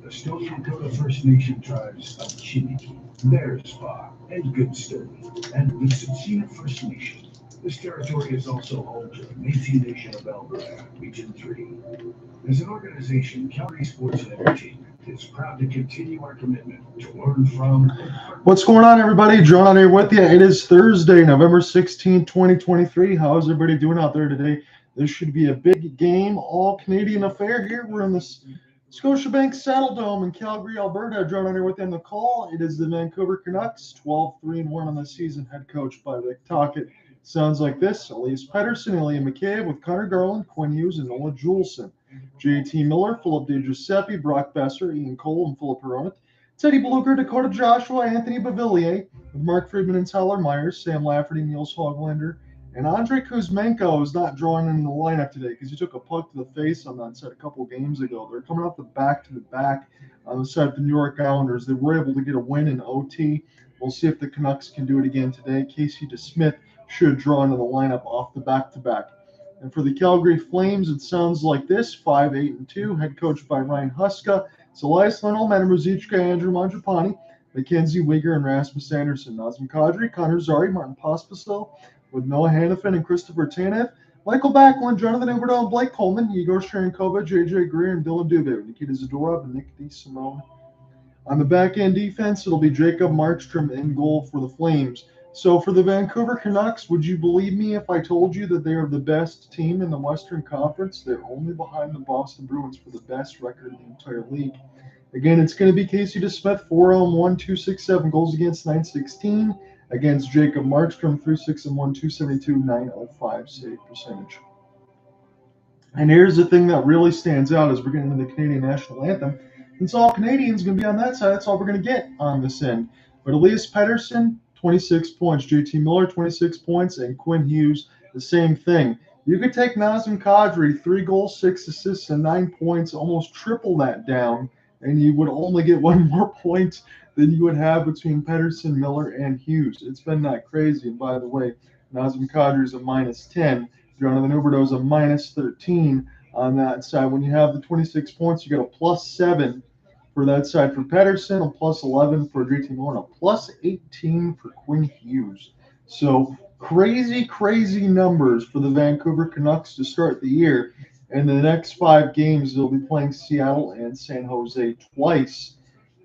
the Stony Dakota First Nation tribes of Chiniki, Brisebois, and Goodstone, and the Tsuut'ina First Nation. This territory is also home to the Métis Nation of Alberta, Region 3. As an organization, Calgary Sports and Entertainment is proud to continue our commitment to learn from. What's going on, everybody? John on here with you. It is Thursday, November 16, 2023. How is everybody doing out there today? This should be a big game, all-Canadian affair here. We're in the Scotiabank Saddle Dome in Calgary, Alberta. John on here with you on the call. It is the Vancouver Canucks, 12-3-1 on the season, head coached by Rick Tocchet. Sounds like this: Elias Pettersson, Ilya Mikheyev with Connor Garland, Quinn Hughes, and Noah Juleson. JT Miller, Phillip Di Giuseppe, Brock Boeser, Ian Cole, and Filip Hronek. Teddy Blucher, Dakota Joshua, Anthony Beauvillier, with Mark Friedman and Tyler Myers, Sam Lafferty, Niels Hoglander, and Andrei Kuzmenko is not drawing in the lineup today because he took a puck to the face on that side a couple games ago. They're coming off the back-to-back on the side of the New York Islanders. They were able to get a win in OT. We'll see if the Canucks can do it again today. Casey DeSmith should draw into the lineup off the back-to-back. And for the Calgary Flames, it sounds like this: 5-8-2, head coached by Ryan Huska. It's Elias Lindholm, Adam Ruzicka, Andrew Mangiapane, Mackenzie Weegar, and Rasmus Anderson. Nazem Kadri, Connor Zary, Martin Pospisil, with Noah Hannafin and Christopher Tanev, Mikael Backlund, Jonathan Huberdeau, and Blake Coleman, Igor Sharenkova, JJ Greer, and Dylan Dubé, Nikita Zadorov, and Nick DeSimone. On the back-end defense, it'll be Jacob Markstrom in goal for the Flames. So for the Vancouver Canucks, would you believe me if I told you that they are the best team in the Western Conference? They're only behind the Boston Bruins for the best record in the entire league. Again, it's going to be Casey DeSmith, 4-1, 267 goals against, 916. Against Jacob Markstrom, 3-6-1, 272, 905 save percentage. And here's the thing that really stands out as we're getting into the Canadian National Anthem. It's all Canadians going to be on that side. That's all we're going to get on this end. But Elias Pettersson, 26 points. JT Miller, 26 points. And Quinn Hughes, the same thing. You could take Nazem Kadri, 3 goals, 6 assists, and 9 points, almost triple that down, and you would only get 1 more point than you would have between Pettersson, Miller, and Hughes. It's been that crazy. And by the way, Nazem Kadri is a -10. Jonathan Huberdeau is a -13 on that side. When you have the 26 points, you get a +7 for that side for Pettersson, a +11 for JT Miller, and a +18 for Quinn Hughes. So crazy numbers for the Vancouver Canucks to start the year. In the next 5 games, they'll be playing Seattle and San Jose twice.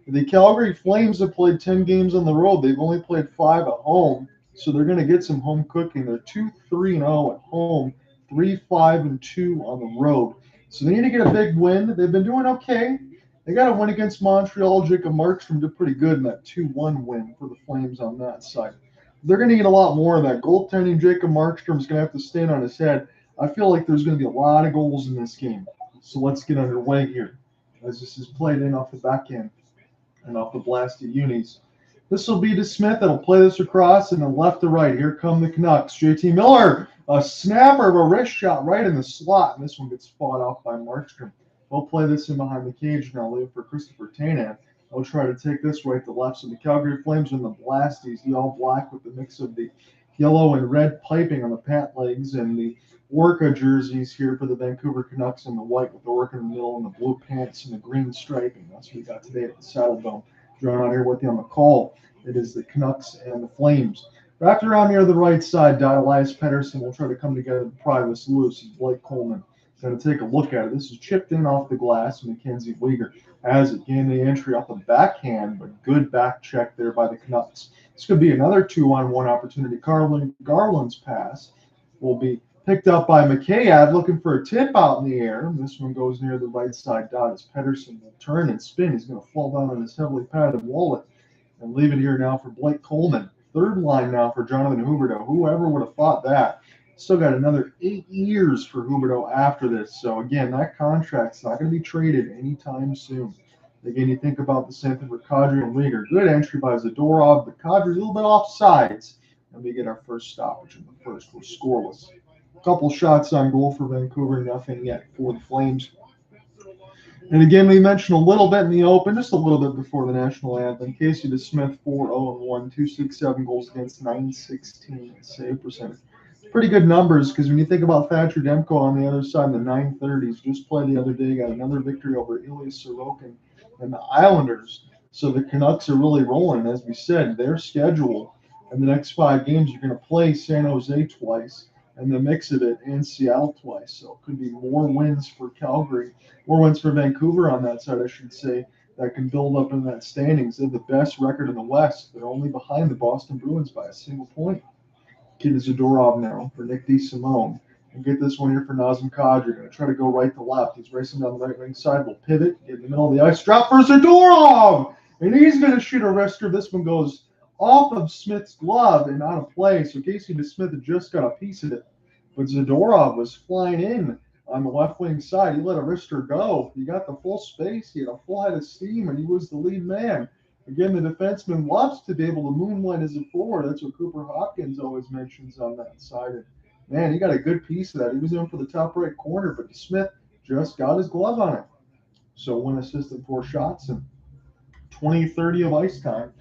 The Calgary Flames have played 10 games on the road. They've only played 5 at home, so they're going to get some home cooking. They're 2-3-0 at home, 3-5-2 on the road. So they need to get a big win. They've been doing okay. They got a win against Montreal. Jacob Markstrom did pretty good in that 2-1 win for the Flames on that side. They're going to get a lot more of that. Goaltending, Jacob Markstrom is going to have to stand on his head. I feel like there's going to be a lot of goals in this game. So let's get underway here as this is played in off the back end and off the blasted unis. This will be DeSmith that'll play this across, and then left to right. Here come the Canucks. JT Miller, a snapper of a wrist shot right in the slot, and this one gets fought off by Markstrom. They'll play this in behind the cage now, leaving for Christopher Tanev. They'll try to take this right to left. So the Calgary Flames in the blasties, the all black with the mix of the yellow and red piping on the pant legs, and the Orca jerseys here for the Vancouver Canucks in the white with the Orca in the middle, and the blue pants and the green striping. That's what we got today at the Saddle Dome. John out here with you on the call. It is the Canucks and the Flames. Wrapped around near the right side, Elias Pettersson will try to come together to pry this loose. It's Blake Coleman going to take a look at it. This is chipped in off the glass. Mackenzie Weegar has it. Gained the entry off the backhand, but good back check there by the Canucks. This could be another 2-on-1 opportunity. Garland's pass will be picked up by Mikheyev, looking for a tip out in the air. This one goes near the right side dot as Pettersson will turn and spin. He's going to fall down on his heavily padded wallet and leave it here now for Blake Coleman. Third line now for Jonathan Huberdeau. Whoever would have thought that? Still got another 8 years for Huberdeau after this. So, again, that contract's not going to be traded anytime soon. Again, you think about the same thing for Kadri and Weegar. Good entry by Zadorov, but Kadri's a little bit off sides. And we get our first stoppage in the first. We're scoreless. A couple shots on goal for Vancouver, nothing yet for the Flames. And again, we mentioned a little bit in the open, just a little bit before the national anthem. Casey DeSmith, 4-0-1, 267 goals against, 916 save percentage. Pretty good numbers, because when you think about Thacher Demko on the other side in the 930s, just played the other day, got another victory over Ilya Sorokin and the Islanders. So the Canucks are really rolling. As we said, their schedule in the next 5 games, you're going to play San Jose twice, and the mix of it, and Seattle twice. So it could be more wins for Calgary, more wins for Vancouver on that side, I should say, that can build up in that standings. They have the best record in the West. They're only behind the Boston Bruins by a single point. Nikita Zadorov now for Nick DeSimone. And get this one here for Nazem Kadri. Going to try to go right to left. He's racing down the right wing side. Will pivot, get in the middle of the ice. Drop for Zadorov! And he's going to shoot a wrister. This one goes off of Smith's glove and out of play. So Casey DeSmith had just got a piece of it. But Zadorov was flying in on the left wing side. He let a wrister go. He got the full space. He had a full head of steam, and he was the lead man. Again, the defenseman loves to be able to moonlight as a forward. That's what Cooper Hopkins always mentions on that side. And man, he got a good piece of that. He was in for the top right corner, but Smith just got his glove on it. So 1 assist and 4 shots and 20-30 of ice time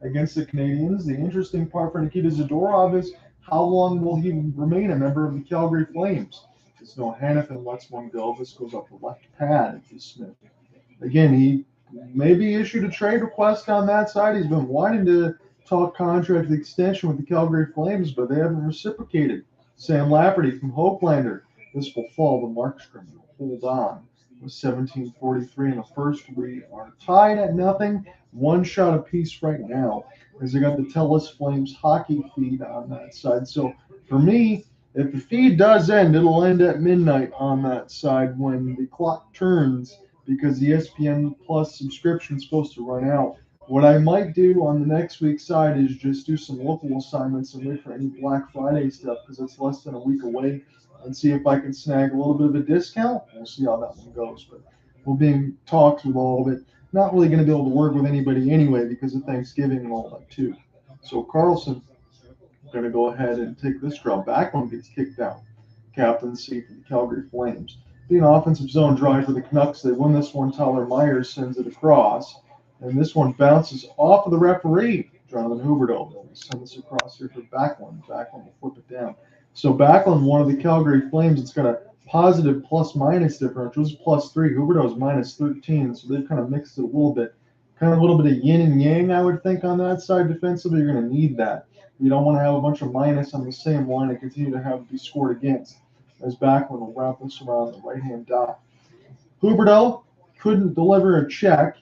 against the Canadiens. The interesting part for Nikita Zadorov is how long will he remain a member of the Calgary Flames? Because no Hanifin lets one go. This goes up the left pad to Smith. Again, he maybe issued a trade request on that side. He's been wanting to talk contract extension with the Calgary Flames, but they haven't reciprocated. Sam Lafferty from Hoaglander. This will fall to Markstrom. Hold on. With 17:43 in the first. We are tied at nothing. 1 shot apiece right now, as I got the TELUS Flames hockey feed on that side. So for me, if the feed does end, it'll end at midnight on that side when the clock turns, because the ESPN Plus subscription is supposed to run out. What I might do on the next week's side is just do some local assignments and wait for any Black Friday stuff, because it's less than a week away, and see if I can snag a little bit of a discount. We'll see how that one goes. But we'll be in talks with all of it. Not really going to be able to work with anybody anyway because of Thanksgiving and all that too. So Carlson going to go ahead and take this draw. Backlund gets kicked out. Captaincy for the Calgary Flames. Being an offensive zone drive for the Canucks, they win this one. Tyler Myers sends it across. And this one bounces off of the referee, Jonathan Huberdeau. They'll send this across here for Backlund. Backlund will flip it down. So Backlund, one of the Calgary Flames, it's got a positive plus-minus differential. It's +3. Huberdeau's -13, so they've kind of mixed it a little bit. Kind of a little bit of yin and yang, I would think, on that side defensively. You're going to need that. You don't want to have a bunch of minus on the same line and continue to have it be scored against. As Backlund will wrap this around the right-hand dot. Huberdeau couldn't deliver a check.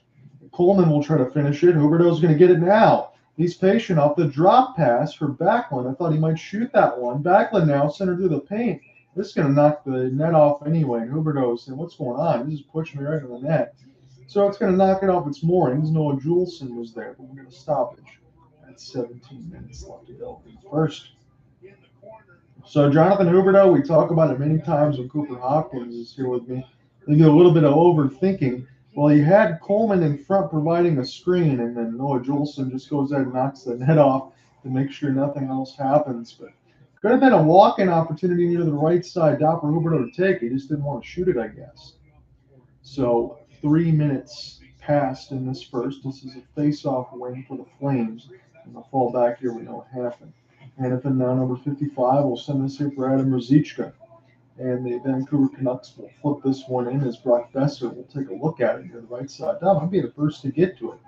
Coleman will try to finish it. Huberdeau's going to get it now. He's patient off the drop pass for Backlund. I thought he might shoot that one. Backlund now centered through the paint. This is going to knock the net off anyway. And Huberdeau's saying, what's going on? This is pushing me right in the net. So it's going to knock it off its moorings. Noah Juleson was there, but we're going to stoppage. That's 17 minutes left to go in the first. So Jonathan Huberdeau, we talk about it many times when Cooper Hopkins is here with me. They do a little bit of overthinking. Well, you had Coleman in front providing a screen, and then Noah Juleson just goes there and knocks the net off to make sure nothing else happens. But could have been a walk-in opportunity near the right side dot for Huberdeau to take. He just didn't want to shoot it, I guess. So 3 minutes passed in this first. This is a face-off win for the Flames. And they'll fall back here with no Hanifin. Hanifin now number 55 will send this here for Adam Ruzicka. And the Vancouver Canucks will flip this one in as Brock Boeser will take a look at it near the right side. That might be the first to get to it.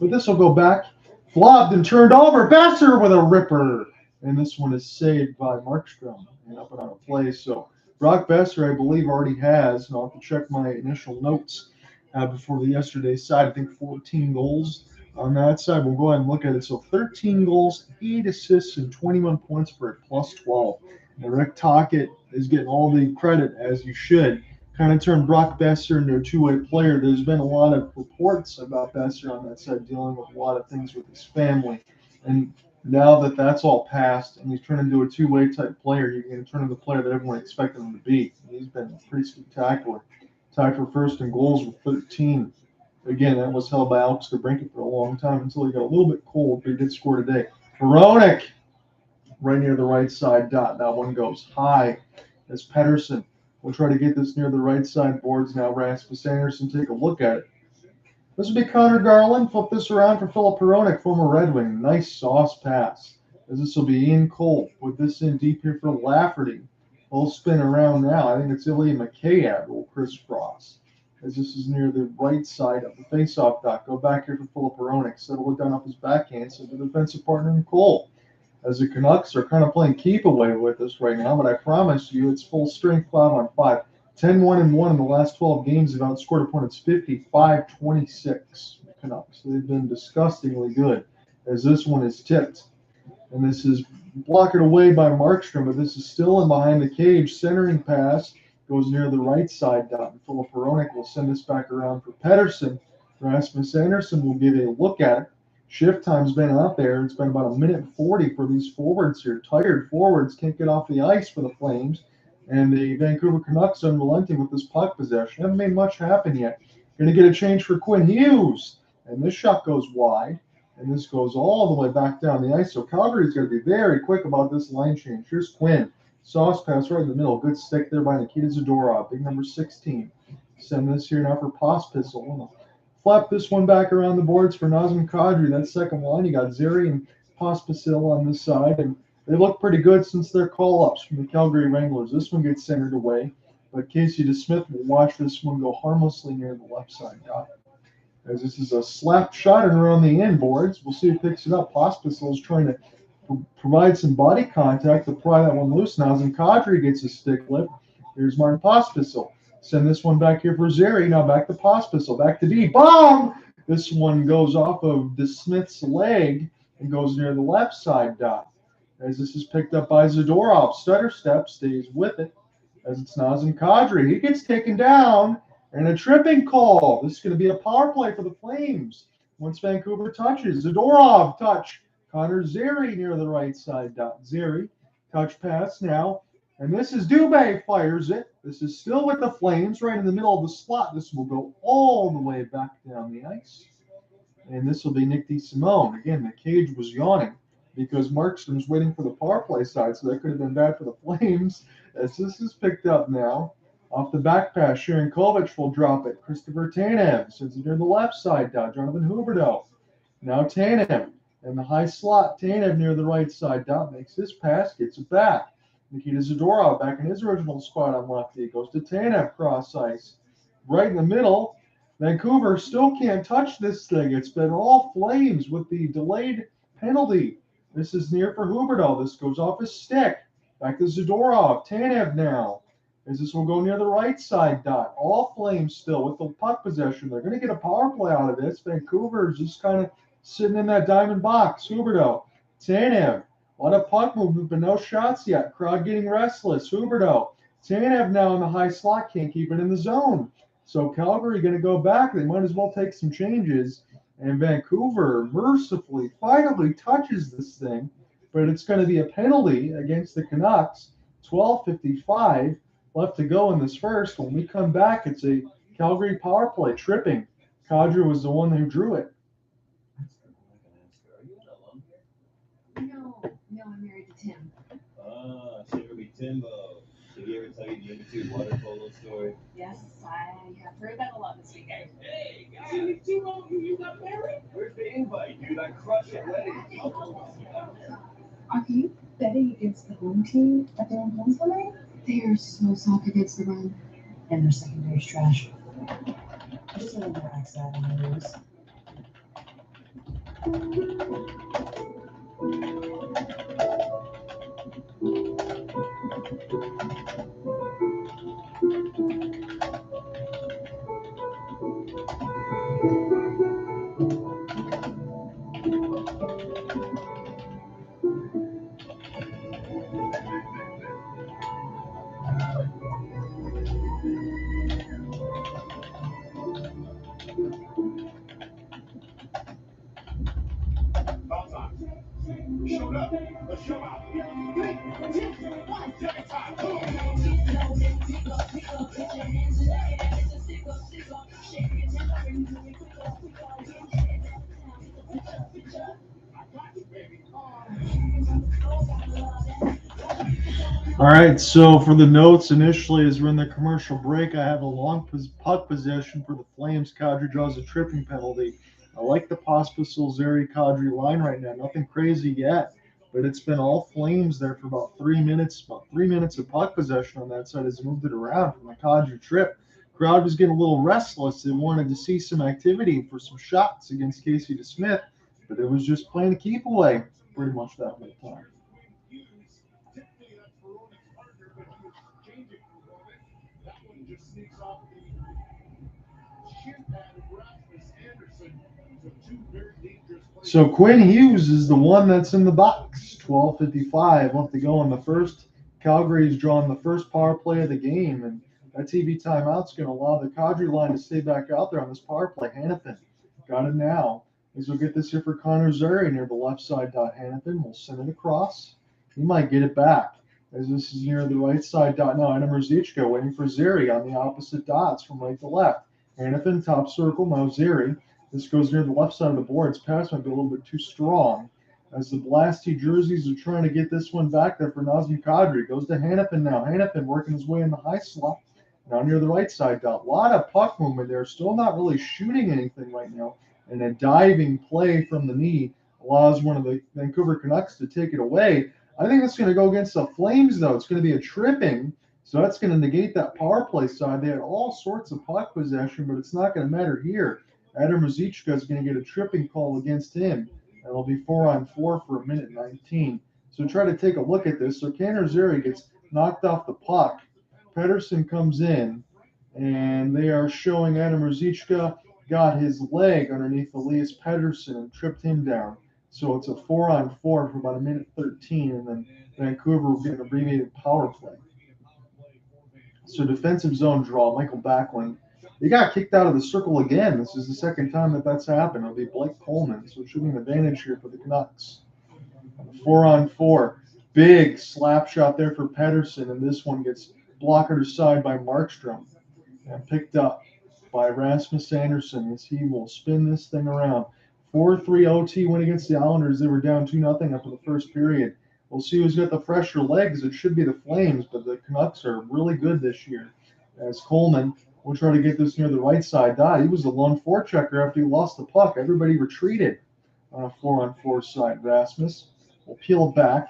But this will go back, flopped and turned over. Boeser with a ripper. And this one is saved by Markstrom and up and out of play. So Brock Boeser, I believe, already has, and I'll have to check my initial notes before the yesterday's side, I think 14 goals on that side. We'll go ahead and look at it. So 13 goals, 8 assists, and 21 points for a +12. And Rick Tocchet is getting all the credit, as you should. Kind of turned Brock Boeser into a two-way player. There's been a lot of reports about Boeser on that side, dealing with a lot of things with his family. And now that that's all passed and he's turned into a two-way type player, you're going to turn into the player that everyone expected him to be. He's been pretty spectacular. Tied for first in goals with 13. Again, that was held by Alex DeBrincat for a long time until he got a little bit cold, but he did score today. Hronek, right near the right side dot. That one goes high as Pettersson will try to get this near the right side boards. Now Rasmus Anderson take a look at it. This will be Connor Garland. Flip this around for Filip Hronek, former Red Wing. Nice sauce pass. As this will be Ian Cole. Put this in deep here for Lafferty. He'll spin around now. I think it's Ilya Mikheyev will crisscross. as this is near the right side of the faceoff dot. Go back here for Filip Hronek. Settle it down off his backhand. So the defensive partner in Cole. As the Canucks are kind of playing keep away with us right now, but I promise you it's full strength 5-on-5. 10-1-1 in the last 12 games. They've outscored opponents 55-26. Canucks. They've been disgustingly good. As this one is tipped. And this is blocked away by Markstrom, but this is still in behind the cage. Centering pass goes near the right side dot. And Filip Hronek will send this back around for Pettersson. Rasmus Andersson will give a look at it. Shift time's been out there. It's been about 1:40 for these forwards here. Tired forwards can't get off the ice for the Flames. And the Vancouver Canucks unrelenting with this puck possession. Haven't made much happen yet. Going to get a change for Quinn Hughes. And this shot goes wide. And this goes all the way back down the ice. So Calgary's going to be very quick about this line change. Here's Quinn. Sauce pass right in the middle. Good stick there by Nikita Zadorov. Big number 16. Send this here now for Pospisil. Flap this one back around the boards for Nazem Kadri. That second line, you got Zary and Pospisil on this side. And they look pretty good since their call-ups from the Calgary Wranglers. This one gets centered away. But Casey DeSmith will watch this one go harmlessly near the left side dot. As this is a slap shot and around the end boards. We'll see who picks it up. Pospisil is trying to provide some body contact to pry that one loose. Nazem Kadri gets a stick lift. Here's Martin Pospisil. Send this one back here for Zary. Now back to Pospisil. Back to D. Bomb! This one goes off of DeSmith's leg and goes near the left side dot. As this is picked up by Zadorov. Stutter step stays with it. As it's Nazem Kadri. He gets taken down. And a tripping call. This is going to be a power play for the Flames. Once Vancouver touches. Zadorov touch. Connor Zary near the right side dot. Zary touch pass now. And this is Dubé fires it. This is still with the Flames right in the middle of the slot. This will go all the way back down the ice. And this will be Nick DeSimone. Again, the cage was yawning because Markstrom's waiting for the power play side, so that could have been bad for the Flames. As this is picked up now. Off the back pass, Sharon Kovac will drop it. Christopher Tanev sends it near the left side dot. Jonathan Huberdeau. Now Tanev. In the high slot, Tanev near the right side dot makes his pass, gets it back. Nikita Zadorov back in his original spot on lefty. Goes to Tanev cross ice. Right in the middle. Vancouver still can't touch this thing. It's been all Flames with the delayed penalty. This is near for Huberdeau. This goes off his stick. Back to Zadorov. Tanev now. As this will go near the right side dot. All Flames still with the puck possession. They're going to get a power play out of this. Vancouver is just kind of sitting in that diamond box. Huberdeau. Tanev. A lot of puck movement, but no shots yet. Crowd getting restless. Huberdeau. Tanev now in the high slot. Can't keep it in the zone. So Calgary going to go back. They might as well take some changes. And Vancouver mercifully finally touches this thing. But it's going to be a penalty against the Canucks. 12:55. Left to go in this first. When we come back, it's a Calgary power play. Tripping. Kadri was the one who drew it. No, I'm married to Tim. So it'll be Timbo. Did he ever tell you the YouTube water polo story? Yes, I have heard that a lot this weekend. Hey, guys! You got married? Where's the invite, dude? I crush it wedding. Are you betting against the home team at their own homes tonight? They are so soft against the run. And their secondary's trash. I just want to relax that when I lose. Showed up. Let's show out. All right, so for the notes initially, as we're in the commercial break, I have a long puck possession for the Flames. Kadri draws a tripping penalty. I like the Pospisil Zary Kadri line right now. Nothing crazy yet, but it's been all Flames there for about 3 minutes. About 3 minutes of puck possession on that side has moved it around from the Kadri trip. Crowd was getting a little restless. They wanted to see some activity for some shots against Casey DeSmith, but it was just playing a keep away pretty much that whole time. So Quinn Hughes is the one that's in the box. 12:55 left to go in the first. Calgary's drawn the first power play of the game, and that TV timeout's going to allow the Kadri line to stay back out there on this power play. Hannafin got it now. As we'll get this here for Connor Zary near the left side dot. Hannafin will send it across. He might get it back. As this is near the right side dot now. Anna Mrzichka waiting for Zary on the opposite dots from right to left. Hannafin top circle, now Zary. This goes near the left side of the board. His pass might be a little bit too strong. As the Blasty jerseys are trying to get this one back there for Nazem Kadri. Goes to Hannafin now. Hannafin working his way in the high slot. Now near the right side dot. A lot of puck movement there. Still not really shooting anything right now. And a diving play from the knee allows one of the Vancouver Canucks to take it away. I think that's going to go against the Flames, though. It's going to be a tripping. So that's going to negate that power play side. They had all sorts of puck possession, but it's not going to matter here. Adam Mrzichka is going to get a tripping call against him. And it'll be 4-on-4 for a minute 19. So try to take a look at this. So Connor Zary gets knocked off the puck. Pettersson comes in, and they are showing Adam Mrzichka got his leg underneath Elias Pettersson and tripped him down. So it's a 4-on-4 for about a minute 13, and then Vancouver will get an abbreviated power play. So defensive zone draw, Mikael Backlund. He got kicked out of the circle again. This is the second time that that's happened. It'll be Blake Coleman, so it should be an advantage here for the Canucks. 4-on-4. Big slap shot there for Pettersson, and this one gets blocked aside by Markstrom and picked up by Rasmus Andersson as he will spin this thing around. 4-3 OT win against the Islanders. They were down 2-0 after the first period. We'll see who's got the fresher legs. It should be the Flames, but the Canucks are really good this year. As Coleman will try to get this near the right side dot. He was the lone forechecker after he lost the puck. Everybody retreated on a 4-on-4 side. Rasmus will peel it back.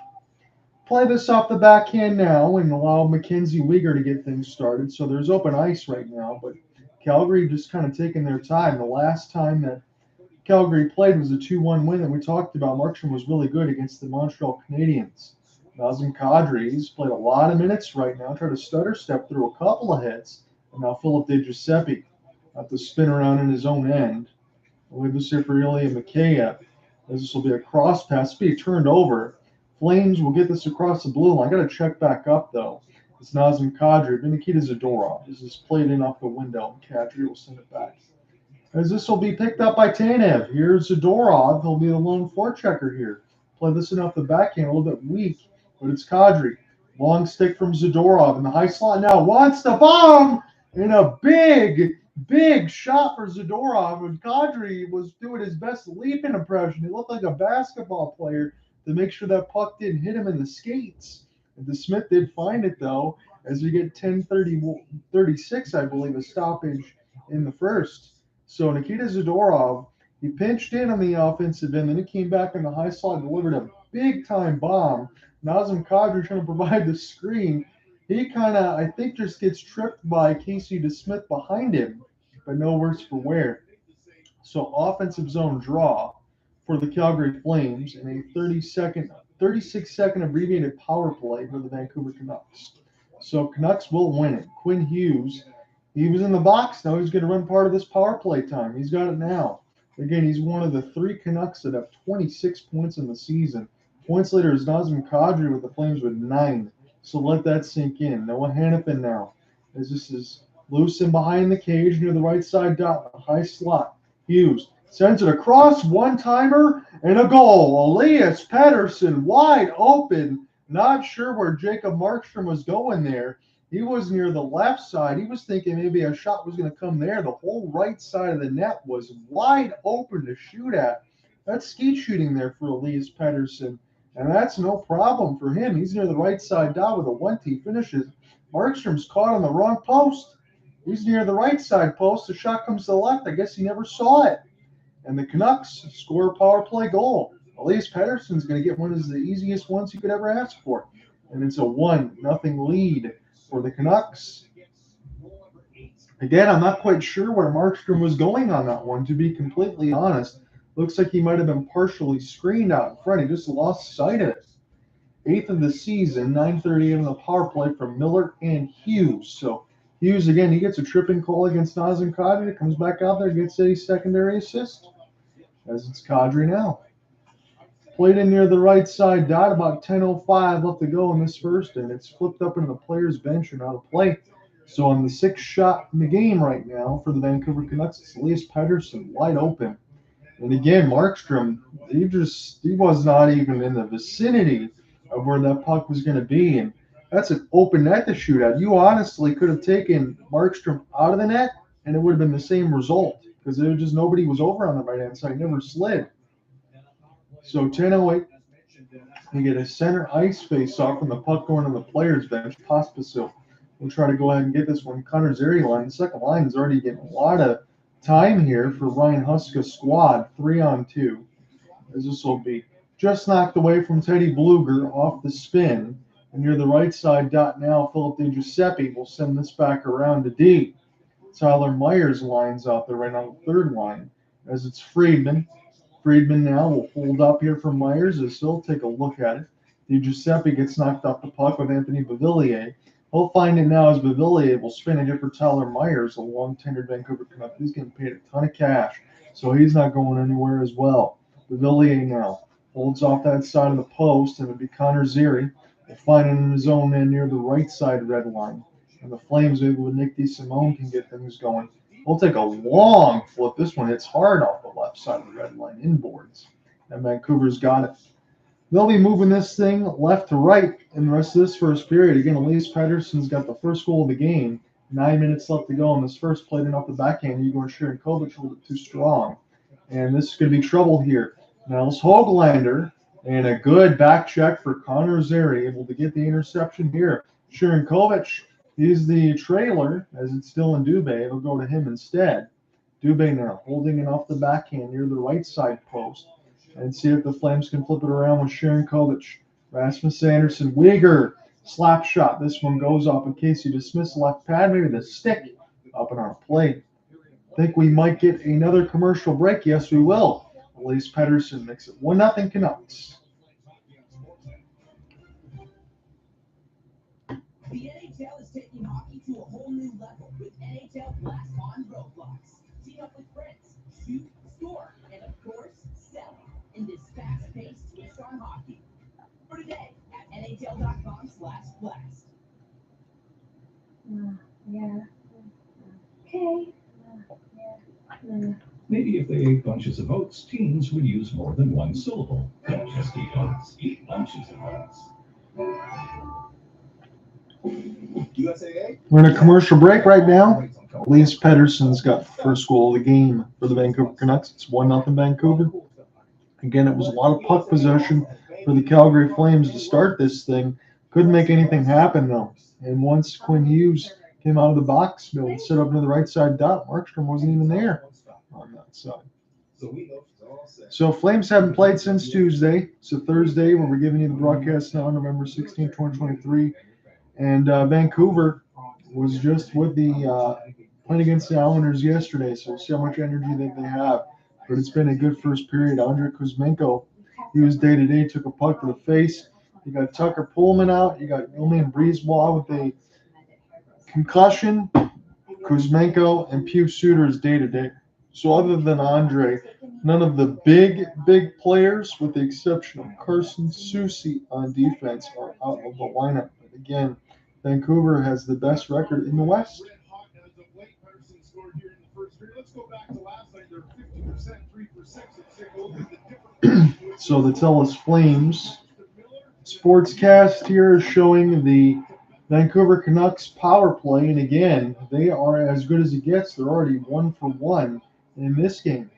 Play this off the backhand now and allow Mackenzie Weegar to get things started. So there's open ice right now, but Calgary just kind of taking their time. The last time that Calgary played was a 2-1 win that we talked about. Markstrom was really good against the Montreal Canadiens. Nazem Kadri, he's played a lot of minutes right now. Tried to stutter step through a couple of hits. And now Phillip Di Giuseppe have to spin around in his own end. We'll leave this here for Ilya Mikheyev. This will be a cross pass. Be turned over. Flames will get this across the blue line. I got to check back up, though. It's Nazem Kadri. Nikita Zadorov. This is played in off the window. Kadri will send it back. As this will be picked up by Tanev. Here's Zadorov. He'll be the lone forechecker here. Play this in off the backhand. A little bit weak, but it's Kadri. Long stick from Zadorov in the high slot now. Wants the bomb! And a big shot for Zadorov. And Kadri was doing his best leaping impression. He looked like a basketball player to make sure that puck didn't hit him in the skates. And DeSmith did find it, though, as we get 10:36, I believe, a stoppage in the first. So Nikita Zadorov, he pinched in on the offensive end, then he came back in the high slot and delivered a big-time bomb. Nazem Kadri trying to provide the screen. He kind of, I think, just gets tripped by Casey DeSmith behind him, but no worse for wear. So offensive zone draw for the Calgary Flames and a 36-second abbreviated power play for the Vancouver Canucks. So Canucks will win it. Quinn Hughes, he was in the box. Now he's going to run part of this power play time. He's got it now. Again, he's one of the 3 Canucks that have 26 points in the season. Points leader is Nazem Kadri with the Flames with 9. So let that sink in. Noah Hannafin now, as this is loose and behind the cage near the right side dot, a high slot. Hughes sends it across, one-timer, and a goal. Elias Pettersson wide open. Not sure where Jacob Markstrom was going there. He was near the left side. He was thinking maybe a shot was going to come there. The whole right side of the net was wide open to shoot at. That's skeet shooting there for Elias Pettersson. And that's no problem for him. He's near the right side dot with a 1-2 finishes. Markstrom's caught on the wrong post. He's near the right side post. The shot comes to the left. I guess he never saw it. And the Canucks score a power play goal. Elias Pettersson's going to get one of the easiest ones you could ever ask for. And it's a 1-0 lead for the Canucks. Again, I'm not quite sure where Markstrom was going on that one, to be completely honest. Looks like he might have been partially screened out in front. He just lost sight of it. 8th of the season, 9:30 in the power play from Miller and Hughes. So Hughes, again, he gets a tripping call against Nazem Kadri. Comes back out there, gets a secondary assist, as it's Kadri now. Played in near the right side dot, about 10:05 left to go in this first, and it's flipped up into the player's bench and out of play. So on the 6th shot in the game right now for the Vancouver Canucks, it's Elias Pettersson wide open. And again, Markstrom, he was not even in the vicinity of where that puck was going to be. And that's an open net to shoot at. You honestly could have taken Markstrom out of the net, and it would have been the same result because there just nobody was over on the right-hand side. He never slid. So 10:08, we get a center ice face-off from the puck going to the player's bench. Pospisil will try to go ahead and get this one. Connor Zary line. The second line is already getting a lot of time here for Ryan Huska's squad, 3-on-2, as this will be just knocked away from Teddy Bluger off the spin. And near the right side dot now, Phillip Di Giuseppe will send this back around to D. Tyler Myers lines out there right on the third line, as it's Friedman. Friedman now will hold up here for Myers as he'll take a look at it. Di Giuseppe gets knocked off the puck with Anthony Beauvillier. He'll find it now as Beauvillier will spin it here for Tyler Myers, a long-tenured Vancouver Canuck. He's getting paid a ton of cash, so he's not going anywhere as well. Beauvillier now holds off that side of the post, and it'll be Connor Zary. Will find it in his own end near the right side red line. And the Flames, maybe with Nick DeSimone, can get things going. We'll take a long flip. This one hits hard off the left side of the red line inboards. And Vancouver's got it. They'll be moving this thing left to right in the rest of this first period. Again, Elias Pettersson's got the first goal of the game. 9 minutes left to go in this first, played in off the backhand. Igor Sharankovich a little bit too strong. And this is going to be trouble here. Nels Höglander, and a good back check for Connor Zary, able to get the interception here. Sharankovich, he's the trailer, as it's still in Dubé. It'll go to him instead. Dubé now holding it off the backhand near the right side post. And see if the Flames can flip it around with Sharankovich. Rasmus Anderson, Uyghur, slap shot. This one goes up in case you dismiss left pad, maybe the stick up in our plate. Think we might get another commercial break? Yes, we will. Elias Pettersson makes it 1-0 Canucks. The NHL is taking hockey to a whole new level with NHL Blast on Roblox. Team up with friends, shoot, score, and of course, sell in this fast-paced twist on hockey. For today at NHL.com/blast. Yeah. Okay. Maybe if they ate bunches of oats, teens would use more than one syllable. Don't just eat oats, eat bunches of oats. USAA? We're in a commercial break right now. Elias Pettersson's got the first goal of the game for the Vancouver Canucks. It's 1-0 Vancouver. Again, it was a lot of puck possession for the Calgary Flames to start this thing. Couldn't make anything happen, though. And once Quinn Hughes came out of the box, and set up to the right side dot, Markstrom wasn't even there on that side. So Flames haven't played since Tuesday. So Thursday, when we're giving you the broadcast now, November 16, 2023. And Vancouver was just with the playing against the Islanders yesterday. So we'll see how much energy that they have. But it's been a good first period. Andrei Kuzmenko, he was day-to-day, took a puck to the face. You got Tucker Poolman out. You got Guillaume and Brisebois with a concussion. Kuzmenko and Pius Suter is day-to-day. So other than Andrei, none of the big players, with the exception of Carson, Soucy on defense, are out of the lineup. But again, Vancouver has the best record in the West. So the TELUS Flames sportscast here is showing the Vancouver Canucks power play, and again, they are as good as it gets. They're already 1-for-1 in this game.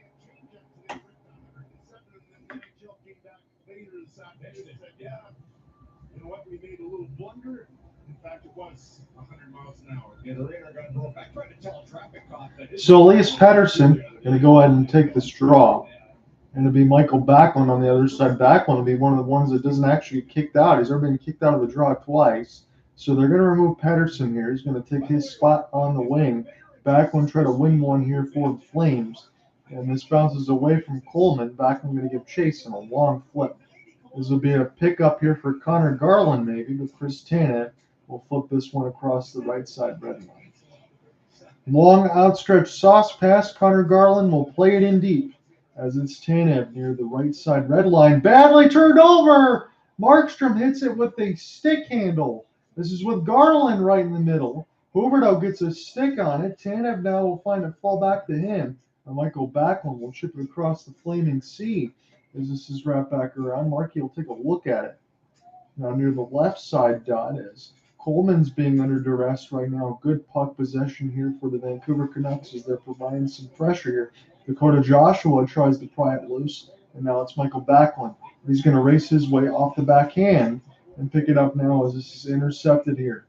So Elias Pettersson going to go ahead and take this draw. And it'll be Mikael Backlund on the other side. Backlund will be one of the ones that doesn't actually get kicked out. He's already been kicked out of the draw twice. So they're going to remove Pettersson here. He's going to take his spot on the wing. Backlund tried to win one here for the Flames. And this bounces away from Coleman. Backlund going to give chase on a long flip. This will be a pickup here for Connor Garland, maybe, but Chris Tanev will flip this one across the right side red line. Long outstretched sauce pass. Connor Garland will play it in deep as it's Tanev near the right side red line. Badly turned over. Markstrom hits it with a stick handle. This is with Garland right in the middle. Huberdeau gets a stick on it. Tanev now will find it fall back to him. And Mikael Backlund will chip it across the flaming sea as this is wrapped back around. Markey will take a look at it. Now near the left side dot is Coleman's being under duress right now. Good puck possession here for the Vancouver Canucks as they're providing some pressure here. Dakota Joshua tries to pry it loose, and now it's Mikael Backlund. He's going to race his way off the backhand and pick it up now as this is intercepted here.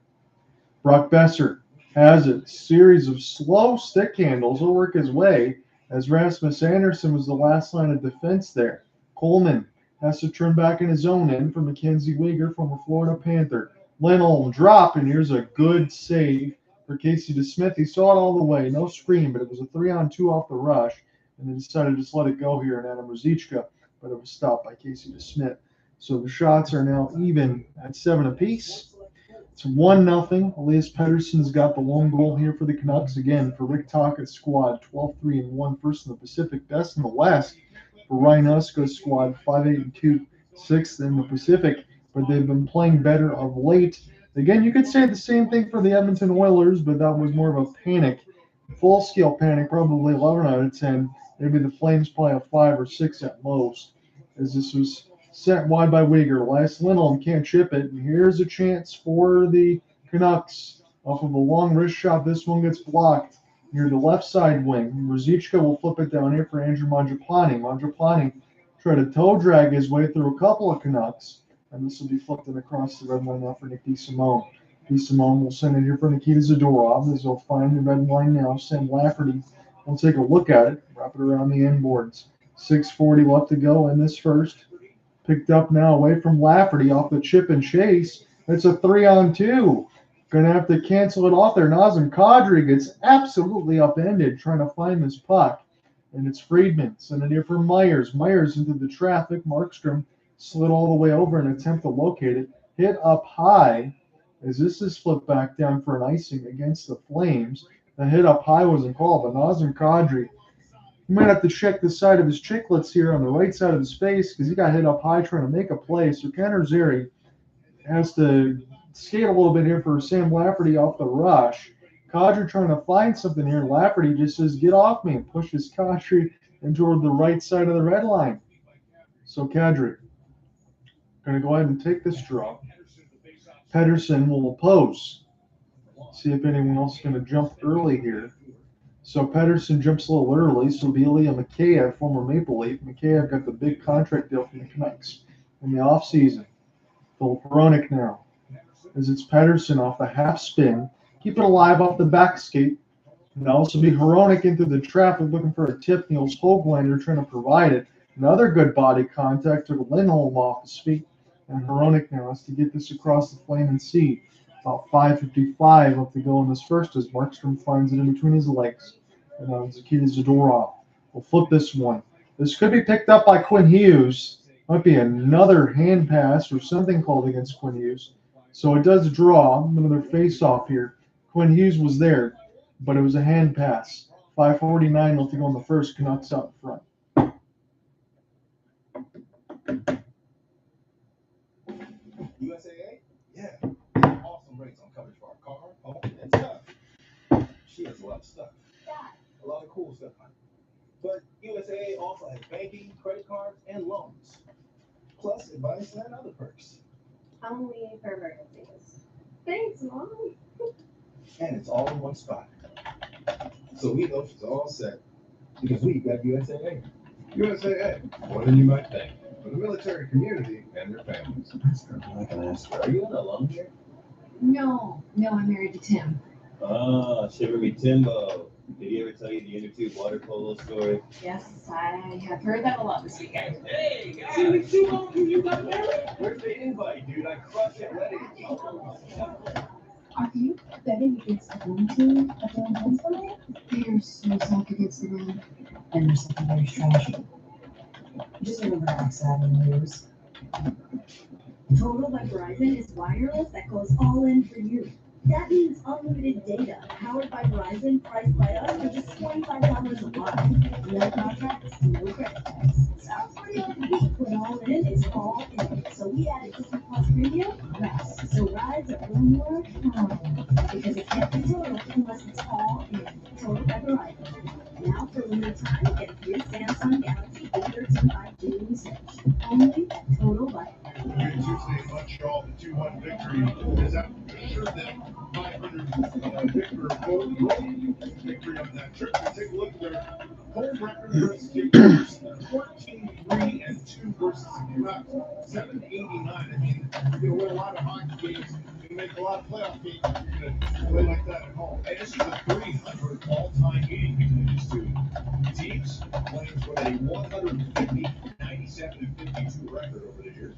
Brock Boeser has it. Series of slow stick handles. He'll work his way as Rasmus Andersson was the last line of defense there. Coleman has to turn back in his own end for Mackenzie Weegar from the Florida Panther. Lindholm drop, and here's a good save for Casey DeSmith. He saw it all the way. No screen, but it was a 3-on-2 off the rush, and they decided to just let it go here in Adam Ruzicka, but it was stopped by Casey DeSmith. So the shots are now even at 7 apiece. It's 1-0. Elias Pettersson's got the lone goal here for the Canucks. Again, for Rick Tocchet's squad, 12-3-1, first in the Pacific, best in the West. For Ryan Huska's squad, 5-8-2, sixth in the Pacific, but they've been playing better of late. Again, you could say the same thing for the Edmonton Oilers, but that was more of a panic, full-scale panic, probably 11 out of 10. Maybe the Flames play a 5 or 6 at most, as this was sent wide by Weegar. Elias Lindholm can't chip it, and here's a chance for the Canucks off of a long wrist shot. This one gets blocked near the left side wing. Ruzicka will flip it down here for Andrew Mangiapane. Mangiapane tried to toe drag his way through a couple of Canucks, and this will be flipped across the red line now for Nick DeSimone. DeSimone will send it here for Nikita Zadorov, as they'll find the red line now. Sam Lafferty will take a look at it, wrap it around the end boards. 6:40 left to go in this first. Picked up now away from Lafferty off the chip and chase. It's a 3-on-2. Going to have to cancel it off there. Nazem Kadri gets absolutely upended trying to find this puck. And it's Friedman sending it here for Myers. Myers into the traffic. Markstrom slid all the way over and attempt to locate it. Hit up high as this is flipped back down for an icing against the Flames. The hit up high wasn't called, but Nazem Kadri, he might have to check the side of his chicklets here on the right side of his face because he got hit up high trying to make a play. So Connor Zary has to skate a little bit here for Sam Lafferty off the rush. Kadri trying to find something here. Lafferty just says, "Get off me," and pushes Kadri in toward the right side of the red line. So Kadri going to go ahead and take this draw. Pettersson will oppose. See if anyone else is going to jump early here. So Pettersson jumps a little early. So it'll be Ilya Mikheyev, former Maple Leaf. Mikheyev got the big contract deal from the Canucks in the offseason. Filip Hronek now, as it's Pettersson off the half spin. Keep it alive off the back skate. And also be Hronek into the traffic looking for a tip. Niels Höglander trying to provide it. Another good body contact took Lindholm off his feet. And Hronek now has to get this across the flame and see. About 5:55 left to go in this first as Markstrom finds it in between his legs. And now Nikita Zadorov will flip this one. This could be picked up by Quinn Hughes. Might be another hand pass or something called against Quinn Hughes. So it does draw another face-off here. Quinn Hughes was there, but it was a hand pass. 5:49 left to go in the first. Canucks out front. USAA? Yeah. Awesome rates on coverage for our car, home, and stuff. She has a lot of stuff. A lot of cool stuff. But USAA also has banking, credit cards, and loans. Plus advice and other perks. Only for emergencies. Thanks, Mom. And it's all in one spot. So we know she's all set because we got USAA. USAA, more than you might think. For the military community and their families. I can ask her, are you an alum here? No, I'm married to Tim. Shiver me Timbo. Did he ever tell you the inner tube water polo story? Yes, I have heard that a lot this weekend. Hey, guys! You got married? Where's the invite, dude? I crushed it wedding. Are you betting against the home team at their home tonight? They are so soft against the run. And their secondary's trash. Just remember to ask that in the news. Total by Verizon is wireless that goes all in for you. That means unlimited data, powered by Verizon, priced by us for just $25 a month. No contracts, no credit cards. Sounds pretty OP, but all in is all in. So we added Disney Plus Premium, yes. So rides are one more fun. Because it can't be total unless it's all in. Total by Verizon. Now for a limited time, get a free Samsung Galaxy A13 5G usage. Only at Total by Tuesday Montreal, the 2-1 victory is out. Sure that 500 victory on that trip. We take a look at their home record versus Kickers, 14-3-2 versus the Canucks, 789. I mean, you win a lot of hockey games, you make a lot of playoff games, you're going to play like that at home. And this is a 300 all-time game between these two teams. Flames with a 150, 97, and 52 record over the years.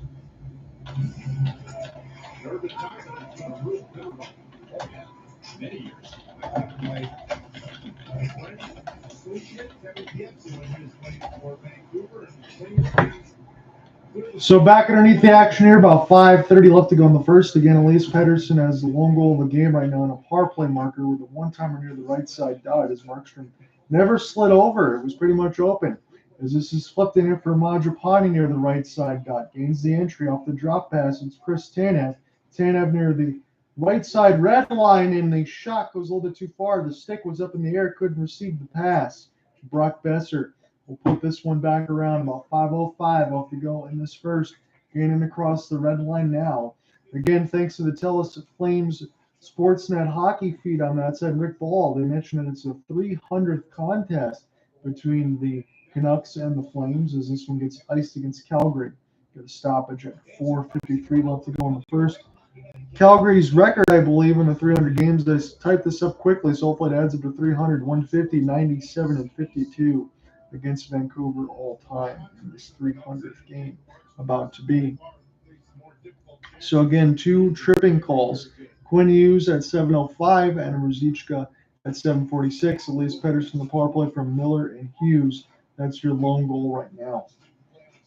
Urban Tocchet has done a real good run. Oh, yeah. Many years. So back underneath the action here, about 5:30 left to go in the first. Again, Elias Pettersson has the lone goal of the game right now on a power play marker with a one-timer near the right side dot as Markstrom never slid over. It was pretty much open. As this is flipped in for Mangiapane near the right side dot. Gains the entry off the drop pass. It's Chris Tanev. Tanev near the right side red line, and the shot goes a little bit too far. The stick was up in the air, couldn't receive the pass. Brock Boeser will put this one back around about 5:05 off the go in this first. Gaining across the red line now. Again, thanks to the TELUS Flames Sportsnet hockey feed on that side, Rick Ball, they mentioned that it's a 300th contest between the Canucks and the Flames as this one gets iced against Calgary. Got a stoppage at 4:53 left to go in the first. Calgary's record, I believe, in the 300 games, I typed this up quickly, so hopefully it adds up to 300, 150, 97, and 52 against Vancouver all time in this 300th game about to be. So again, two tripping calls. Quinn Hughes at 7:05 and Ruzicka at 7:46. Elias Pettersson, the power play from Miller and Hughes. That's your lone goal right now.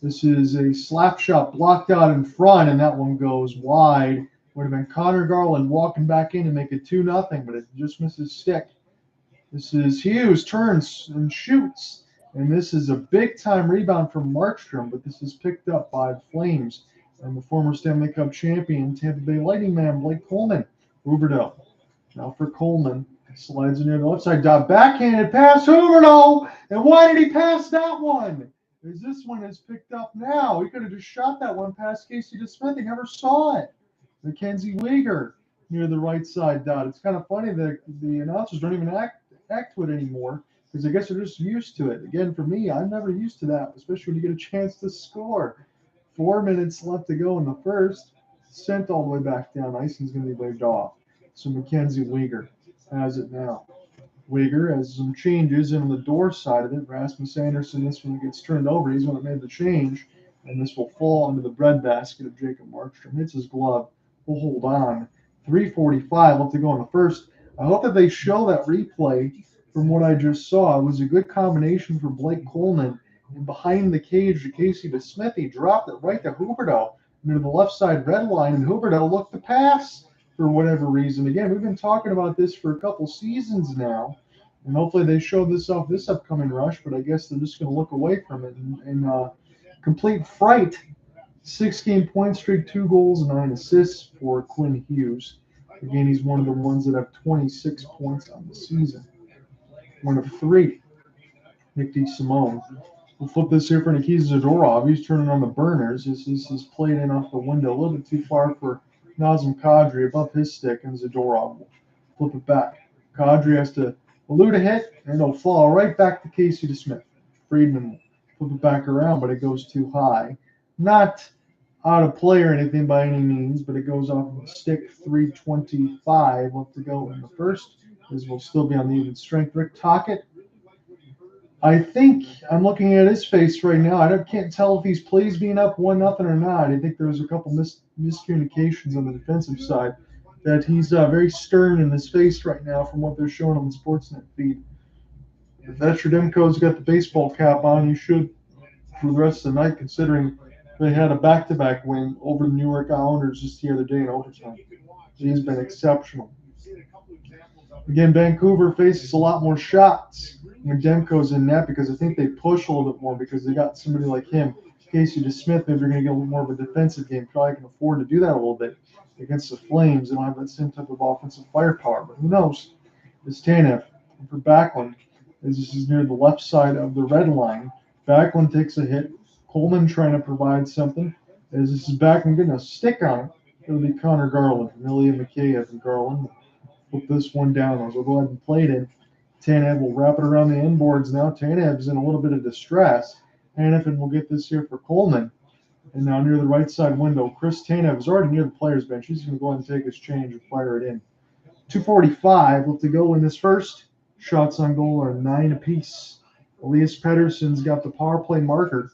This is a slap shot blocked out in front, and that one goes wide. Would have been Connor Garland walking back in to make it 2-0, but it just misses stick. This is Hughes, turns and shoots, and this is a big-time rebound from Markstrom, but this is picked up by the Flames and the former Stanley Cup champion Tampa Bay Lightning man Blake Coleman. Huberdeau. Now for Coleman. Slides in near the left side. Dot backhanded pass. Huberdeau! And why did he pass that one? Because this one is picked up now. He could have just shot that one past Casey DeSmith. He never saw it. Mackenzie Weegar near the right side dot. It's kind of funny that the announcers don't even act to it anymore because I guess they're just used to it. Again, for me, I'm never used to that, especially when you get a chance to score. 4 minutes left to go in the first. Sent all the way back down. Icing's going to be waved off. So Mackenzie Weegar has it now. Weegar has some changes in on the door side of it. Rasmus Anderson, this one gets turned over. He's the one that made the change. And this will fall into the breadbasket of Jacob Markstrom. Hits his glove. We'll hold on. 3:45 left to go in the first. I hope that they show that replay from what I just saw. It was a good combination for Blake Coleman. And behind the cage to Casey DeSmith, he dropped it right to Huberdeau near the left side red line. And Huberdeau looked to pass for whatever reason. Again, we've been talking about this for a couple seasons now. And hopefully they show this off this upcoming rush. But I guess they're just going to look away from it in complete fright. 6-game point streak, 2 goals, and 9 assists for Quinn Hughes. Again, he's one of the ones that have 26 points on the season. One of 3. Nick DeSimone. We'll flip this here for Nikita Zadorov. He's turning on the burners. This is played in off the window a little bit too far for Nazem Kadri above his stick, and Zadorov will flip it back. Kadri has to elude a hit, and it'll fall right back to Casey DeSmith. Friedman will flip it back around, but it goes too high. Not out of play or anything by any means, but it goes off of the stick. 3:25 left to go in the first. This will still be on the even strength. Rick Tocchet. I think I'm looking at his face right now. I can't tell if he's pleased being up 1-0 or not. I think there was a couple miscommunications on the defensive side. that he's very stern in his face right now from what they're showing on the Sportsnet feed. If Thacher Demko's got the baseball cap on, he should for the rest of the night, considering they had a back-to-back win over the New York Islanders just the other day in overtime. He's been exceptional. Again, Vancouver faces a lot more shots when Demko's in net because I think they push a little bit more because they got somebody like him. Casey DeSmith, maybe they're going to get a little more of a defensive game. Probably can afford to do that a little bit against the Flames. They don't have that same type of offensive firepower, but who knows? It's Tanev for Backlund. As this is near the left side of the red line. Backlund takes a hit. Coleman trying to provide something. As this is Backlund getting a stick on it. It'll be Connor Garland from Ilya Mikheyev and Garland. Put this one down. I'll go ahead and play it in. Tanev will wrap it around the inboards now. Tanev's in a little bit of distress. Hanifin will get this here for Coleman. And now near the right side window, Chris Tanev is already near the player's bench. He's going to go ahead and take his change and fire it in. 2:45 left to go in this first. Shots on goal are 9 apiece. Elias Pettersson's got the power play marker.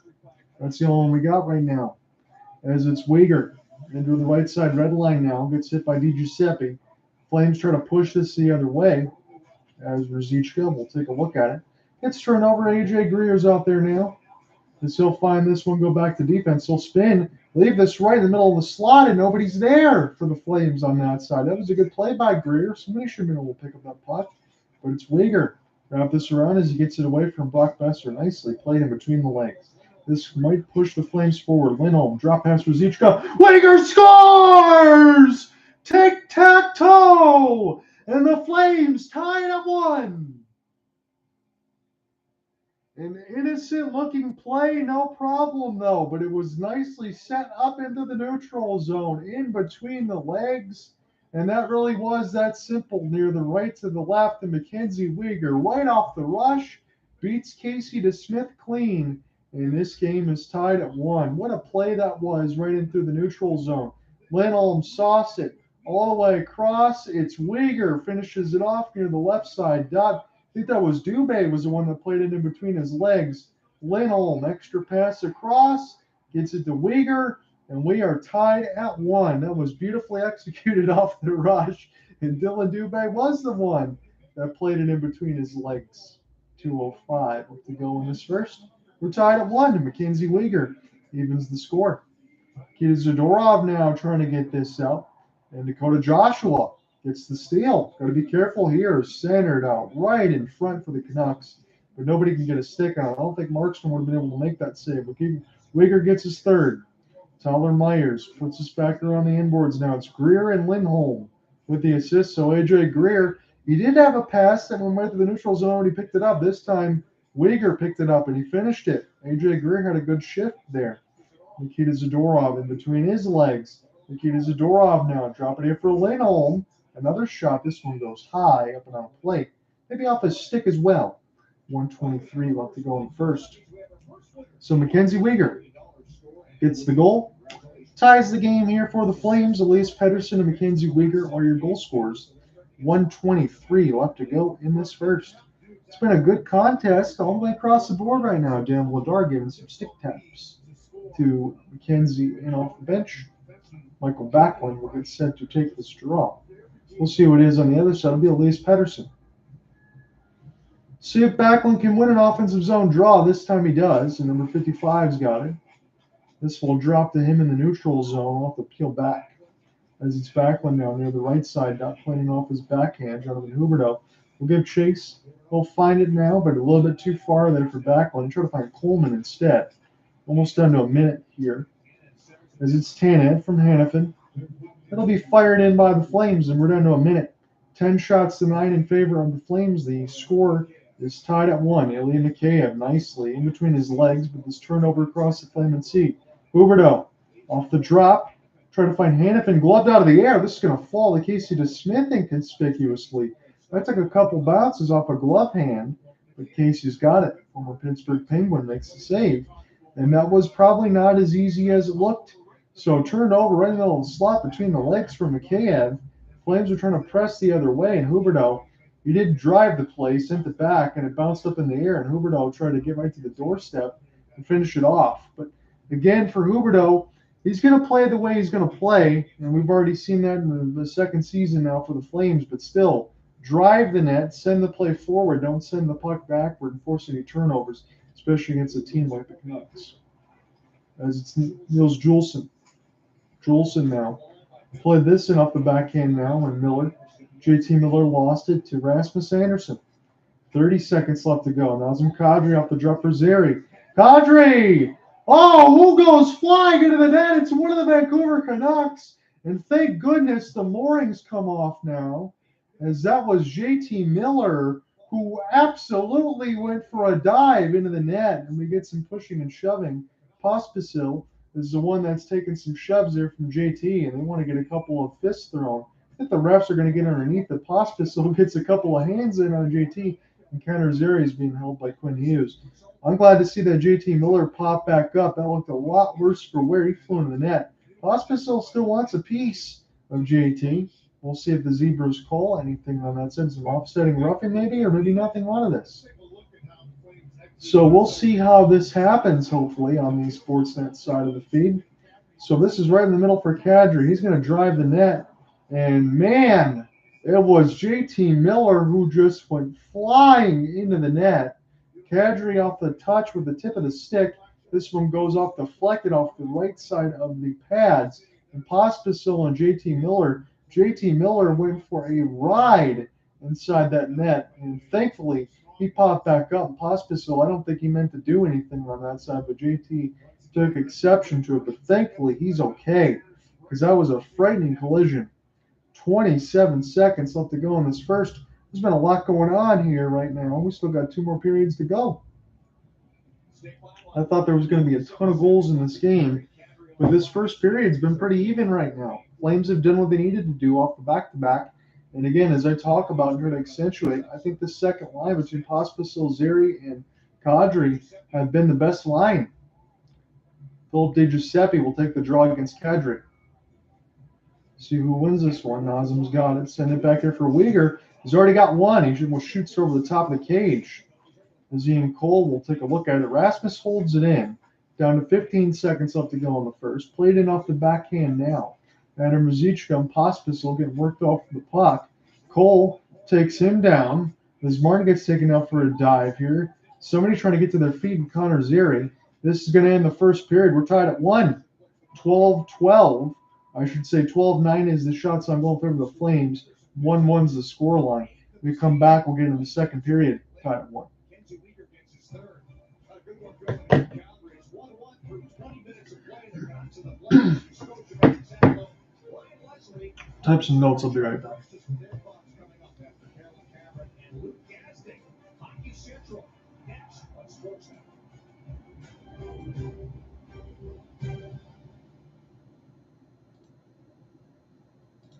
That's the only one we got right now. As it's Weegar into the right side red line now. Gets hit by Di Giuseppe. Flames try to push this the other way. As Ruzicka will take a look at it. Gets turned over. AJ Greer's out there now. As he'll find this one, go back to defense. He'll spin, leave this right in the middle of the slot, and nobody's there for the Flames on that side. That was a good play by Greer. Somebody should have been able to pick up that puck. But it's Weegar. Wrap this around as he gets it away from Brock Boeser. Nicely played in between the legs. This might push the Flames forward. Lindholm, drop pass for Ruzicka. Weegar scores! Tic-tac-toe! And the Flames tie it at 1. An innocent-looking play, no problem, though. But it was nicely set up into the neutral zone, in between the legs. And that really was that simple. Near the right to the left, and Mackenzie Weegar, right off the rush, beats Casey DeSmith clean. And this game is tied at 1. What a play that was, right in through the neutral zone. Lindholm sauced it all the way across. It's Weegar, finishes it off near the left side dot. I think that was Dubé was the one that played it in between his legs. Lindholm, extra pass across, gets it to Weegar, and we are tied at 1. That was beautifully executed off the rush, and Dylan Dubé was the one that played it in between his legs. 2:05 to go in this first. We're tied at 1, and Mackenzie Weegar evens the score. Nikita Zadorov now trying to get this out, and Dakota Joshua gets the steal. Got to be careful here. Centered out right in front for the Canucks. But nobody can get a stick on it. I don't think Markstrom would have been able to make that save. But Weegar gets his third. Tyler Myers puts us back around the inboards now. It's Greer and Lindholm with the assist. So AJ Greer, he did have a pass that went right to the neutral zone. He picked it up. This time Weegar picked it up and he finished it. AJ Greer had a good shift there. Nikita Zadorov in between his legs. Nikita Zadorov now dropping it for Lindholm. Another shot. This one goes high up and on a plate. Maybe off his stick as well. 1:23 left to go in the first. So Mackenzie Weegar gets the goal. Ties the game here for the Flames. Elias Pettersson and Mackenzie Weegar are your goal scorers. 1:23 left to go in this first. It's been a good contest all the way across the board right now. Dan Vladar giving some stick taps to Mackenzie in off the bench. Mikael Backlund will get set to take this draw. We'll see who it is on the other side. It'll be Elias Pettersson. See if Backlund can win an offensive zone draw. This time he does, and number 55's got it. This will drop to him in the neutral zone. We'll have to peel back as it's Backlund now near the right side, not playing off his backhand. Jonathan Huberdeau will give chase. He'll find it now, but a little bit too far there for Backlund. Try to find Coleman instead. Almost down to a minute here. As it's Tanev from Hanifin. It'll be fired in by the Flames, and we're down to a minute. 10 shots to 9 in favor of the Flames. The score is tied at 1. Ilya Mikheyev nicely in between his legs, but this turnover across the flame and sea. Huberdeau off the drop. Try to find Hanifin gloved out of the air. This is going to fall to Casey DeSmith inconspicuously. That took a couple bounces off a glove hand, but Casey's got it. Former Pittsburgh Penguin makes the save. And that was probably not as easy as it looked. So turned over right in the middle of the slot between the legs for Mikheyev. Flames are trying to press the other way, and Huberdeau, he did drive the play, sent it back, and it bounced up in the air, and Huberdeau tried to get right to the doorstep and finish it off. But again, for Huberdeau, He's going to play the way he's going to play, and we've already seen that in the second season now for the Flames, but still, drive the net, send the play forward, don't send the puck backward and force any turnovers, especially against a team like the Canucks. As it's Nils Juulsen. Juulsen now. Played this in off the backhand now, and Miller. JT Miller lost it to Rasmus Andersson. 30 seconds left to go. Nazem Kadri off the drop for Zary. Kadri! Oh, who goes flying into the net? It's one of the Vancouver Canucks. And thank goodness the moorings come off now, as that was JT Miller, who absolutely went for a dive into the net. And we get some pushing and shoving. Pospisil is the one that's taking some shoves there from JT, and they want to get a couple of fists thrown. I think the refs are going to get underneath it. Pospisil gets a couple of hands in on JT, and Connor Zary is being held by Quinn Hughes. I'm glad to see that JT Miller pop back up. That looked a lot worse for where he flew in the net. Pospisil still wants a piece of JT. We'll see if the Zebras call anything on that sense. Some offsetting roughing maybe, or maybe nothing out of this. So we'll see how this happens, hopefully, on the Sportsnet side of the feed. So this is right in the middle for Kadri. He's going to drive the net. And, man, it was JT Miller who just went flying into the net. Kadri off the touch with the tip of the stick. This one goes off deflected off the right side of the pads. And Pospisil and JT Miller. JT Miller went for a ride inside that net. And thankfully, he popped back up. Pospisil, I don't think he meant to do anything on that side, but JT took exception to it. But thankfully, he's okay, because that was a frightening collision. 27 seconds left to go in this first. There's been a lot going on here right now. We still got 2 more periods to go. I thought there was going to be a ton of goals in this game, but this first period's been pretty even right now. Flames have done what they needed to do off the back-to-back. And again, as I talk about and try to accentuate, I think the second line between Pospisil, Zary, and Kadri have been the best line. Phillip Di Giuseppe will take the draw against Kadri. See who wins this one. Nazem's got it. Send it back there for Uyghur. He's already got one. He shoots over the top of the cage. As Ian Cole will take a look at it. Rasmus holds it in. Down to 15 seconds left to go in the first. Played in off the backhand now. Adam Ruzicka and Pospisil get worked off the puck. Cole takes him down. As Martin gets taken out for a dive here. Somebody trying to get to their feet in Connor Zary. This is going to end the first period. We're tied at 1. 12-12. I should say 12-9 is the shots on goal in favor of the Flames. 1-1's the score line. When we come back, we'll get into the second period. Tied at 1. Type some notes. I'll be right back.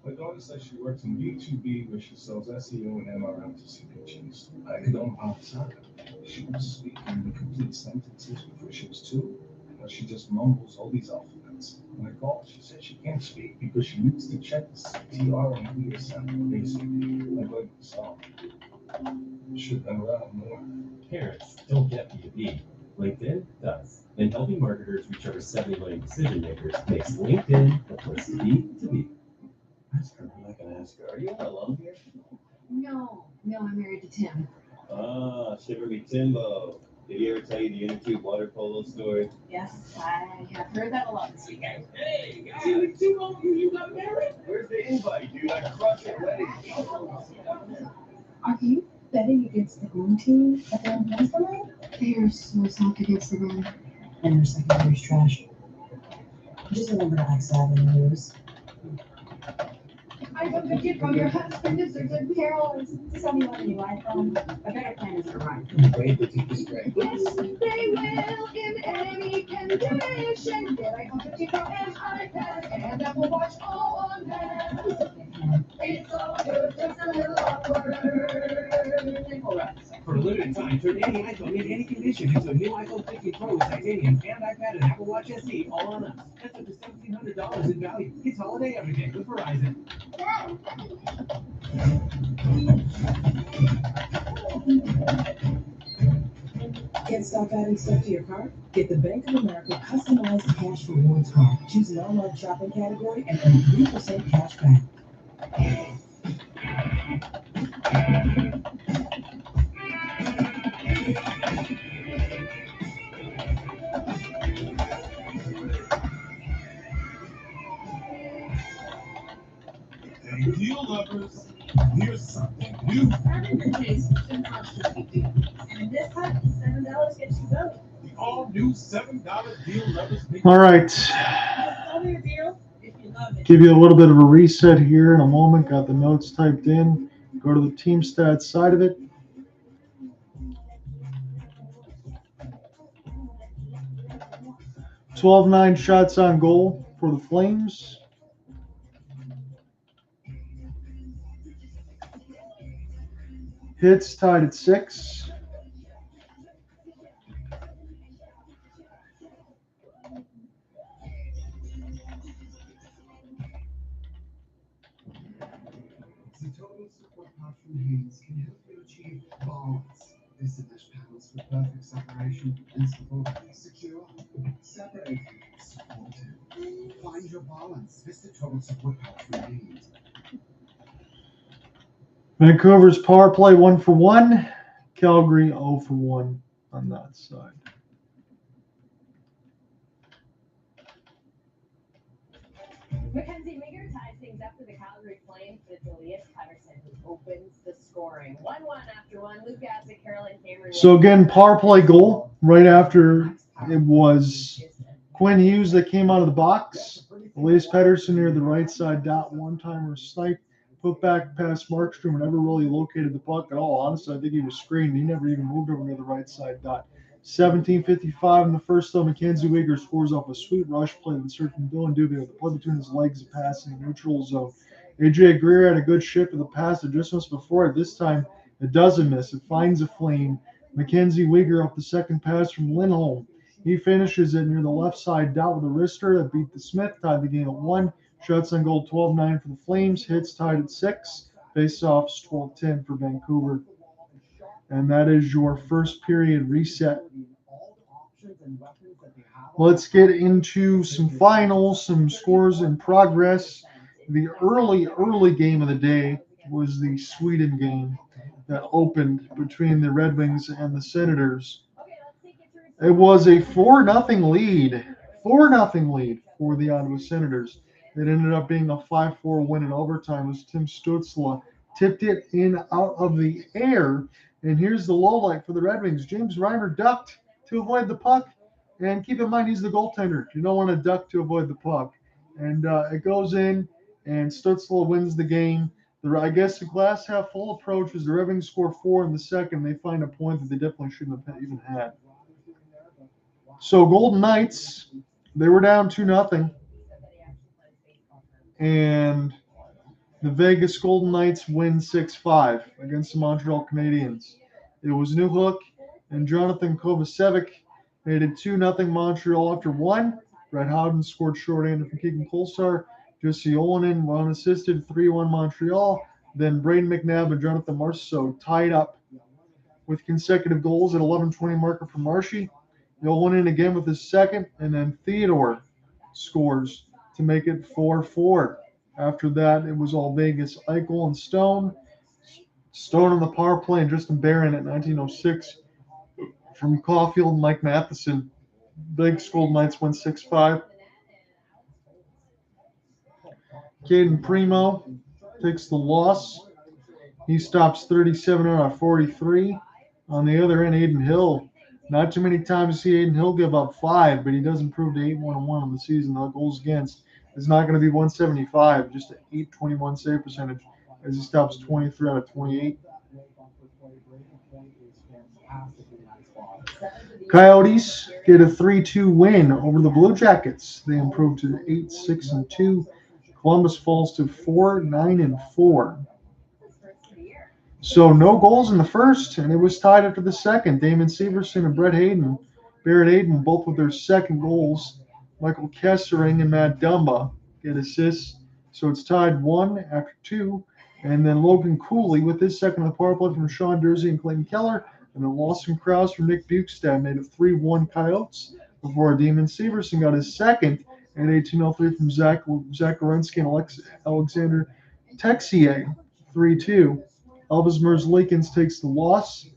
My daughter says she works in B2B, where she sells SEO and MRM to CPGs. I could promise her. She was speaking the complete sentences before she was 2. Now she just mumbles all these alphabets. When I called, she said she can't speak because she needs to check the CTR and ESM, basically. I'm going to solve. Should have been around more. Parents don't get B2B. LinkedIn does. And helping marketers reach over 70 million decision makers makes LinkedIn the place to be. Ask her. I'm not going to ask her. Are you all alone here? No, I'm married to Tim. Ah, Shiver Me Timbo. Did he ever tell you the inner-tube water polo story? Yes, I have heard that a lot this weekend. Hey, guys, you got married? Where's the invite, dude? I crushed your wedding. Are you betting against the home team at the end tonight? They are so soft against the run, and their secondary's trash. Just remember to ask that in the news. I got the gift from your husband. Is there good peril? Is someone a new iPhone? A better plan is to run. Great, but keep this straight. Yes, they will in any condition. Get iPhone 15 Pro and iPad and Apple Watch all on them. It's all good, just a little awkward. For a limited time, turn any iPhone in any condition into a new iPhone 15 Pro with titanium and iPad and Apple Watch SE all on us. That's up to $1,700 in value. It's holiday everything with Verizon. Can't stop adding stuff to your cart? Get the Bank of America customized cash rewards card. Choose an online shopping category and earn 3% cash back. Hey, deal lovers, here's something new. And this time, $7 gets you both. The all-new $7 deal lovers. All right. It's only a deal if you love it. Give you a little bit of a reset here in a moment. Got the notes typed in. Go to the team stats side of it. $12-9 shots on goal for the Flames. Hits tied at 6. The total support pouch from Haynes can help you achieve balance. This mesh panels with perfect separation and support secure, separated, supported. Find your balance. This is the total support pouch from Haynes. Vancouver's power play 1 for 1. Calgary 0 for 1 on that side. Mackenzie Weegar ties things up for the Calgary Flames with Elias Pettersson, who opens the scoring. 1-1 after 1. Luke Gassick, Carolyn Cameron. So again, power play goal right after it was Quinn Hughes that came out of the box. Elias Pettersson near the right side dot, one-timer snipe, put back past Markstrom, never really located the puck at all. Honestly, I think he was screened. He never even moved over near the right side dot. 17:55 in the first, though. Mackenzie Weegar scores off a sweet rush play that certain Dylan Dubé with the play between his legs and pass in the neutral zone. AJ Greer had a good shift of the pass that just missed before it. This time, it doesn't miss. It finds a flame. Mackenzie Weegar off the second pass from Lindholm. He finishes it near the left side dot with a wrister that beat the Smith, tied the game at 1. Shots on goal 12-9 for the Flames. Hits tied at 6. Face-offs 12-10 for Vancouver. And that is your first period reset. Let's get into some finals, some scores in progress. The early game of the day was the Sweden game that opened between the Red Wings and the Senators. It was a 4-0 lead. 4-0 lead for the Ottawa Senators. It ended up being a 5-4 win in overtime as Tim Stützle tipped it in out of the air. And here's the low light for the Red Wings. James Reimer ducked to avoid the puck. And keep in mind, he's the goaltender. You don't want to duck to avoid the puck. And it goes in, and Stützle wins the game. I guess the glass half full approach was the Red Wings score 4 in the second. They find a point that they definitely shouldn't have even had. So Golden Knights, they were down 2-0. And the Vegas Golden Knights win 6-5 against the Montreal Canadiens. It was Newhook and Jonathan Kovacevic made it 2-0 Montreal after 1. Brett Howden scored shorthanded from Keegan Kolesar. Jussi Olonen were unassisted 3-1 Montreal. Then Braden McNabb and Jonathan Marchessault tied up with consecutive goals at 11:20 marker for Marshy. Olonen again with his second, and then Theodore scores to make it 4-4. After that, it was all Vegas. Eichel and Stone. Stone on the power play and Tristan Barron at 19:06 from Caulfield and Mike Matheson. Big Golden Knights win 6-5. Caden Primo takes the loss. He stops 37 out of 43. On the other end, Aiden Hill. Not too many times you see Aiden Hill give up 5, but he does improve to 8-1-1 on the season. The goals against is not going to be 175, just an 821 save percentage as he stops 23 out of 28. Coyotes get a 3-2 win over the Blue Jackets. They improve to 8-6-2. Columbus falls to 4-9-4. So no goals in the first, and it was tied after the second. Damon Severson and Barrett Hayden, both with their second goals. Michael Kessering and Matt Dumba get assists. So it's tied 1 after 2. And then Logan Cooley with his second on the power play from Sean Dursey and Clayton Keller And then Lawson Krause from Nick Bukestad made it 3-1 Coyotes before Damon Severson got his second at 18:03 from Zach Werenski and Alexander Texier, 3-2. Elvis Merzlikins takes the loss.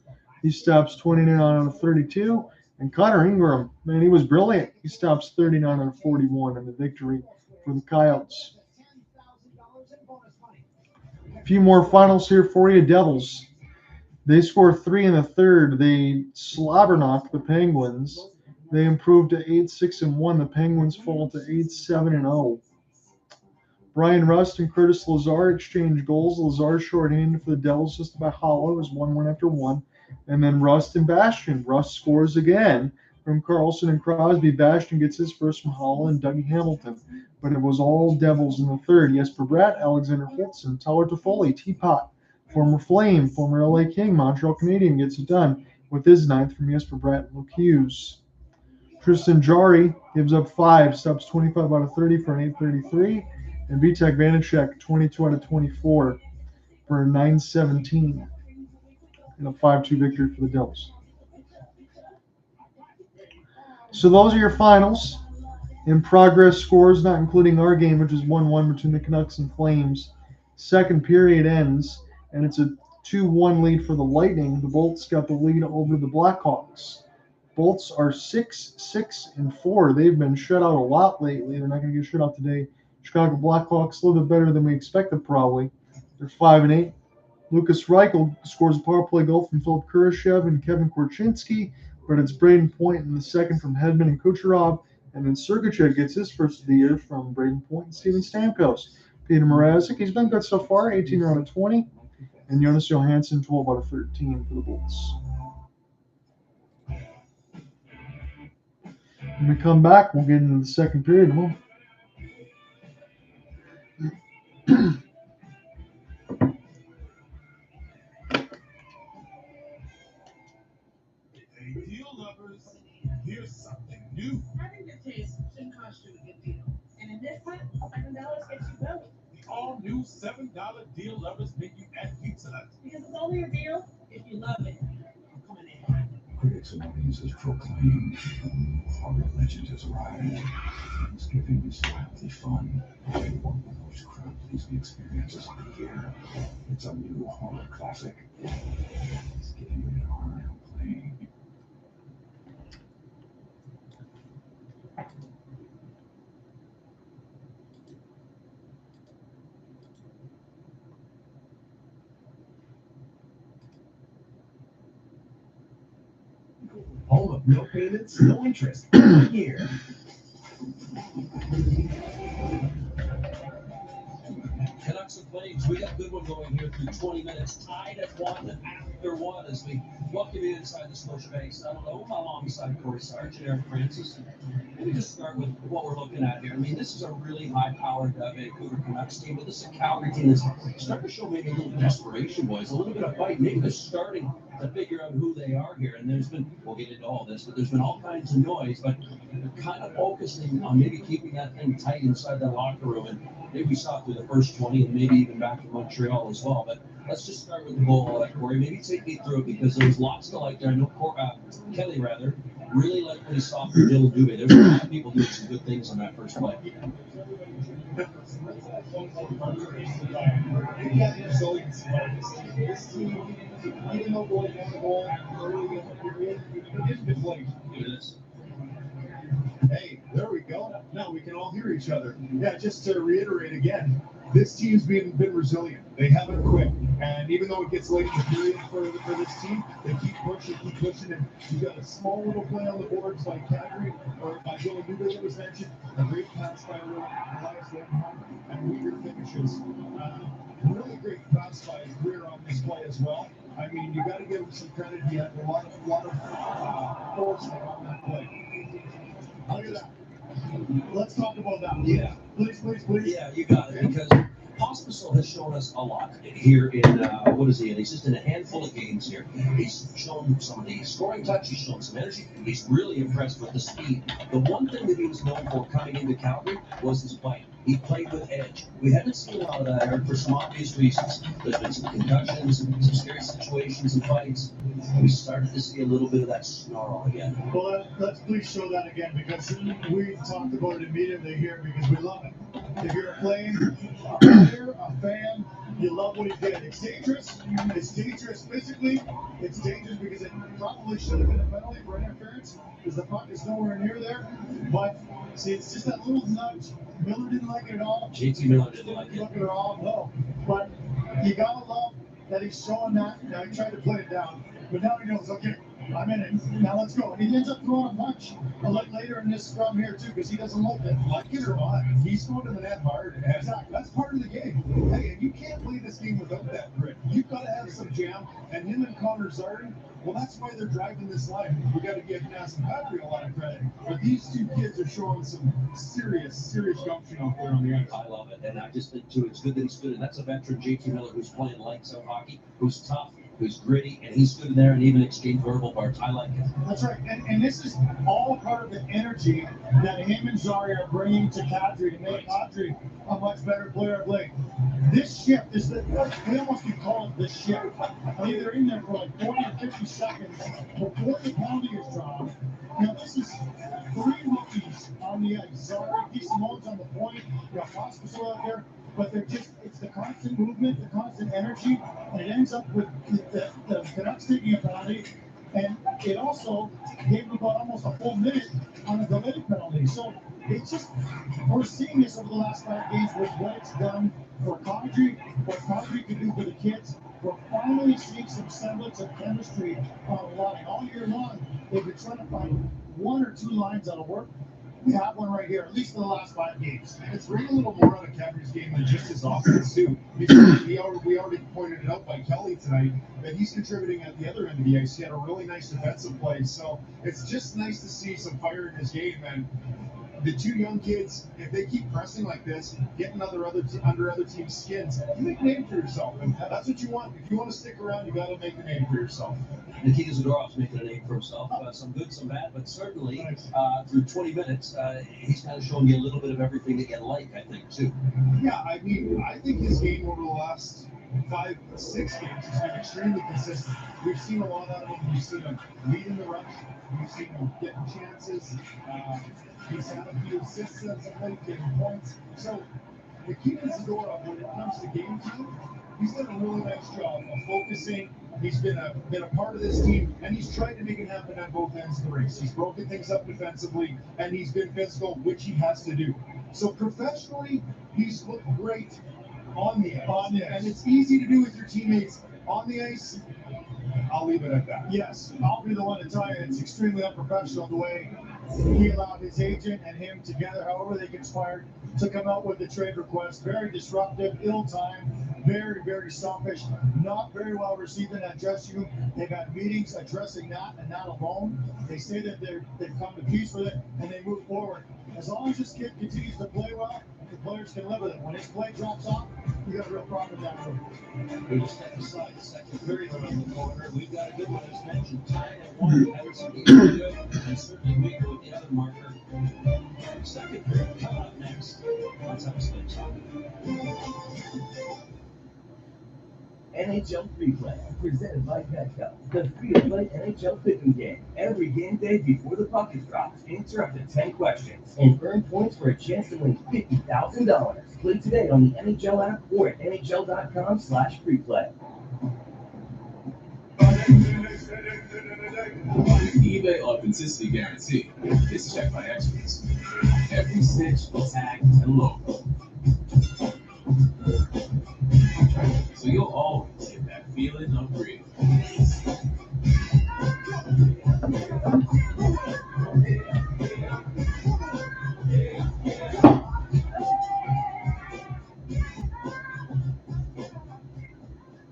He stops 29 out of 32. And Connor Ingram, man, he was brilliant. He stops 39 out of 41 in the victory for the Coyotes. A few more finals here for you. Devils. They score 3 in the third. They slobber-knocked the Penguins. They improved to 8-6-1. The Penguins fall to 8-7-0. Brian Rust and Curtis Lazar exchange goals. Lazar shorthanded for the Devils just about hollow. It was 1-1 after 1. And then Rust and Bastian. Rust scores again from Carlson and Crosby. Bastian gets his first from Holland and Dougie Hamilton. But it was all Devils in the third. Jesper Bratt, Alexander Holtson, Tyler Toffoli, Teapot, former Flame, former LA King, Montreal Canadian gets it done with his ninth from Jesper Bratt and Luke Hughes. Tristan Jarry gives up 5, stops 25 out of 30 for an 8.33. And Vitek Vanacek, 22 out of 24 for a 9.17 and a 5-2 victory for the Devils. So those are your finals. In progress scores, not including our game, which is 1-1 between the Canucks and Flames. Second period ends, and it's a 2-1 lead for the Lightning. The Bolts got the lead over the Blackhawks. Bolts are 6-6-4. They've been shut out a lot lately. They're not going to get shut out today. Chicago Blackhawks a little bit better than we expected, probably. They're 5-8. Lucas Reichel scores a power play goal from Philip Kurashev and Kevin Korchinski, but it's Braden Point in the second from Hedman and Kucherov, and then Sergachev gets his first of the year from Braden Point and Steven Stamkos. Peter Mrazek, he's been good so far, 18 out of 20, and Jonas Johansson, 12 out of 13 for the Bolts. When we come back, we'll get into the second period in a moment. Hey, deal lovers, here's something new. Having good taste should cost you a good deal. And in this one, $7 gets you both. The all-new $7 deal lovers menu at Pizza Hut. Because it's only a deal if you love it. Come on in. Critics and audiences proclaim a new horror legend has arrived. Thanksgiving is wildly fun. One of the most crowd-pleasing experiences of the year. It's a new horror classic. It's getting rated R and playing. Home of no payments, no interest, 1 year. Canucks and Flames, we got a good one going here through 20 minutes, tied at 1 after 1 as we welcome you inside the Scotiabank. I don't know how long beside Corey Sarge and Eric Francis. Let me just start with what we're looking at here. I mean, this is a really high-powered Vancouver Canucks team, but this is a Calgary team that's starting to show maybe a little desperation, boys, a little bit of fight. Maybe they're starting to figure out who they are here. And there's been, we'll get into all this, but there's been all kinds of noise, but they're kind of focusing on maybe keeping that thing tight inside that locker room. And maybe we saw it through the first 20 and maybe even back in Montreal as well. But let's just start with the goal, Corey. Maybe take me through it because there's lots to like there. I know Kelly, really liked what he saw from Dylan Dubé. There's a lot of people doing some good things on that first play. This team, even though going down the ball early in the period, it is been late. It is. Hey, there we go. Now we can all hear each other. Yeah, just to reiterate again, this team's been resilient. They haven't quit. And even though it gets late in the period for this team, they keep pushing. And you got a small little play on the boards by Kadri or by Dylan Dubé that was mentioned. A great pass by Elias Lindholm and weaker finishes. Really great pass by Greer on this play as well. I mean, you got to give him some credit. He had a lot of foresight on that play. Look at that. Let's talk about that. Yeah. Please. Yeah, you got it. Because Pospisil has shown us a lot here in, what is he in? He's just in a handful of games here. He's shown some of the scoring touch, he's shown some energy, he's really impressed with the speed. The one thing that he was known for coming into Calgary was his play. He played with edge. We haven't seen a lot of that, Eric, for some obvious reasons. There's been some concussions, some scary situations and fights. We started to see a little bit of that snarl again. Well, let's please show that again, because we talked about it immediately here because we love it. If you're a player, a fan, you love what he did. It's dangerous. It's dangerous physically. It's dangerous because it probably should have been a penalty for interference because the puck is nowhere near there. But see, it's just that little nudge. Miller didn't like it at all. JT Miller didn't like it. Look at all, no. But you gotta love that he's showing that. Now he tried to play it down, but now he knows, okay, I'm in it. Now let's go. And he ends up throwing a punch a little later in this scrum here too, because he doesn't like it. Like it or not, he's going to the net hard. Exactly. That's part of the game. Hey, and you can't play this game without that grit. You've got to have some jam. And him and Connor Zary, well, that's why they're driving this line. We got to give Nazem Kadri a lot of credit. But these two kids are showing some serious gumption out there on the ice. I love it. And I just think, too, it's good that he's good. And that's a veteran, JT Miller, who's playing lights out hockey, who's tough, who's gritty, and he's good in there and even exchange verbal parts. I like it. That's right. And this is all part of the energy that him and Zary are bringing to Kadri to make Kadri a much better player of late. This shift is they almost can call it the shift. I mean, they're in there for like 40 or 50 seconds before the penalty is drawn. Now, this is three rookies on the ice. Zary, Simone's on the point, you got Pospisil out there. But they're it's the constant movement, the constant energy, and it ends up with the Canucks taking a penalty, and it also gave them about almost a full minute on a delayed penalty. So it's just, we're seeing this over the last 5 games with what it's done for Kadri, what Kadri can do for the kids. We're finally seeing some semblance of chemistry on the line. All year long, they've been trying to find 1 or 2 lines that'll work. We have one right here, at least in the last 5 games. It's bringing a little more out of Kadri's game than just his offense, too. Because we already pointed it out by Kelly tonight that he's contributing at the other end of the ice. He had a really nice defensive play. So it's just nice to see some fire in his game. And the 2 young kids, if they keep pressing like this, getting under other teams' skins, you make a name for yourself. And that's what you want. If you want to stick around, you got to make a name for yourself. Nikita Zadorov's making a name for himself. Some good, some bad, but certainly through 20 minutes, he's kind of showing you a little bit of everything that you like, I think, too. Yeah, I mean, I think his game over the last 5, 6 games has been extremely consistent. We've seen a lot out of him. We've seen him leading the rush. We've seen him getting chances. He's had a few assists at some late, getting points. So Nikita Zadorov, when it comes to game time, he's done a really nice job of focusing. He's been a part of this team, and he's tried to make it happen on both ends of the race. He's broken things up defensively, and he's been physical, which he has to do. So professionally, he's looked great on the ice. And it's easy to do with your teammates on the ice. I'll leave it at that. Yes, I'll be the one to tell you it's extremely unprofessional the way he allowed his agent and him together, however they conspired, to come out with the trade request. Very disruptive, ill-timed, very, very selfish, not very well received in that dressing room. They've had meetings addressing that and that alone. They say that they've come to peace with it and they move forward. As long as this kid continues to play well, the players can live with it. When his play drops off, we got a real problem with that room. We just step aside the second period around the corner. We've got a good one, as mentioned, tied at 1. Pettersson is good, and certainly weaker with the other marker. Second period coming up next. Let's have a split talk. NHL Free Play, presented by Petco, the free-to-play NHL picking game. Every game day before the puck is dropped, answer up to 10 questions and earn points for a chance to win $50,000. Play today on the NHL app or at NHL.com/freeplay. eBay Authenticity Guarantee is checked by experts. Every stitch, tag, and logo. So you'll always get that feeling of real.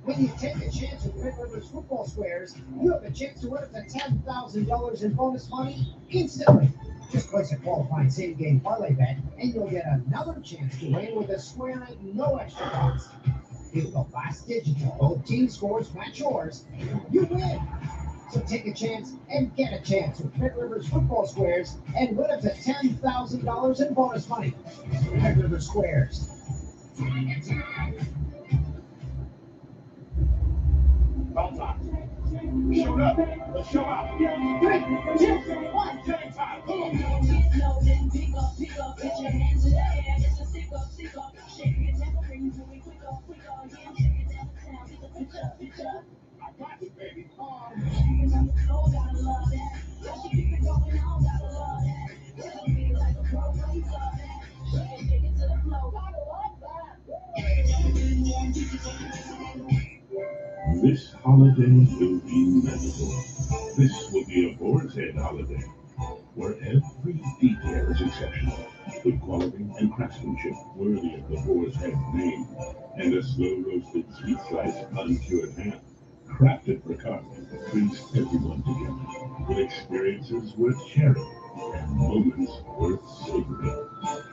When you take a chance with Red River's football squares, you have a chance to win up to $10,000 in bonus money instantly. Just place a qualifying same-game parlay bet, and you'll get another chance to win with a square at no extra cost. If the last digit of both team scores match yours, you win. So take a chance and get a chance with Red River's football squares and win up to $10,000 in bonus money. Red River Squares. Ball time. Shoot up. Let's show out. 3, 2, 1. Game time. Come on. I got it, baby. This holiday will be magical. This will be a Boar's Head holiday, where every detail is exceptional, with quality and craftsmanship worthy of the Boar's Head name, and a slow-roasted sweet slice uncured ham, crafted for carving that brings everyone together, with experiences worth sharing and moments worth savoring.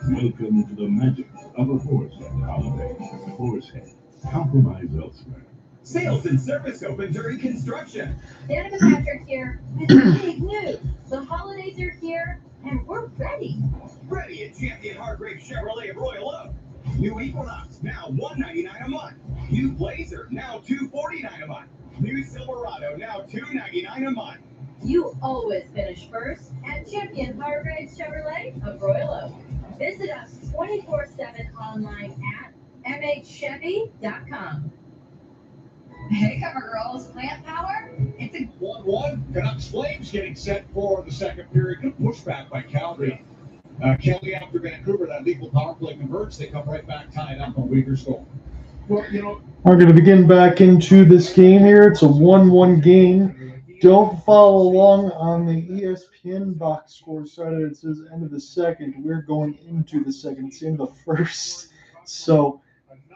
Welcome to the magic of a Boar's Head holiday. Boar's Head. Compromise elsewhere. Sales and service open during construction. Danica Patrick here with big news. The holidays are here, and we're ready. Ready at Champion Hargrave Chevrolet of Royal Oak. New Equinox, now $199 a month. New Blazer, now $249 a month. New Silverado, now $299 a month. You always finish first at Champion Hargrave Chevrolet of Royal Oak. Visit us 24/7 online at mhchevy.com. Hey, cover girls, plant power. It's a 1-1. Canucks Flames getting set for the second period. Good pushback by Calgary. Kelly after Vancouver, that lethal power play converts. They come right back tied up on Uyghur's goal. Well, you know, We're going to begin back into this game here. It's a 1-1 game. Don't follow along on the ESPN box score side of it. It says end of the second. We're going into the second. It's in the first. So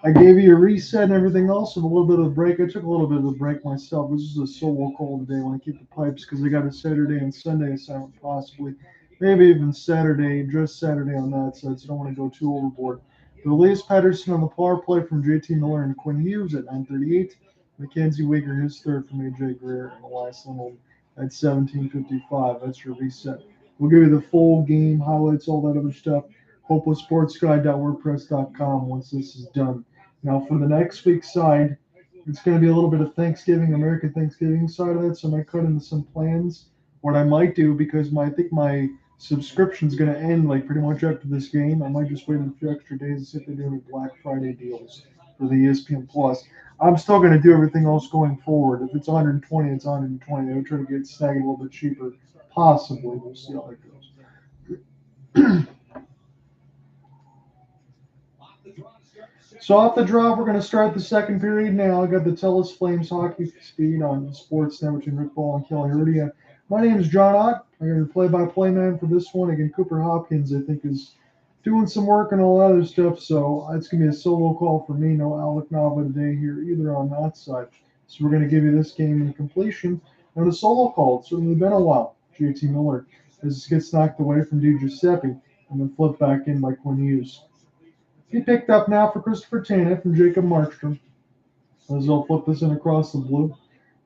I gave you a reset and everything else with a little bit of a break. I took a little bit of a break myself. This is a solo call today when I keep the pipes because I got a Saturday and Sunday assignment possibly. Maybe even Saturday, just Saturday on that side, so I don't want to go too overboard. But Elias Pettersson on the power play from JT Miller and Quinn Hughes at 9:38. Mackenzie Weegar, his third from AJ Greer, and Elias Lindholm at 17:55. That's your reset. We'll give you the full game highlights, all that other stuff. hopelesssportsguide.wordpress.com once this is done. Now for the next week's side, it's going to be a little bit of Thanksgiving, American Thanksgiving side of it, so I might cut into some plans. What I might do, because I think my subscription's going to end like pretty much after this game, I might just wait a few extra days and see if they do any Black Friday deals for the ESPN Plus. I'm still going to do everything else going forward. If it's 120, it's 120. I would try to get snagged a little bit cheaper, possibly. We'll see how that goes. So off the drop, we're going to start the second period now. I got the TELUS Flames hockey speed on Sportsnet between Rick Ball and Kelly Herdia. My name is John Ott. I'm going to be play-by-play man for this one. Again, Cooper Hopkins, I think, is doing some work and all that other stuff, so it's going to be a solo call for me. No Alec Nava today here either on that side. So we're going to give you this game in completion on a solo call. It's certainly been a while. JT Miller as gets knocked away from Di Giuseppe and then flipped back in by Quinn Hughes. He picked up now for Christopher Tanev from Jacob Markstrom. As they'll flip this in across the blue.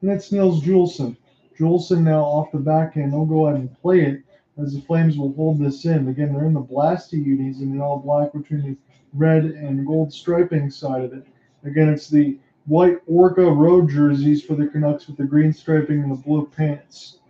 And it's Niels Juleson. Juleson now off the backhand. They'll go ahead and play it as the Flames will hold this in. Again, they're in the Blasty unis in the all black between the red and gold striping side of it. Again, it's the white Orca road jerseys for the Canucks with the green striping and the blue pants.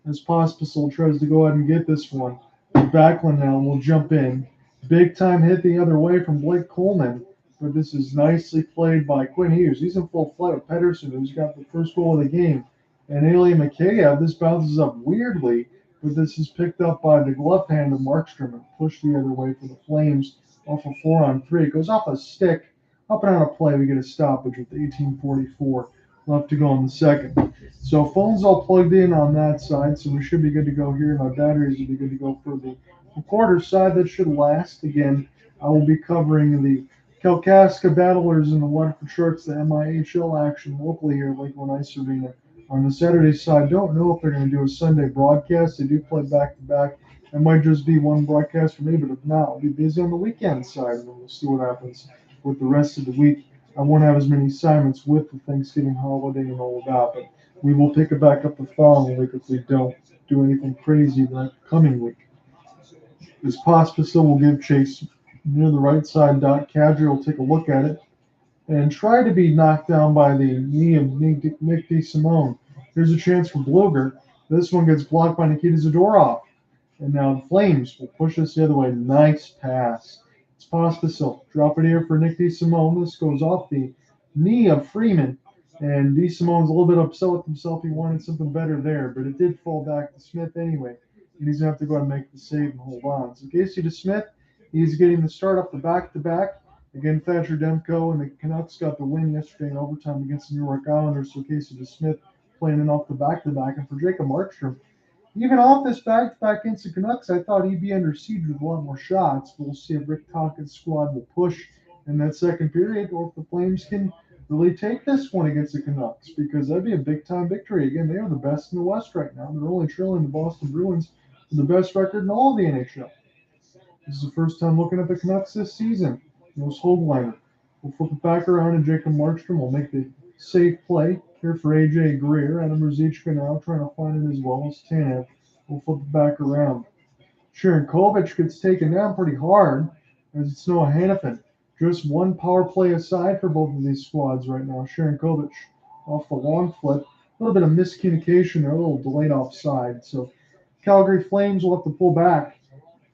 As Pospisil tries to go ahead and get this one. Backlund now will jump in. Big time hit the other way from Blake Coleman, but this is nicely played by Quinn Hughes. He's in full flight with Pettersson, who's got the first goal of the game. And Ilya Mikheyev, this bounces up weirdly, but this is picked up by the glove hand of Markstrom and pushed the other way for the Flames off a 4-on-3. It goes off a stick, up and out of play. We get a stoppage with 18:44 left to go in the second. So phone's all plugged in on that side, so we should be good to go here. And our batteries will be good to go for the recorder side. That should last. Again, I will be covering the Kalkaska Battlers and the Waterford Sharks, the MIHL action locally here at Lakeland Ice Arena. On the Saturday side, don't know if they're going to do a Sunday broadcast. They do play back-to-back It might just be one broadcast for me, but if not, I'll be busy on the weekend side, and we'll see what happens with the rest of the week. I won't have as many assignments with the Thanksgiving holiday and all of that, but we will pick it back up the following week if we don't do anything crazy the coming week. This Pospisil will give chase near the right side. Kadri will take a look at it and try to be knocked down by the knee of Nick DeSimone. Here's a chance for Bluger. This one gets blocked by Nikita Zadorov. And now the Flames will push this the other way. Nice pass. It's Pospisil. Drop it here for Nick DeSimone. This goes off the knee of Freeman. And DeSimone's a little bit upset with himself. He wanted something better there, but it did fall back to Smith anyway. And he's going to have to go ahead and make the save and hold on. So Casey DeSmith, he's getting the start off the back-to-back. Again, Thacher Demko and the Canucks got the win yesterday in overtime against the New York Islanders. So Casey DeSmith playing in off the back-to-back. And for Jacob Markstrom, even off this back-to-back against the Canucks, I thought he'd be under siege with a lot more shots. We'll see if Rick Tocchet's squad will push in that second period or if the Flames can really take this one against the Canucks, because that'd be a big-time victory. Again, they are the best in the West right now. They're only trailing the Boston Bruins for the best record in all of the NHL. This is the first time looking at the Canucks this season. Most Hogeliner. We'll flip it back around, and Jacob Markstrom will make the safe play here for A.J. Greer. Adam Ruzicka now trying to find it as well as Tanev. We'll flip it back around. Sharankovic gets taken down pretty hard as it's Noah Hannafin. Just one power play aside for both of these squads right now. Sharankovic off the long flip. A little bit of miscommunication there, a little delayed offside. So Calgary Flames will have to pull back.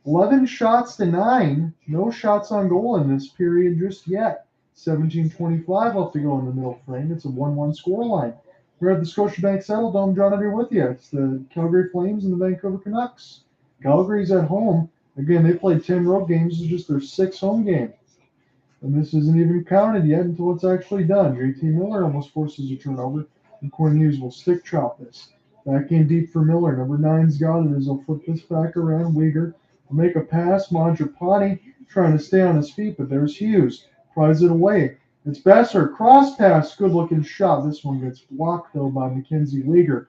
11 shots to 9. No shots on goal in this period just yet. 17:25 left to go in the middle frame. It's a 1-1 scoreline. We're at the Scotiabank Saddledome. John here with you. It's the Calgary Flames and the Vancouver Canucks. Calgary's at home. Again, they played 10 road games. This is just their 6th home game. And this isn't even counted yet until it's actually done. JT Miller almost forces a turnover, and Quinn Hughes will stick chop this. Back in deep for Miller. Number 9's got it as he'll flip this back around. Weegar will make a pass. Mangiapane trying to stay on his feet, but there's Hughes. Pries it away. It's Boeser. Cross pass. Good looking shot. This one gets blocked, though, by Mackenzie Weegar.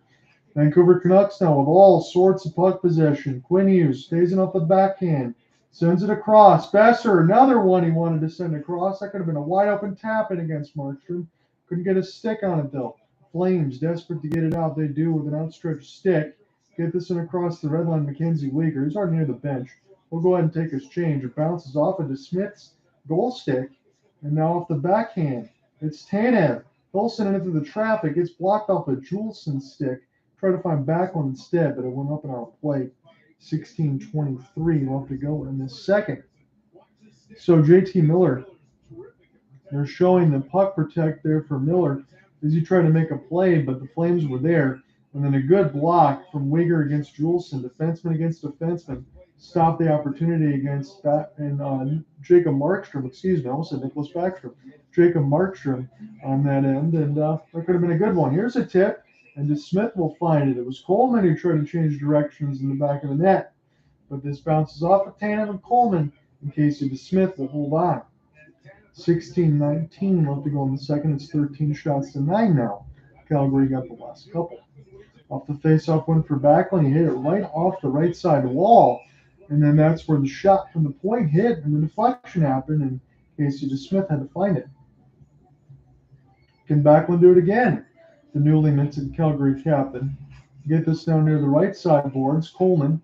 Vancouver Canucks now with all sorts of puck possession. Quinn Hughes stays in off the backhand. Sends it across. Boeser, another one he wanted to send across. That could have been a wide open tap in against Markstrom. Couldn't get a stick on it, though. Flames, desperate to get it out. They do with an outstretched stick. Get this one across the red line. Mackenzie Weegar. He's already near the bench. We'll go ahead and take his change. It bounces off into Smith's goal stick. And now off the backhand, it's Tanev. He'll send it into the traffic. Gets blocked off a Juleson stick. Try to find Backlund instead, but it went up in our play. 16:23 left to go in this second. So JT Miller, they're showing the puck protect there for Miller as he tried to make a play, but the Flames were there. And then a good block from Weegar against Juleson, defenseman against defenseman. Stopped the opportunity against Jacob Markstrom. Excuse me, I almost said Nicholas Backstrom. Jacob Markstrom on that end, and that could have been a good one. Here's a tip, and DeSmith will find it. It was Coleman who tried to change directions in the back of the net, but this bounces off of Tanev and Coleman in case DeSmith will hold on. 16:19 left to go in the second. It's 13 shots to 9 now. Calgary got the last couple. Off the face-off win for Backlund. He hit it right off the right side wall. And then that's where the shot from the point hit and the deflection happened, and Casey DeSmith had to find it. Can Backlund do it again? The newly minted Calgary captain. Get this down near the right side boards. Coleman.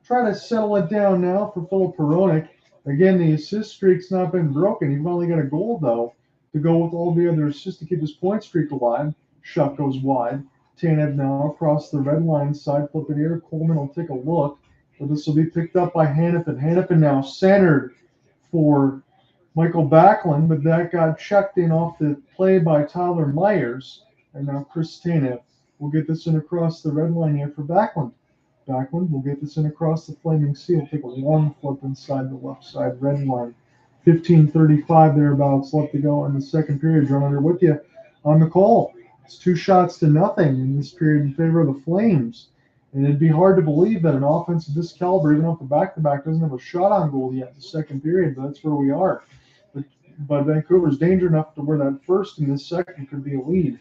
Try to settle it down now for Filip Hronek. Again, the assist streak's not been broken. He finally got a goal, though, to go with all the other assists to keep his point streak alive. Shot goes wide. Tanev now across the red line side. Flip it here. Coleman will take a look. But this will be picked up by Hannafin. Hannafin now centered for Mikael Backlund, but that got checked in off the play by Tyler Myers. And now Chris Tanev will get this in across the red line here for Backlund. Backlund will get this in across the flaming seal. Take a long flip inside the left side red line. 15:35 thereabouts left to go in the second period. John Under with you on the call. It's 2 shots to nothing in this period in favor of the Flames. And it'd be hard to believe that an offense of this caliber, even off the back-to-back, doesn't have a shot on goal yet in the second period, but that's where we are. But Vancouver's danger enough to where that first and the second could be a lead.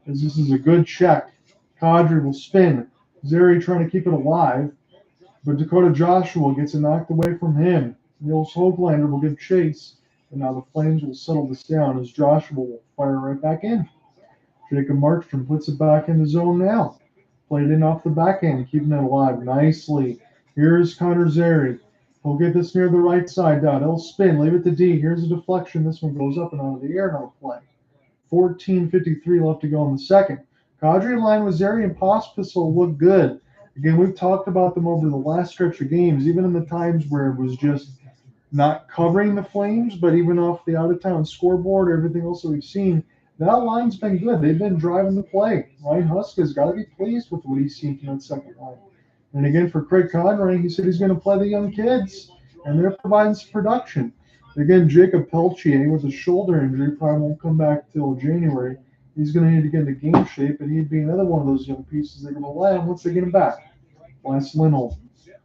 As this is a good check. Kadri will spin. Zary trying to keep it alive. but Dakota Joshua gets it knocked away from him. Nils Höglander will give chase, and now the Flames will settle this down as Joshua will fire right back in. Jacob Markstrom puts it back in the zone now. Played in off the backhand, keeping it alive nicely. Here's Connor Zary. He'll get this near the right side down. He'll spin, leave it to D. Here's a deflection. This one goes up and out of the air. Now play. 14:53 left to go in the second. Kadri line with Zary and Pospisil look good. Again, we've talked about them over the last stretch of games, even in the times where it was just not covering the Flames, but even off the out-of-town scoreboard, everything else that we've seen, that line's been good. They've been driving the play. Ryan Huska's got to be pleased with what he's seen from that second line. And again, for Craig Conroy, he said he's going to play the young kids, and they're providing some production. Again, Jacob Peltier with a shoulder injury probably won't come back till January. He's going to need to get into game shape, and he'd be another one of those young pieces they're going to rely on once they get him back. Elias Lindholm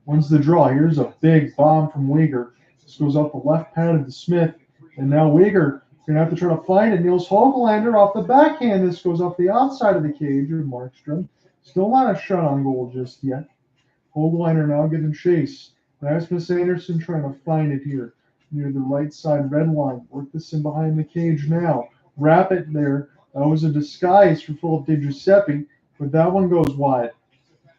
wins the draw. Here's a big bomb from Weegar. This goes off the left pad to Smith, and now Weegar going to have to try to find it. Nils Höglander off the backhand. This goes off the outside of the cage of Markstrom. Still not a shot on goal just yet. Höglander now getting chase. Rasmus Andersson trying to find it here near the right side red line. Work this in behind the cage now. Wrap it there. That was a disguise for Phillip Di Giuseppe, but that one goes wide.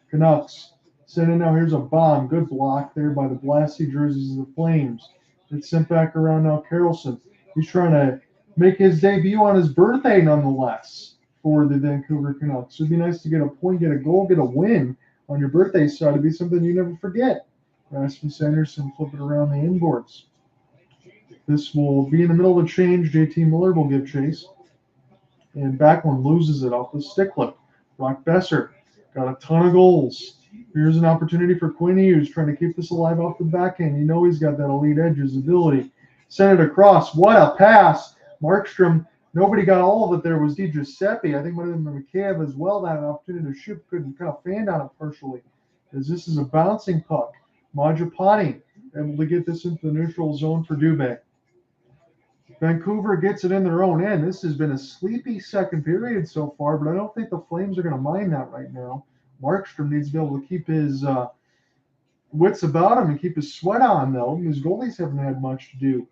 Canucks sending now. Here's a bomb. Good block there by the Blasty jerseys of the Flames. It's sent back around now. Carlson. He's trying to make his debut on his birthday, nonetheless, for the Vancouver Canucks. It'd be nice to get a point, get a goal, get a win on your birthday, so it'd be something you never forget. Rasmus Andersson flip it around the inboards. This will be in the middle of a change. JT Miller will give chase. And Backlund loses it off the stick clip. Brock Boeser got a ton of goals. Here's an opportunity for Quinn Hughes trying to keep this alive off the backhand. You know he's got that elite edges ability. Send it across. What a pass. Markstrom, nobody got all of it there. Was Di Giuseppe. I think one of them, Mikheyev as well, that an opportunity to shoot. Couldn't kind of fan down it partially. As this is a bouncing puck. Mangiapane able to get this into the neutral zone for Dubé. Vancouver gets it in their own end. This has been a sleepy second period so far, but I don't think the Flames are going to mind that right now. Markstrom needs to be able to keep his wits about him and keep his sweat on, though. His goalies haven't had much to do.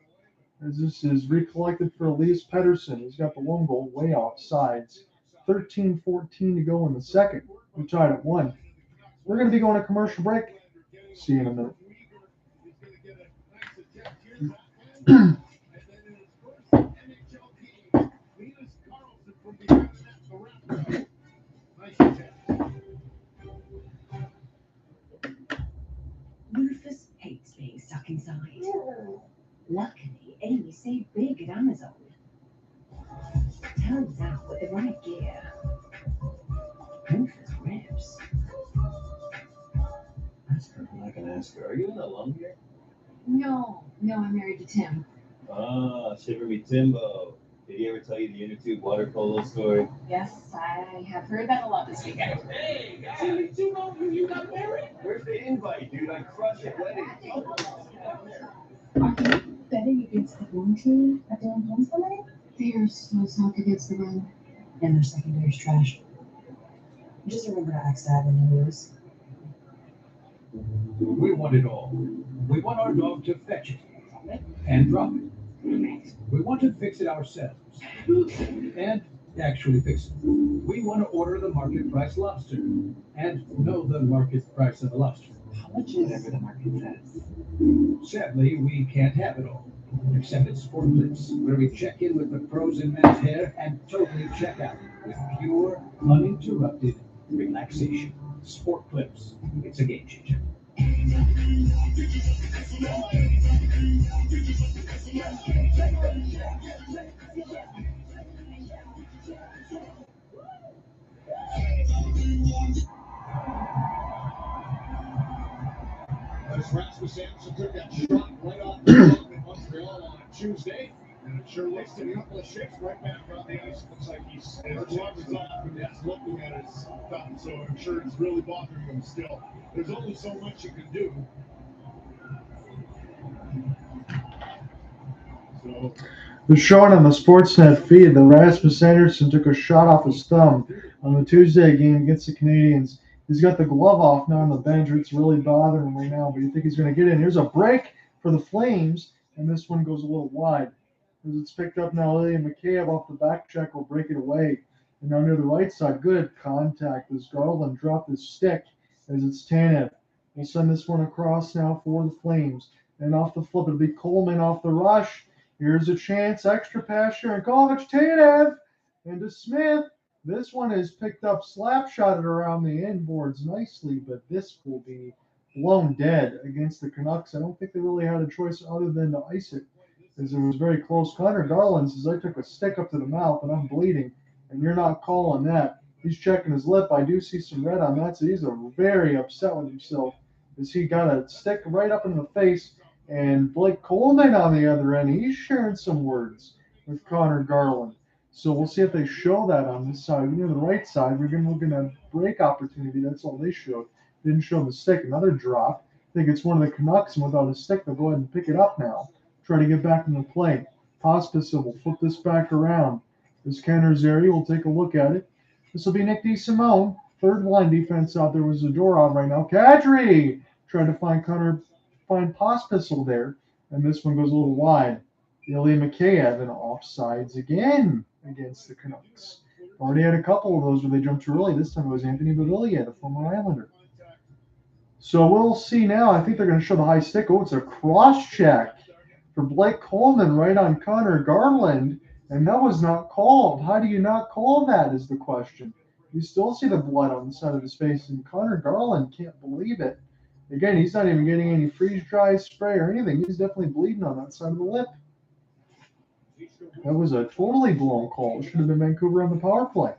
As this is recollected for Elias Pettersson. He's got the one goal way off sides. 13-14 to go in the second. We're tied at 1. We're going to be going to commercial break. See you in a minute. Rufus hates being stuck inside. Luckily, Amy saved big at Amazon. Turns out with the right gear, Rufus rips. That's something I can ask her. Are you an alum here? No, I'm married to Tim. Ah, Shiver Me Timbo. Did he ever tell you the inner tube water polo story? Yes, I have heard that a lot this weekend. Hey, guys! You got married? Where's the invite, dude? I crushed it wedding. Are you betting against the home team at their own home tonight? They are so soft against the run. And their secondary's trash. Just remember to ask that when you lose. We want it all. We want our dog to fetch it and drop it. We want to fix it ourselves and actually fix it. We want to order the market price lobster and know the market price of the lobster. How much is whatever the market says? Sadly, we can't have it all, except at Sport Clips, where we check in with the pros in men's hair and totally check out with pure, uninterrupted relaxation. Sport Clips, it's a game changer. As Rasmus Andersson took that shot right off the top in Montreal on a Tuesday, and it sure looks to be a couple of shifts right back on the ice. Looks like his glove is off, and that's looking at his thumb, so I'm sure it's really bothering him still. There's only so much you can do. So, They're showing on the Sportsnet feed that Rasmus Andersson took a shot off his thumb on the Tuesday game against the Canadiens. He's got the glove off now on the bench. It's really bothering him right now, but you think he's going to get in. Here's a break for the Flames, and this one goes a little wide. As it's picked up now, Ilya Mikheyev off the back check will break it away. And now near the right side, good contact as Garland dropped his stick as it's Tanev. We'll send this one across now for the Flames. And off the flip, it'll be Coleman off the rush. Here's a chance, extra pass, Sharankovic, Tanev, and to Smith. This one is picked up, slap-shotted around the inboards nicely, but this will be blown dead against the Canucks. I don't think they really had a choice other than to ice it, as it was very close. Connor Garland says, I took a stick up to the mouth and I'm bleeding, and you're not calling that. He's checking his lip. I do see some red on that, so he's very upset with himself as he got a stick right up in the face. And Blake Coleman on the other end, he's sharing some words with Connor Garland. So we'll see if they show that on this side. Near the right side, we're going to look at a break opportunity. That's all they showed. Didn't show the stick. Another drop. I think it's one of the Canucks, and without a stick, they'll go ahead and pick it up now. Try to get back in the play. Pospisil will flip this back around. This Kenner Zary will take a look at it. This will be Nick DeSimone. Third line defense out there was Zadorov right now. Kadri trying to find Pospisil there, and this one goes a little wide. Ilya Mikheyev and offsides again against the Canucks. Already had a couple of those where they jumped too early. This time it was Anthony Beauvillier, the former Islander. So we'll see now. I think they're going to show the high stick. Oh, it's a cross check for Blake Coleman right on Connor Garland, and that was not called. How do you not call that is the question. You still see the blood on the side of his face, and Connor Garland can't believe it. Again, he's not even getting any freeze-dry spray or anything. He's definitely bleeding on that side of the lip. That was a totally blown call. It should have been Vancouver on the power play.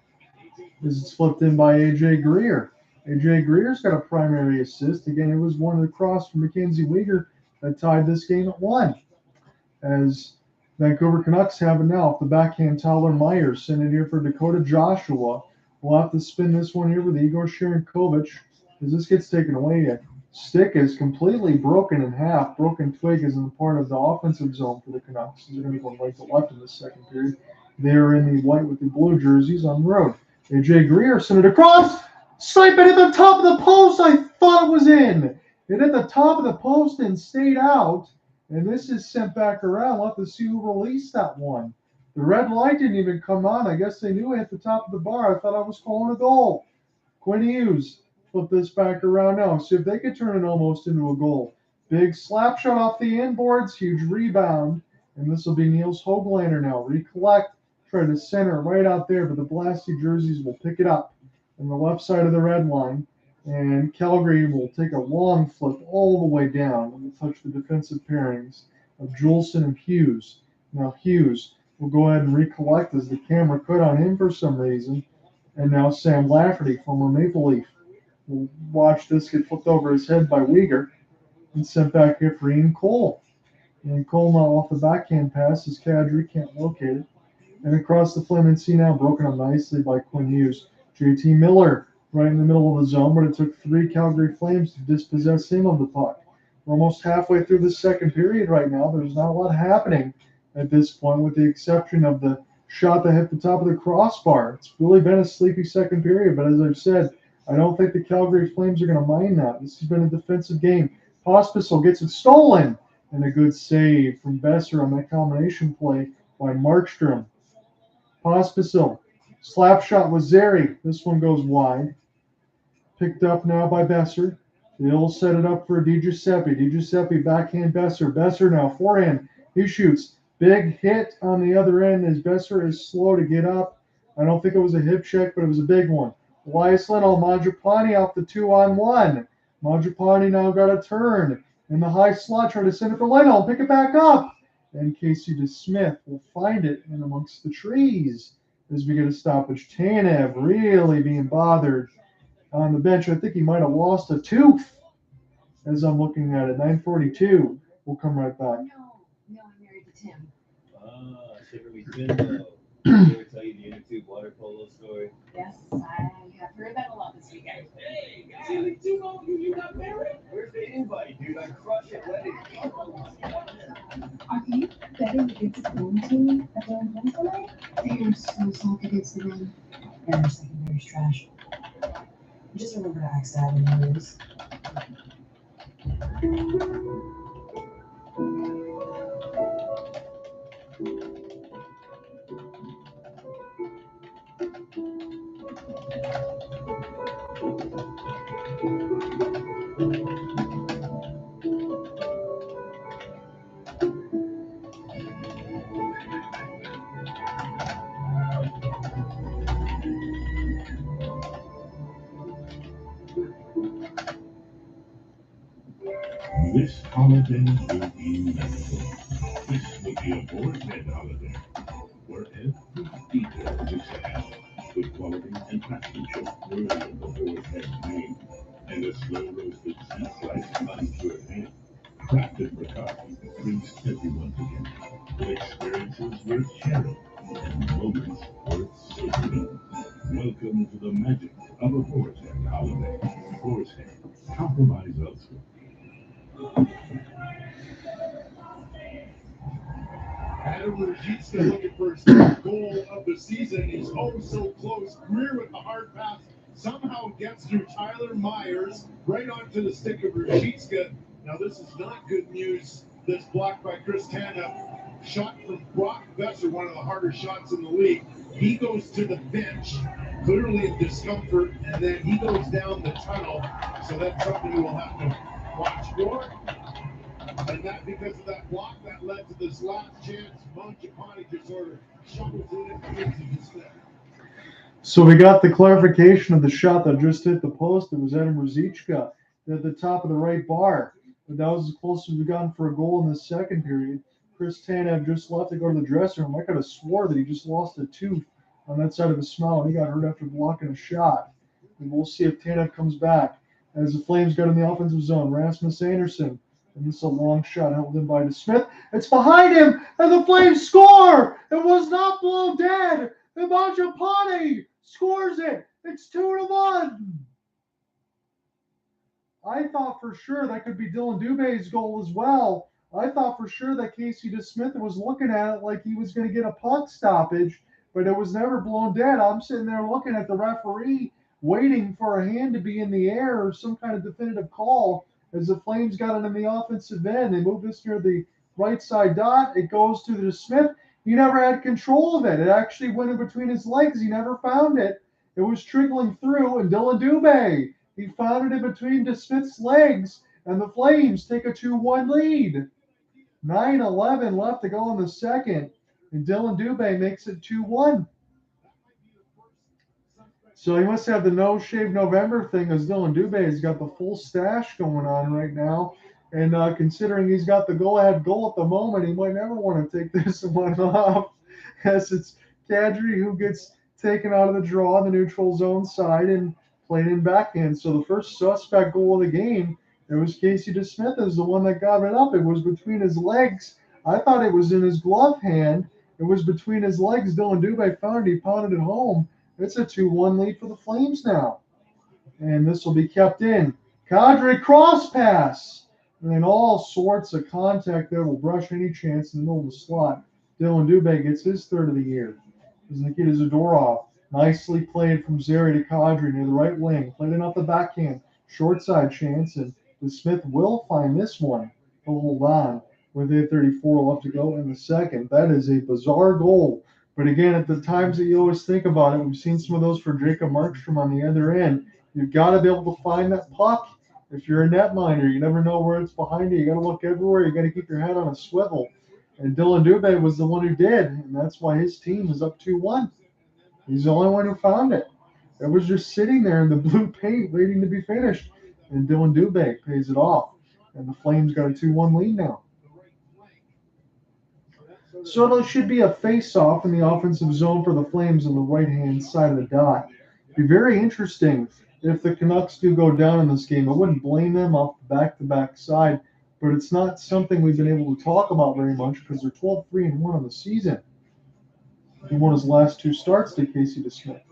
This is flipped in by A.J. Greer. A.J. Greer's got a primary assist. Again, it was one of the cross from Mackenzie Weegar that tied this game at 1. As Vancouver Canucks have it now off the backhand, Tyler Myers sent it here for Dakota Joshua. We'll have to spin this one here with Igor Sharankovic as this gets taken away. A stick is completely broken in half. Broken twig isn't part of the offensive zone for the Canucks. They're going to go right to left in the second period. They're in the white with the blue jerseys on the road. A.J. Greer sent it across. Snipe it at the top of the post. I thought it was in. It hit the top of the post and stayed out. And this is sent back around. We'll have to see who released that one. The red light didn't even come on. I guess they knew it hit the top of the bar. I thought I was calling a goal. Quinn Hughes flip this back around now. See if they could turn it almost into a goal. Big slap shot off the inboards. Huge rebound. And this will be Niels Höglander now. Recollect. Try to center right out there. But the Blasty jerseys will pick it up on the left side of the red line. And Calgary will take a long flip all the way down and will touch the defensive pairings of Juleson and Hughes. Now Hughes will go ahead and recollect as the camera cut on him for some reason. And now Sam Lafferty, former Maple Leaf, will watch this get flipped over his head by Weegar and sent back here for Ian Cole. And Cole now off the backhand pass as Kadri can't locate it. And across the Flamin' Sea now, broken up nicely by Quinn Hughes. JT Miller right in the middle of the zone, but it took 3 Calgary Flames to dispossess him of the puck. We're almost halfway through the second period right now. There's not a lot happening at this point, with the exception of the shot that hit the top of the crossbar. It's really been a sleepy second period, but as I've said, I don't think the Calgary Flames are going to mind that. This has been a defensive game. Pospisil gets it stolen, and a good save from Boeser on that combination play by Markstrom. Pospisil, slap shot with Zary. This one goes wide. Picked up now by Boeser. They'll set it up for Di Giuseppe. Di Giuseppe backhand Boeser. Boeser now forehand. He shoots. Big hit on the other end as Boeser is slow to get up. I don't think it was a hip check, but it was a big one. Elias Lindholm, Mangiapane off the 2-on-1. Mangiapane now got a turn in the high slot, trying to send it for Lindholm. Pick it back up. And Casey DeSmith will find it in amongst the trees as we get a stoppage. Tanev really being bothered on the bench. I think he might have lost a tooth as I'm looking at it. 9:42. We'll come right back. No, I'm married to Tim. Secretly Pinball. Did I ever tell you the inner tube water polo story? Yes, I have heard that a lot this weekend. Hey, guys, you got married? Where's the invite, dude? I crush it. Let it Are you betting against the home team at their home tonight? They are so soft against the run, and their secondary's trash. Just remember to act Max Avenues. This holiday will be magical. This will be a board-head holiday, where every detail is had, with quality and craftsmanship worthy of the board-head name, and a slow-roasted sea slice unto your hand. Crafted for coffee brings everyone together, with experiences worth sharing and moments worth savoring. Welcome to the magic of a board-head holiday. Board-head, compromise elsewhere. Adam Ruzicka looking for his third goal of the season. He's oh so close. Greer with the hard pass somehow gets through Tyler Myers right onto the stick of Ruzicka. Now this is not good news. This blocked by Chris Tanev. Shot from Brock Boeser, one of the harder shots in the league. He goes to the bench, clearly in discomfort, and then he goes down the tunnel. So that's something you will have to watch for. And that because of that block that led to this last chance, Mangiapane just sort of shovels it into the step. So we got the clarification of the shot that just hit the post. It was Adam Ruzicka at the top of the right bar. But that was as close as we gotten for a goal in the second period. Chris Tanev just left to go to the dressing room. I could have swore that he just lost a tooth on that side of his smile, and he got hurt after blocking a shot. And we'll see if Tanev comes back. As the Flames got in the offensive zone, Rasmus Andersson. And this is a long shot held in by DeSmith. It's behind him, and the Flames score! It was not blown dead! And Mangiapane scores it! It's 2-1! I thought for sure that could be Dylan Dubé's goal as well. I thought for sure that Casey DeSmith was looking at it like he was going to get a puck stoppage, but it was never blown dead. I'm sitting there looking at the referee, waiting for a hand to be in the air or some kind of definitive call. As the Flames got it in the offensive end, they moved this near the right side dot. It goes to the Smith. He never had control of it. It actually went in between his legs. He never found it. It was trickling through, and Dylan Dubé, he found it in between DeSmith's legs, and the Flames take a 2-1 lead. 9:11 left to go in the second, and Dylan Dubé makes it 2-1. So he must have the No Shave November thing, as Dylan Dubé has got the full stash going on right now. And considering he's got the go-ahead goal at the moment, he might never want to take this one off, as it's Kadri who gets taken out of the draw on the neutral zone side and played in backhand. So the first suspect goal of the game, it was Casey DeSmith is the one that got it up. It was between his legs. I thought it was in his glove hand. It was between his legs. Dylan Dubé found it. He pounded it home. It's a 2-1 lead for the Flames now. And this will be kept in. Kadri cross pass. And then all sorts of contact there will brush any chance in the middle of the slot. Dylan Dubé gets his third of the year. This is Nikita Zadorov. Nicely played from Zary to Kadri near the right wing. Played it off the backhand. Short side chance. And DeSmith will find this one. He'll hold on with 8:34 left to go in the second. That is a bizarre goal. But again, at the times that you always think about it, we've seen some of those for Jacob Markstrom on the other end. You've got to be able to find that puck. If you're a netminder, you never know where it's behind you. You got to look everywhere. You got to keep your head on a swivel. And Dylan Dubé was the one who did, and that's why his team is up 2-1. He's the only one who found it. It was just sitting there in the blue paint waiting to be finished. And Dylan Dubé pays it off. And the Flames got a 2-1 lead now. So there should be a face-off in the offensive zone for the Flames on the right-hand side of the dot. It'd be very interesting if the Canucks do go down in this game. I wouldn't blame them off the back-to-back side, but it's not something we've been able to talk about very much because they're 12-3-1 on the season. He won his last two starts to Casey DeSmith.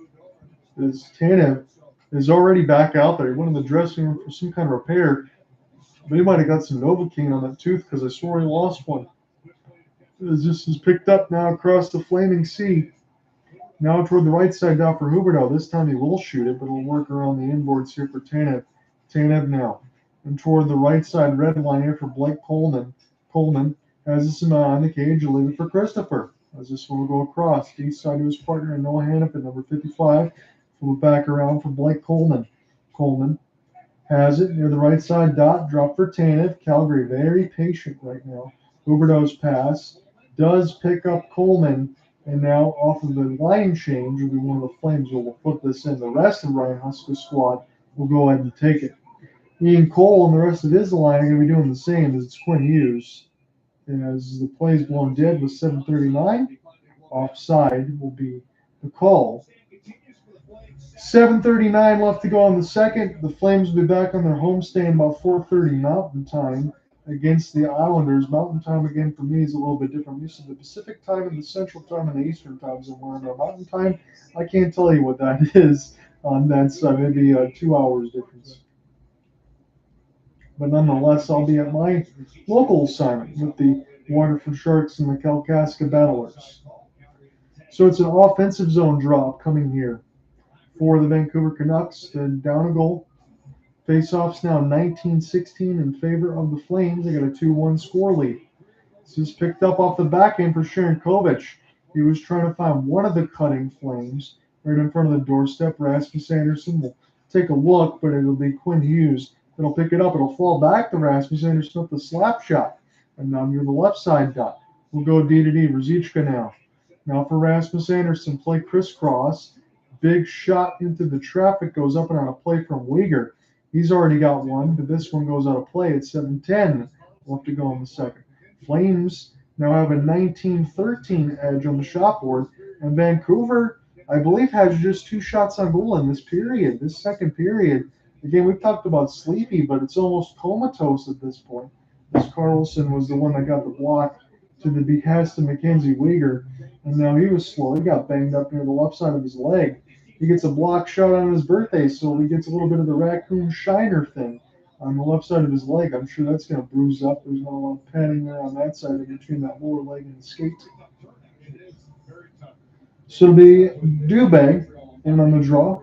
As Tanev is already back out there. He went in the dressing room for some kind of repair, but he might have got some Novocaine on that tooth because I swore he lost one. This is picked up now across the flaming sea. Now toward the right side down for Huberdeau. This time he will shoot it, but it'll work around the inboards here for Tanev. Tanev now. And toward the right side red line here for Blake Coleman. Coleman has this on the cage. He'll leave it for Christopher. As this one will go across. East side to his partner, Noah Hannafin, number 55. Flip back around for Blake Coleman. Coleman has it near the right side dot. Drop for Tanev. Calgary very patient right now. Huberdeau's pass does pick up Coleman. And now off of the line change will be one of the Flames who will put this in. The rest of Ryan Huska's squad will go ahead and take it. Ian Cole and the rest of his line are going to be doing the same as it's Quinn Hughes. As the play's blown dead with 7:39, offside will be the call. 7:39 left to go in the second. The Flames will be back on their homestand about 4:30 Mountain Time against the Islanders. Mountain Time again for me is a little bit different. I'm used to the Pacific Time and the Central Time and the Eastern Time zone. We're under Mountain Time. I can't tell you what that is on that side. Maybe 2 hours difference. But nonetheless, I'll be at my local assignment with the Waterford Sharks and the Kalkaska Battlers. So it's an offensive zone drop coming here for the Vancouver Canucks. And down a goal. Face-offs now 19-16 in favor of the Flames. They got a 2-1 score lead. This is picked up off the back end for Sharankovic. He was trying to find one of the cutting Flames right in front of the doorstep. Rasmus Anderson will take a look, but it'll be Quinn Hughes that'll pick it up. It'll fall back to Rasmus Anderson with the slap shot. And now near the left side dot. We'll go D to D. Ruzicka now. Now for Rasmus Anderson, play crisscross. Big shot into the traffic, goes up and on a play from Weegar. He's already got one, but this one goes out of play at 7:10 left to go in the second. Flames now have a 19-13 edge on the shot board, and Vancouver, I believe, has just 2 shots on goal in this period, this second period. Again, we've talked about sleepy, but it's almost comatose at this point. As Carlson was the one that got the block to the behest of Mackenzie Weegar, and now he was slow. He got banged up near the left side of his leg. He gets a block shot on his birthday, so he gets a little bit of the raccoon shiner thing on the left side of his leg. I'm sure that's going to bruise up. There's not a lot of padding there on that side between that lower leg and the skate. So it'll be Dubé in on the draw.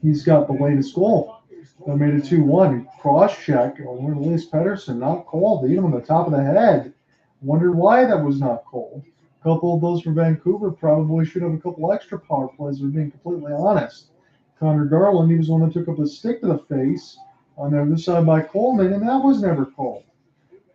He's got the latest goal. That made it 2-1. Cross check over Elias Pettersson. Not called. They hit him on the top of the head. Wondered why that was not called. A couple of those for Vancouver probably should have a couple extra power plays, if we're being completely honest. Connor Garland, he was the one that took up a stick to the face on the other side by Coleman, and that was never called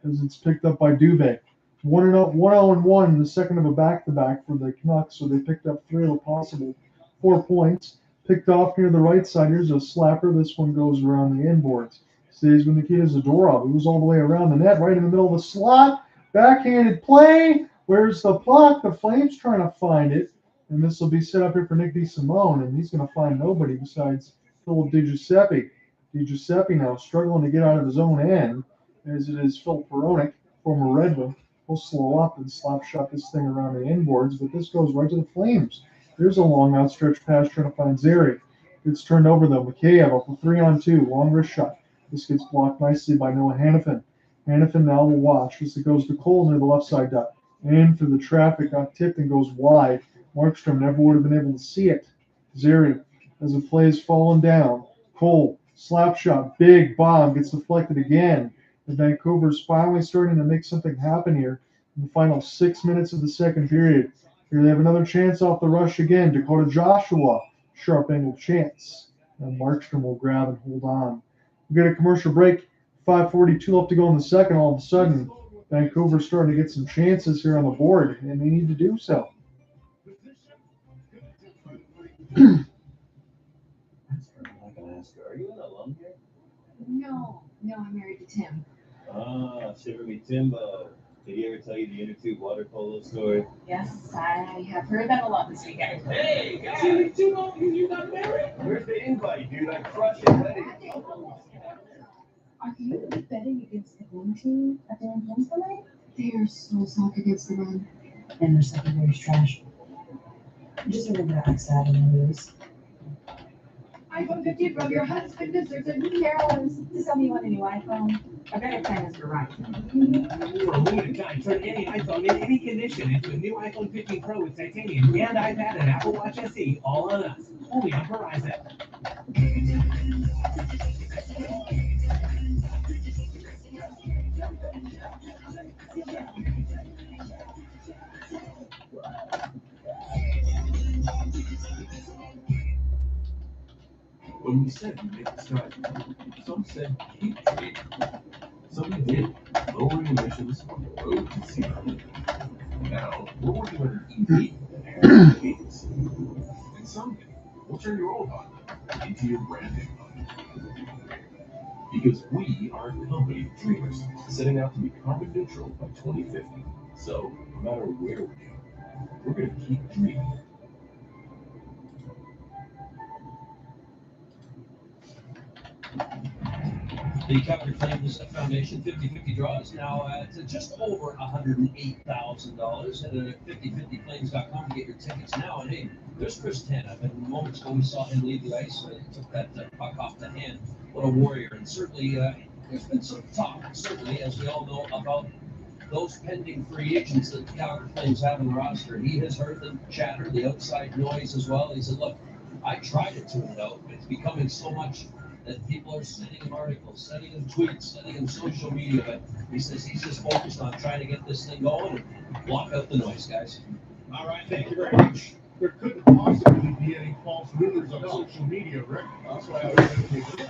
as it's picked up by Dubé. 1-0-1, the second of a back-to-back for the Canucks, so they picked up 3 of the possible 4 points. Picked off near the right side. Here's a slapper. This one goes around the inboards. Stays with Nikita Zadorov. He was all the way around the net, right in the middle of the slot. Backhanded play. Where's the puck? The Flames trying to find it. And this will be set up here for Nick DeSimone, and he's going to find nobody besides Phillip Di Giuseppe. Di Giuseppe now struggling to get out of his own end, as it is Filip Hronek, former Red Wing. He'll slow up and slap shot this thing around the inboards, but this goes right to the Flames. There's a long outstretched pass trying to find Zary. It's turned over though. Mikheyev up a 3-on-2, long wrist shot. This gets blocked nicely by Noah Hannafin. Hannafin now will watch as it goes to Cole near the left side dot. In through the traffic, got tipped and goes wide. Markstrom never would have been able to see it. Zary, as the play is falling down. Cole, slap shot, big bomb, gets deflected again. The Vancouver's finally starting to make something happen here in the final 6 minutes of the second period. Here they have another chance off the rush again. Dakota Joshua, sharp angled chance. And Markstrom will grab and hold on. We'll get a commercial break. 5:42 left to go in the second. All of a sudden, Vancouver's starting to get some chances here on the board, and they need to do so. I'm not going to ask her. Are you an alum here? No, I'm married to Tim. Ah, shiver me Timbo. Did he ever tell you the inner tube water polo story? Yes, I have heard that a lot this weekend. Hey, guys! You got married? Where's the invite, dude? I'm crushing wedding. Are you betting against the home team at their games tonight? They are so soft against the run. And their secondary's trash. Just remember to ask that in the news. iPhone 50 from your husband deserves a new Carolyn's. To sell me one a new iPhone. A better plan is your right. For a limited time, turn any iPhone in any condition into a new iPhone 15 Pro with titanium and iPad and Apple Watch SE all on us. Only on Verizon. When we said we make the sky, some said keep dreaming. Some did, lowering emissions on the road to zero. Now, we're working on an EV and EVs. And someday, we'll turn your old Honda into your brand new Honda. Because we are a company of dreamers, setting out to be carbon neutral by 2050. So, no matter where we go, we're going to keep dreaming. The Calgary Flames Foundation 50-50 draw is now at just over $108,000. Head to 5050flames.com to get your tickets now. And hey, there's Chris Tanev. And moments ago we saw him leave the ice. He took that puck off the hand. What a warrior. And certainly there's been some talk, certainly, as we all know, about those pending free agents that the Calgary Flames have in the roster. He has heard the chatter, the outside noise as well. He said, look, I tried to tune it out. It's becoming so much that people are sending him articles, sending him tweets, sending him social media. But he says he's just focused on trying to get this thing going and block out the noise, guys. All right, thank you very much. There couldn't possibly be any false rumors on social media, Rick. That's why I was going to take it.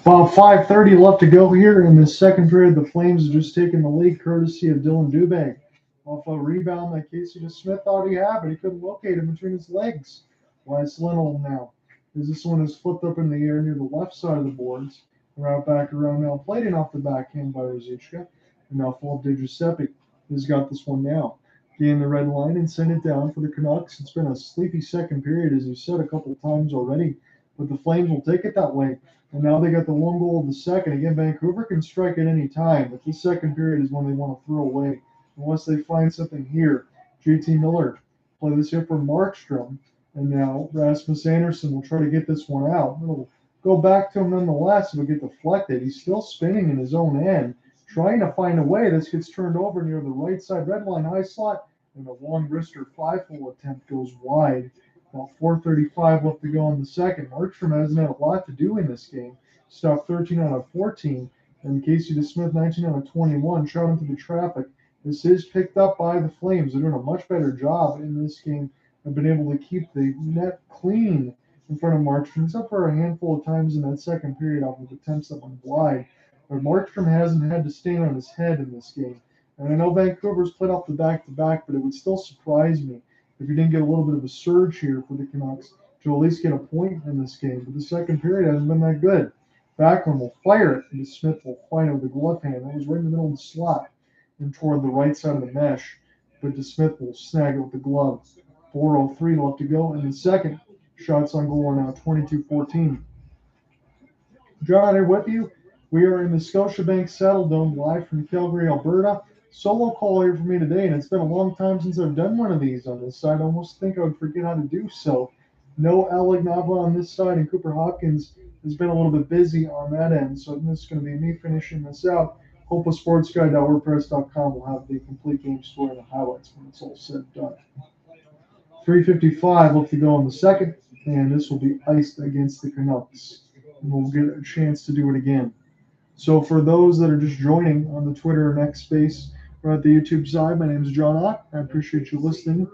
About 5:30 left to go here in the second period. The Flames have just taken the lead courtesy of Dylan Dubé off a rebound that Casey Smith thought he had, but he couldn't locate him between his legs. Elias Lindholm now, as this one is flipped up in the air near the left side of the boards. Route back around now, played in off the backhand by Ruzicka. And now Phillip Di Giuseppe has got this one now. Gain the red line and send it down for the Canucks. It's been a sleepy second period, as you said a couple of times already, but the Flames will take it that way. And now they got the one goal of the second. Again, Vancouver can strike at any time, but this second period is when they want to throw away, unless they find something here. JT Miller play this here for Markstrom. And now Rasmus Andersson will try to get this one out. It'll go back to him nonetheless. It'll get deflected. He's still spinning in his own end, trying to find a way. This gets turned over near the right side red line high slot, and a long wrister 5-hole attempt goes wide. About 4:35 left to go in the second. Markstrom hasn't had a lot to do in this game. Stopped 13 out of 14, and Casey DeSmith 19 out of 21. Shot into the traffic. This is picked up by the Flames. They're doing a much better job in this game. Have been able to keep the net clean in front of Markstrom, except for a handful of times in that second period off of attempts that went wide. But Markstrom hasn't had to stand on his head in this game. And I know Vancouver's played off the back-to-back, but it would still surprise me if you didn't get a little bit of a surge here for the Canucks to at least get a point in this game. But the second period hasn't been that good. Backlund will fire it, and Smith will find it with the glove hand. That was right in the middle of the slot and toward the right side of the mesh. But DeSmith will snag it with the glove. 4:03 left to go in the second. Shots on goal are now 22-14. John here with you. We are in the Scotiabank Saddle Dome live from Calgary, Alberta. Solo call here for me today, and it's been a long time since I've done one of these on this side. I almost think I would forget how to do so. No Alec Nava on this side, and Cooper Hopkins has been a little bit busy on that end, so this is going to be me finishing this out. HopelessSportsGuide.wordpress.com will have the complete game story and the highlights when it's all said and done. 3:55 left to go in the second, and this will be iced against the Canucks. And we'll get a chance to do it again. So for those that are just joining on the Twitter and X space or at the YouTube side, my name is John Ott. I appreciate you listening.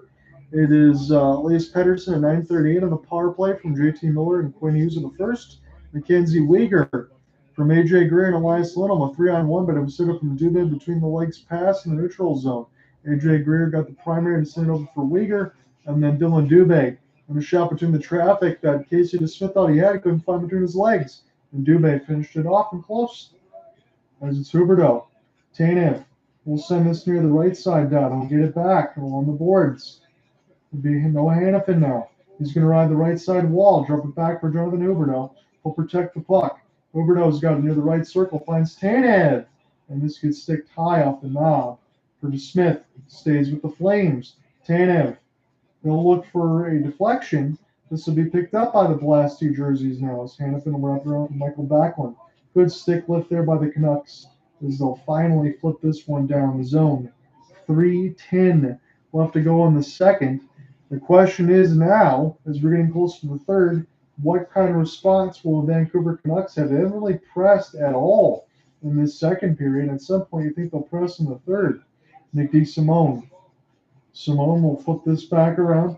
It is Elias Pettersson at 9:38 on the power play from JT Miller and Quinn Hughes in the first. Mackenzie Weegar from AJ Greer and Elias Lindholm, a 3-on-1, but it was set up from Dubé between the legs pass in the neutral zone. AJ Greer got the primary to send it over for Weegar, and then Dylan Dubé and a shot between the traffic that Casey DeSmith thought he had, couldn't find between his legs. And Dubé finished it off and close. As it's Huberdeau. Tanev will send this near the right side dot. He'll get it back along the boards. It'll be no Hannafin now. He's going to ride the right side wall, drop it back for Jonathan Huberdeau. He'll protect the puck. Huberdeau's got it near the right circle, finds Tanev. And this gets sticked high off the knob for DeSmith. Stays with the Flames. Tanev. They'll look for a deflection. This will be picked up by the Blasty jerseys now as Hannafin will wrap around Mikael Backlund. Good stick lift there by the Canucks. as they'll finally flip this one down the zone. 3:10 left to go in the second. The question is now, as we're getting close to the third, what kind of response will the Vancouver Canucks have? They haven't really pressed at all in this second period. At some point, you think they'll press in the third. Nick DeSimone. Simone will flip this back around.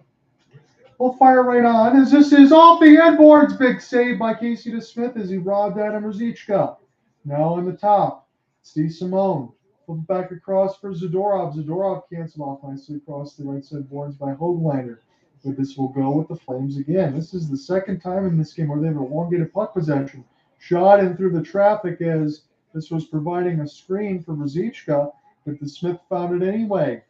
We'll fire right on as this is off the end boards. Big save by Casey DeSmith as he robbed Adam Ruzicka. Now on the top, Steve Simone. Flip back across for Zadorov. Zadorov canceled off nicely across the right side boards by Hoglander. But this will go with the Flames again. This is the second time in this game where they have elongated puck possession. Shot in through the traffic as this was providing a screen for Ruzicka, but DeSmith found it anyway.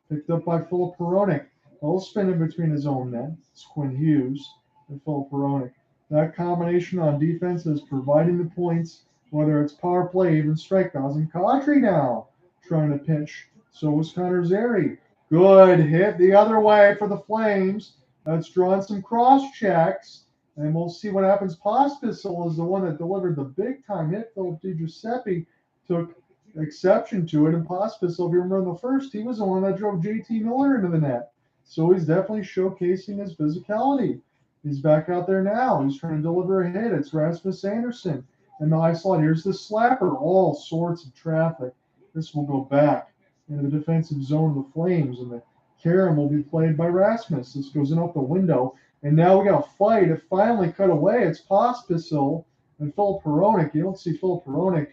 Picked up by Filip Hronek. A little spin in between his own net. It's Quinn Hughes and Filip Hronek. That combination on defense is providing the points, whether it's power play, even strikeouts. And Kadri now trying to pitch. So was Connor Zary. Good hit the other way for the Flames. That's drawn some cross checks. And we'll see what happens. Pospisil is the one that delivered the big time hit. Phillip Di Giuseppe took exception to it. And Pospisil, if you remember in the first, he was the one that drove JT Miller into the net. So he's definitely showcasing his physicality. He's back out there now. He's trying to deliver a hit. It's Rasmus Andersson. And the high slot. Here's the slapper. All sorts of traffic. This will go back into the defensive zone of the Flames. And the carom will be played by Rasmus. This goes in off the window. And now we got a fight. It finally cut away. It's Pospisil and Filip Hronek. You don't see Filip Hronek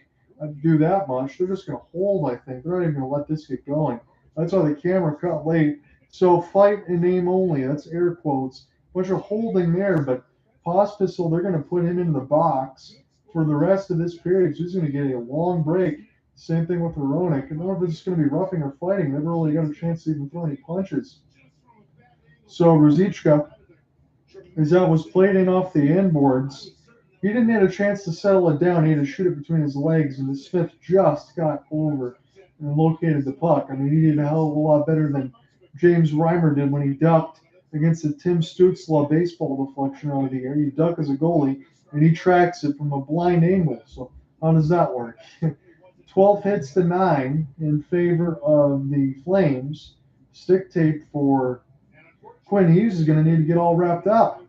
do that much. They're just going to hold, I think. They're not even going to let this get going. That's why the camera cut late. So fight in name only. That's air quotes. Bunch of holding there, but Pospisil, they're going to put him in the box for the rest of this period. So he's going to get a long break. Same thing with Hronek. I don't know if it's going to be roughing or fighting. Never really got a chance to even throw any punches. So Ruzicka, as that was played in off the end boards, he didn't get a chance to settle it down. He had to shoot it between his legs, and the Smith just got over and located the puck. I mean, he did a hell of a lot better than James Reimer did when he ducked against the Tim Stützle baseball deflection out of the air. You duck as a goalie, and he tracks it from a blind angle. So how does that work? 12 hits to 9 in favor of the Flames. Stick tape for Quinn Hughes is going to need to get all wrapped up.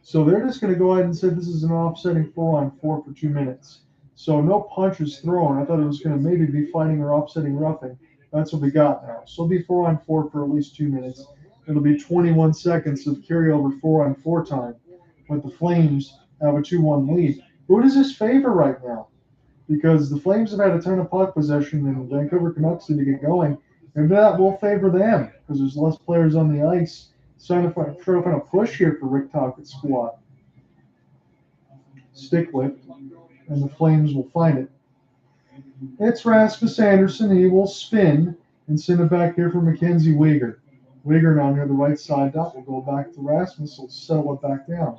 So they're just going to go ahead and say this is an offsetting 4-on-4 for 2 minutes. So no punches thrown. I thought it was going to maybe be fighting or offsetting roughing. That's what we got now. So it'll be 4-on-4 for at least 2 minutes. It'll be 21 seconds of carryover 4-on-4 time. But the Flames have a 2-1 lead. Who does this favor right now? Because the Flames have had a ton of puck possession and the Vancouver Canucks need to get going. And that will favor them because there's less players on the ice. Trying to find a push here for Rick Tochet's squad. Stick lift, and the Flames will find it. It's Rasmus Andersson. He will spin and send it back here for Mackenzie Weegar. Weegar now near the right side dot will go back to Rasmus. He'll settle it back down.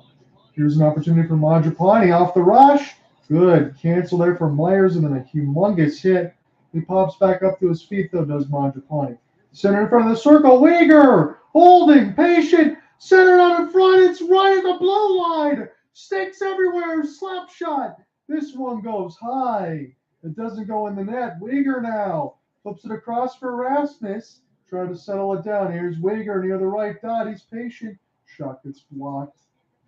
Here's an opportunity for Mangiapane off the rush. Good. Cancel there for Myers, and then a humongous hit. He pops back up to his feet, though, does Mangiapane. Center in front of the circle. Weegar holding, patient, centered on in front. It's right at the blue line. Sticks everywhere. Slap shot. This one goes high. It doesn't go in the net. Weegar now flips it across for Rasmus. Try to settle it down. Here's Weegar near the right dot. He's patient. Shot gets blocked.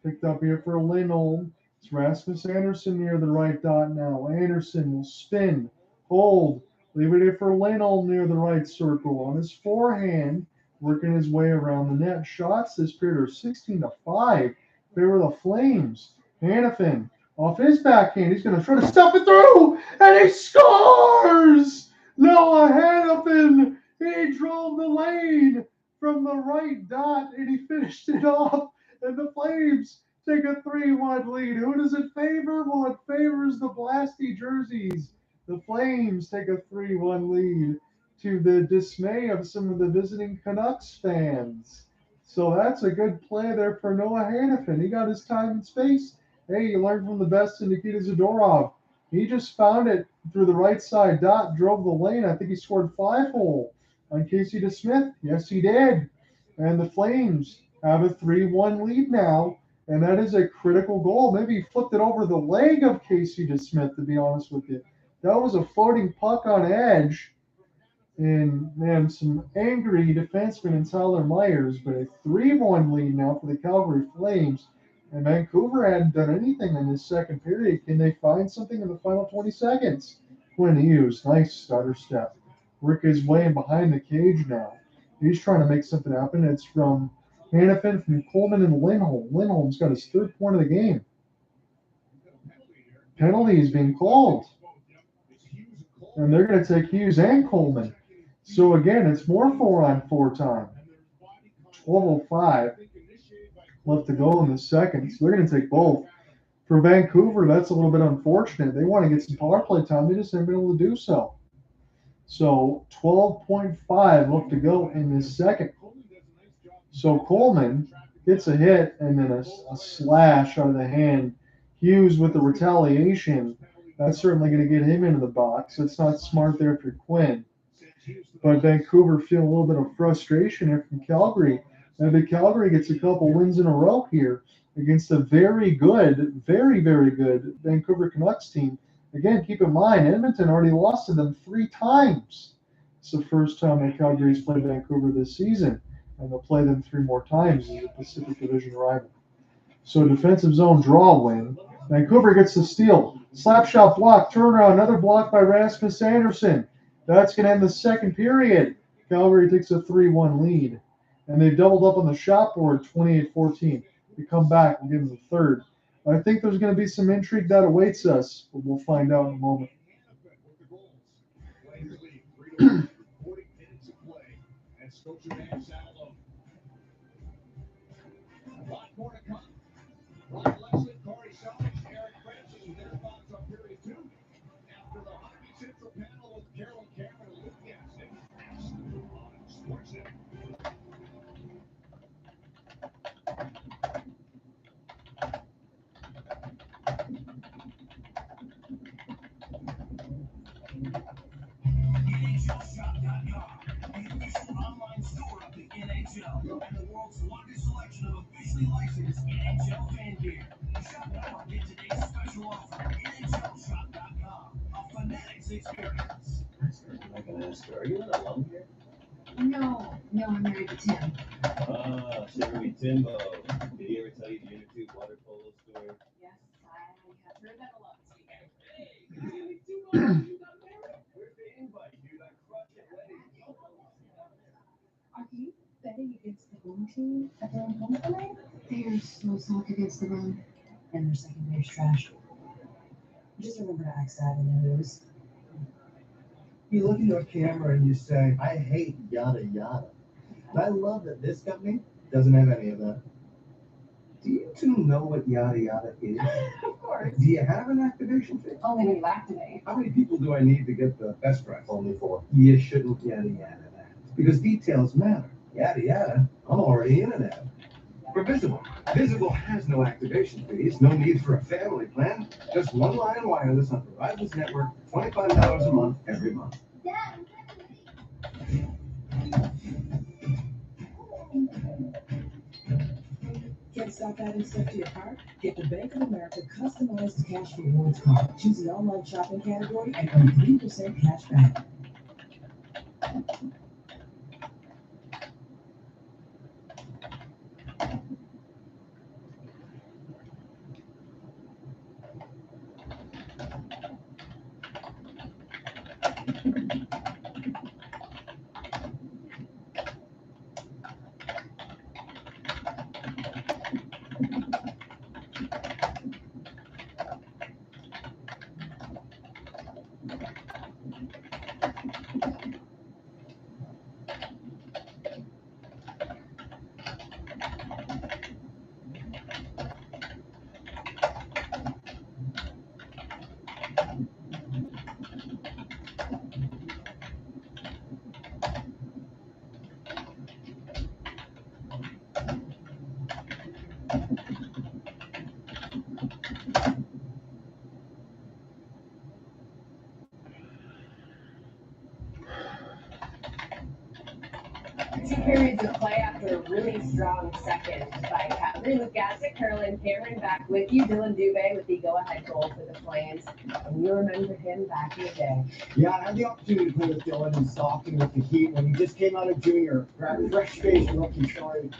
Picked up here for Lindholm. It's Rasmus Andersson near the right dot now. Andersson will spin, hold, leave it here for Lindholm near the right circle. On his forehand, working his way around the net. Shots this period are 16-5. They were the Flames. Hanifin off his backhand. He's going to try to stuff it through, and he scores! Noah Hanifin. He drove the lane from the right dot, and he finished it off. And the Flames take a 3-1 lead. Who does it favor? Well, it favors the Blasty jerseys. The Flames take a 3-1 lead to the dismay of some of the visiting Canucks fans. So that's a good play there for Noah Hanifin. He got his time and space. Hey, you learned from the best in Nikita Zadorov. He just found it through the right side dot, drove the lane. I think he scored 5-hole on Casey DeSmith. Yes, he did. And the Flames have a 3-1 lead now, and that is a critical goal. Maybe he flipped it over the leg of Casey DeSmith, to be honest with you. That was a floating puck on edge. And, man, some angry defensemen in Tyler Myers, but a 3-1 lead now for the Calgary Flames. And Vancouver hadn't done anything in this second period. Can they find something in the final 20 seconds? Quinn Hughes, nice stutter step. Work his way in behind the cage now. He's trying to make something happen. It's from Hannafin, from Coleman, and Lindholm. Lindholm's got his third point of the game. Penalty is being called. And they're going to take Hughes and Coleman. So again, it's more 4-on-4 time. 12:05 left to go in the second. So they're going to take both. For Vancouver, that's a little bit unfortunate. They want to get some power play time. They just haven't been able to do so. So 12.5 left to go in this second. So Coleman gets a hit and then a slash out of the hand. Hughes with the retaliation. That's certainly going to get him into the box. It's not smart there for Quinn. But Vancouver feel a little bit of frustration here from Calgary. Maybe Calgary gets a couple wins in a row here against a very good, very, very good Vancouver Canucks team. Again, keep in mind, Edmonton already lost to them 3 times. It's the first time that Calgary's played Vancouver this season, and they'll play them 3 more times as a Pacific Division rival. So defensive zone draw win. Vancouver gets the steal. Slap shot block, turnaround, another block by Rasmus Andersson. That's going to end the second period. Calgary takes a 3-1 lead. And they've doubled up on the shot board, 28-14. We come back, we'll give them the third. I think there's going to be some intrigue that awaits us, but we'll find out in a moment. Online store of the NHL and the world's largest selection of officially licensed NHL fan gear. Shop now and get today's special offer. NHLshop.com. A Fanatics experience. I'm not going to ask her, are you not alone here? No, I'm married to Tim. Sugary Timbo. Did he ever tell you the inner tube water polo story? Yes, I have heard that a lot this weekend. Hey, you got married? Where's the invite, dude? I crushed it wedding. Are you betting against the home team at their own home tonight? They are so soft against the run. And their secondary's trash. Just remember to ask that in the news. You look at your camera and you say, I hate yada yada. And I love that this company doesn't have any of that. Do you two know what yada yada is? Of course. Do you have an activation fee? Only when you activate. How many people do I need to get the best price? Only 4. You shouldn't yada yada that. Because details matter. Yada yada, I'm already in an ad. For Visible. Visible has no activation fees, no need for a family plan. Just one line wireless on Verizon's network, $25 a month every month. Can't stop adding stuff to your cart? Get the Bank of America customized cash rewards card. Choose the online shopping category and earn 3% cash back. 2 periods of play after a really strong second by Calgary. Luke Gassick, Carolyn Cameron back with you. Dylan Dubé with the go-ahead goal for the Flames. And you remember him back in the day. Yeah, I had the opportunity to play with Dylan and Stockton with the Heat when he just came out of junior, fresh face rookie, sorry.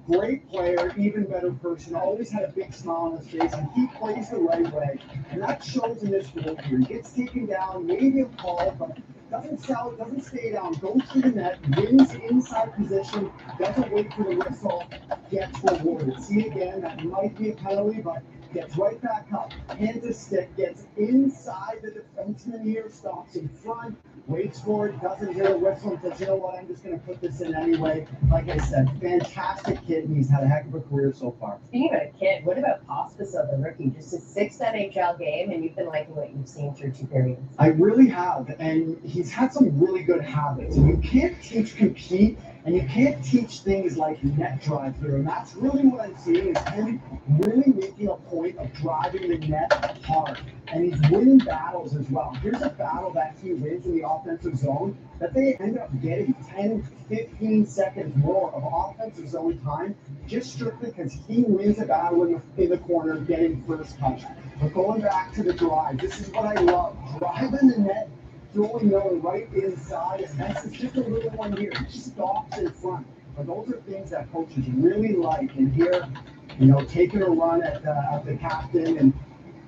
Great player, even better person, always had a big smile on his face, and he plays the right way. And that shows in this role here. He gets taken down, maybe a call, but doesn't sell, doesn't stay down, goes through the net, wins inside position, doesn't wait for the whistle, gets rewarded. See again, that might be a penalty, but gets right back up, hands a stick, gets inside the defenseman here, stops in front, waits for it, doesn't hear the whistle, and says, you know what, I'm just going to put this in anyway. Like I said, fantastic kid, and he's had a heck of a career so far. Speaking of a kid, what about Pospisil, the rookie? Just his 6th NHL game, and you've been liking what you've seen through 2 periods. I really have, and he's had some really good habits. And you can't teach compete, and you can't teach things like net drive here, and that's really what I'm seeing is him really making a point of driving the net hard. And he's winning battles as well. Here's a battle that he wins in the offensive zone that they end up getting 10, 15 seconds more of offensive zone time just strictly because he wins a battle in the corner getting first touch. But going back to the drive, this is what I love. Driving the net, throwing Miller right inside, and that's just a little one here. He stops in front. But those are things that coaches really like. And here, you know, taking a run at the captain and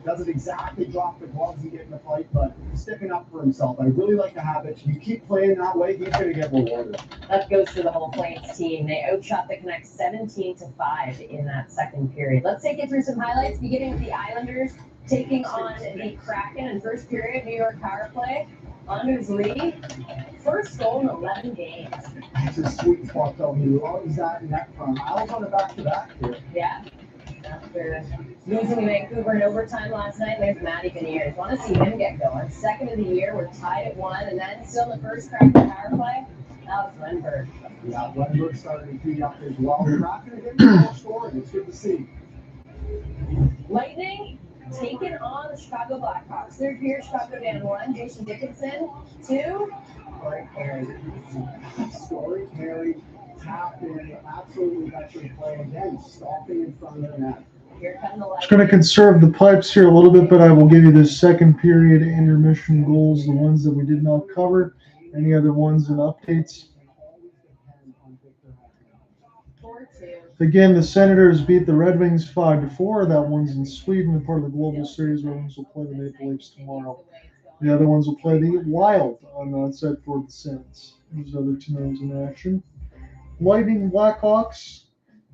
doesn't exactly drop the gloves and get in the fight, but sticking up for himself. I really like the habit. You keep playing that way, he's going to get rewarded. That goes for the whole Flames team. They outshot the Canucks 17-5 in that second period. Let's take you through some highlights, beginning with the Islanders taking on the Kraken in first period, New York power play. Anders Lee, first goal in 11 games. That's a sweet spot, though. He loves that net front. I was on the back-to-back here. Yeah. After losing to Vancouver in overtime last night, there's Matty Beniers. Want to see him get going. Second of the year, we're tied at 1, and then still in the first Kraken power play, Alex Lindbergh. Yeah, Lindbergh started to heat up as well. Kraken getting more scoring. It's good to see. Lightning taking on the Chicago Blackhawks. Third period, Chicago down 1. Jason Dickinson, 2. Corey Perry. Corey Perry tapped in. Absolutely got your play again. Stopping in front of the net. Just going to conserve the pipes here a little bit, but I will give you the second period intermission goals, the ones that we did not cover. Any other ones and updates? Again, the Senators beat the Red Wings 5-4. That one's in Sweden, and part of the Global Series. Red Wings will play the Maple Leafs tomorrow. The other ones will play the Wild on the outside for the Sens. Those other 2 names in action. Lightning Blackhawks.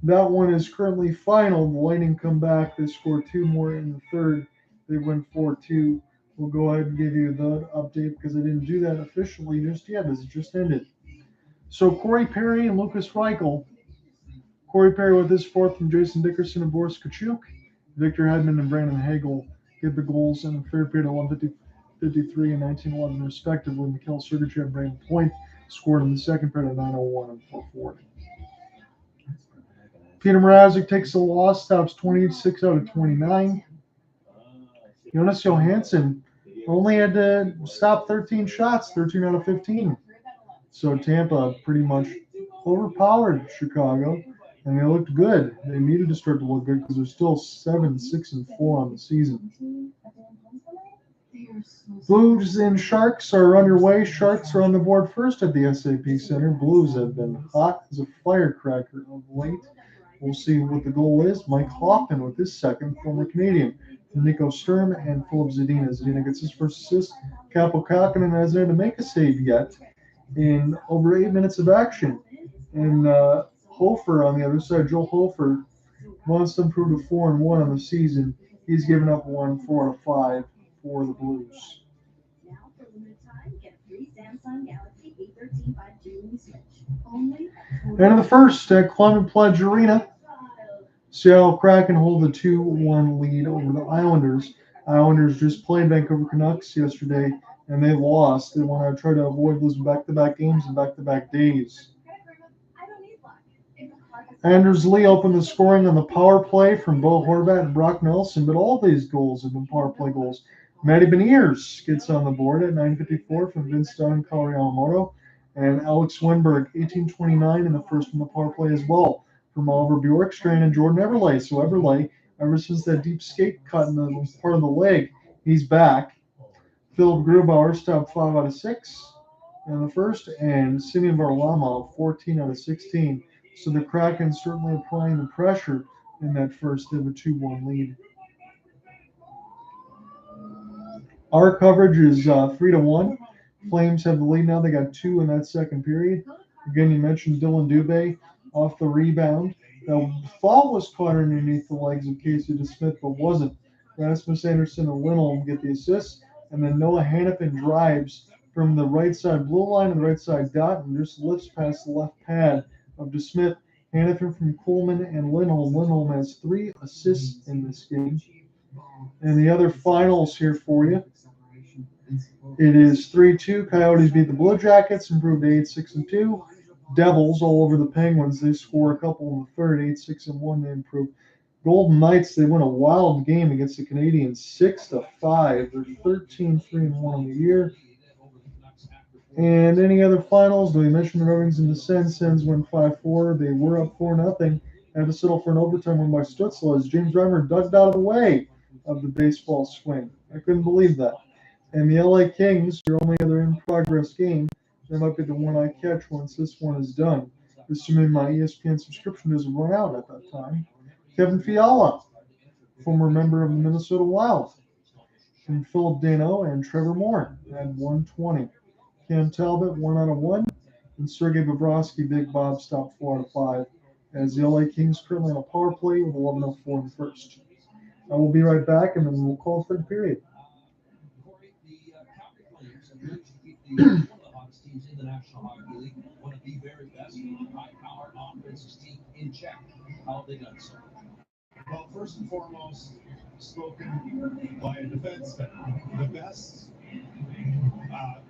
That one is currently final. The Lightning come back. They scored 2 more in the third. They win 4-2. We'll go ahead and give you the update because I didn't do that officially just yet as it just ended. So Corey Perry and Lucas Reichel. Corey Perry with his 4th from Jason Dickerson and Boris Kachuk. Victor Hedman and Brandon Hagel get the goals in the third period at 1:53 and 19:11 respectively. Mikhail Sergachev and Brandon Point scored in the second period at 9:01 and 4:40. Peter Mrazek takes a loss, stops 26 out of 29. Jonas Johansson only had to stop 13 shots, 13 out of 15. So Tampa pretty much overpowered Chicago, and they looked good. They needed to start to look good because they're still 7-6-4 on the season. Blues and Sharks are underway. Sharks are on the board first at the SAP Center. Blues have been hot as a firecracker of late. We'll see what the goal is. Mike Hoffman with his second, former Canadian. Nico Sturm and Philip Zadina. Zadina gets his first assist. Capo Kakinen hasn't had to make a save yet in over 8 minutes of action. And Hofer on the other side, Joel Hofer, wants to improve to 4-1 on the season. He's given up 4 out of 5 for the Blues. Now for limited time, get a free Samsung Galaxy A13 5G Switch. Only And in the first at Clement Pledge Arena, Seattle Kraken hold a 2-1 lead over the Islanders. Islanders just played Vancouver Canucks yesterday, and they lost. They want to try to avoid losing back-to-back games and back-to-back days. Anders Lee opened the scoring on the power play from Bo Horvat and Brock Nelson, but all these goals have been power play goals. Matty Beniers gets on the board at 9:54 from Vince Dunn and Kaori Yamamoto. And Alex Winberg, 18-29 in the first on the power play as well from Oliver Bjorkstrand and Jordan Eberle. So Eberle, ever since that deep skate cut in the part of the leg, he's back. Philip Grubauer stopped 5 out of 6 in the first, and Simeon Varlamov 14 out of 16. So the Kraken certainly applying the pressure in that first. They have a 2-1 lead. Our coverage is 3-1. Flames have the lead now. They got 2 in that second period. Again, you mentioned Dylan Dubé off the rebound. The fall was caught underneath the legs of Casey DeSmith, but wasn't. Rasmus Anderson and Lindholm get the assists, and then Noah Hannafin drives from the right side blue line and the right side dot and just lifts past the left pad of DeSmith. Hannafin from Coleman and Lindholm. Lindholm has 3 assists in this game. And the other finals here for you. It is 3-2. Coyotes beat the Blue Jackets, improved to 8-6-2. Devils all over the Penguins. They score a couple in the third, 8-6-1. They improved. Golden Knights, they win a wild game against the Canadiens, 6-5. They're 13-3-1 on the year. And any other finals? We mentioned the Red Wings and the Sens. Sens win 5-4. They were up 4-0. Had to settle for an overtime win by Stützle as James Reimer dug out of the way of the baseball swing. I couldn't believe that. And the LA Kings, your only other in-progress game, they might be the one I catch once this one is done, assuming my ESPN subscription doesn't run out at that time. Kevin Fiala, former member of the Minnesota Wild, and Philip Dano and Trevor Moore had 120. Cam Talbot, 1 out of 1, and Sergei Bobrovsky, Big Bob, stopped 4 out of 5, as the LA Kings currently on a power play with 11:04 in the first. I will be right back, and then we'll call third period. One of the hottest teams in the National Hockey League, one of the very best high-powered offensive team in check. How have they done so? Well, first and foremost, spoken by a defenseman.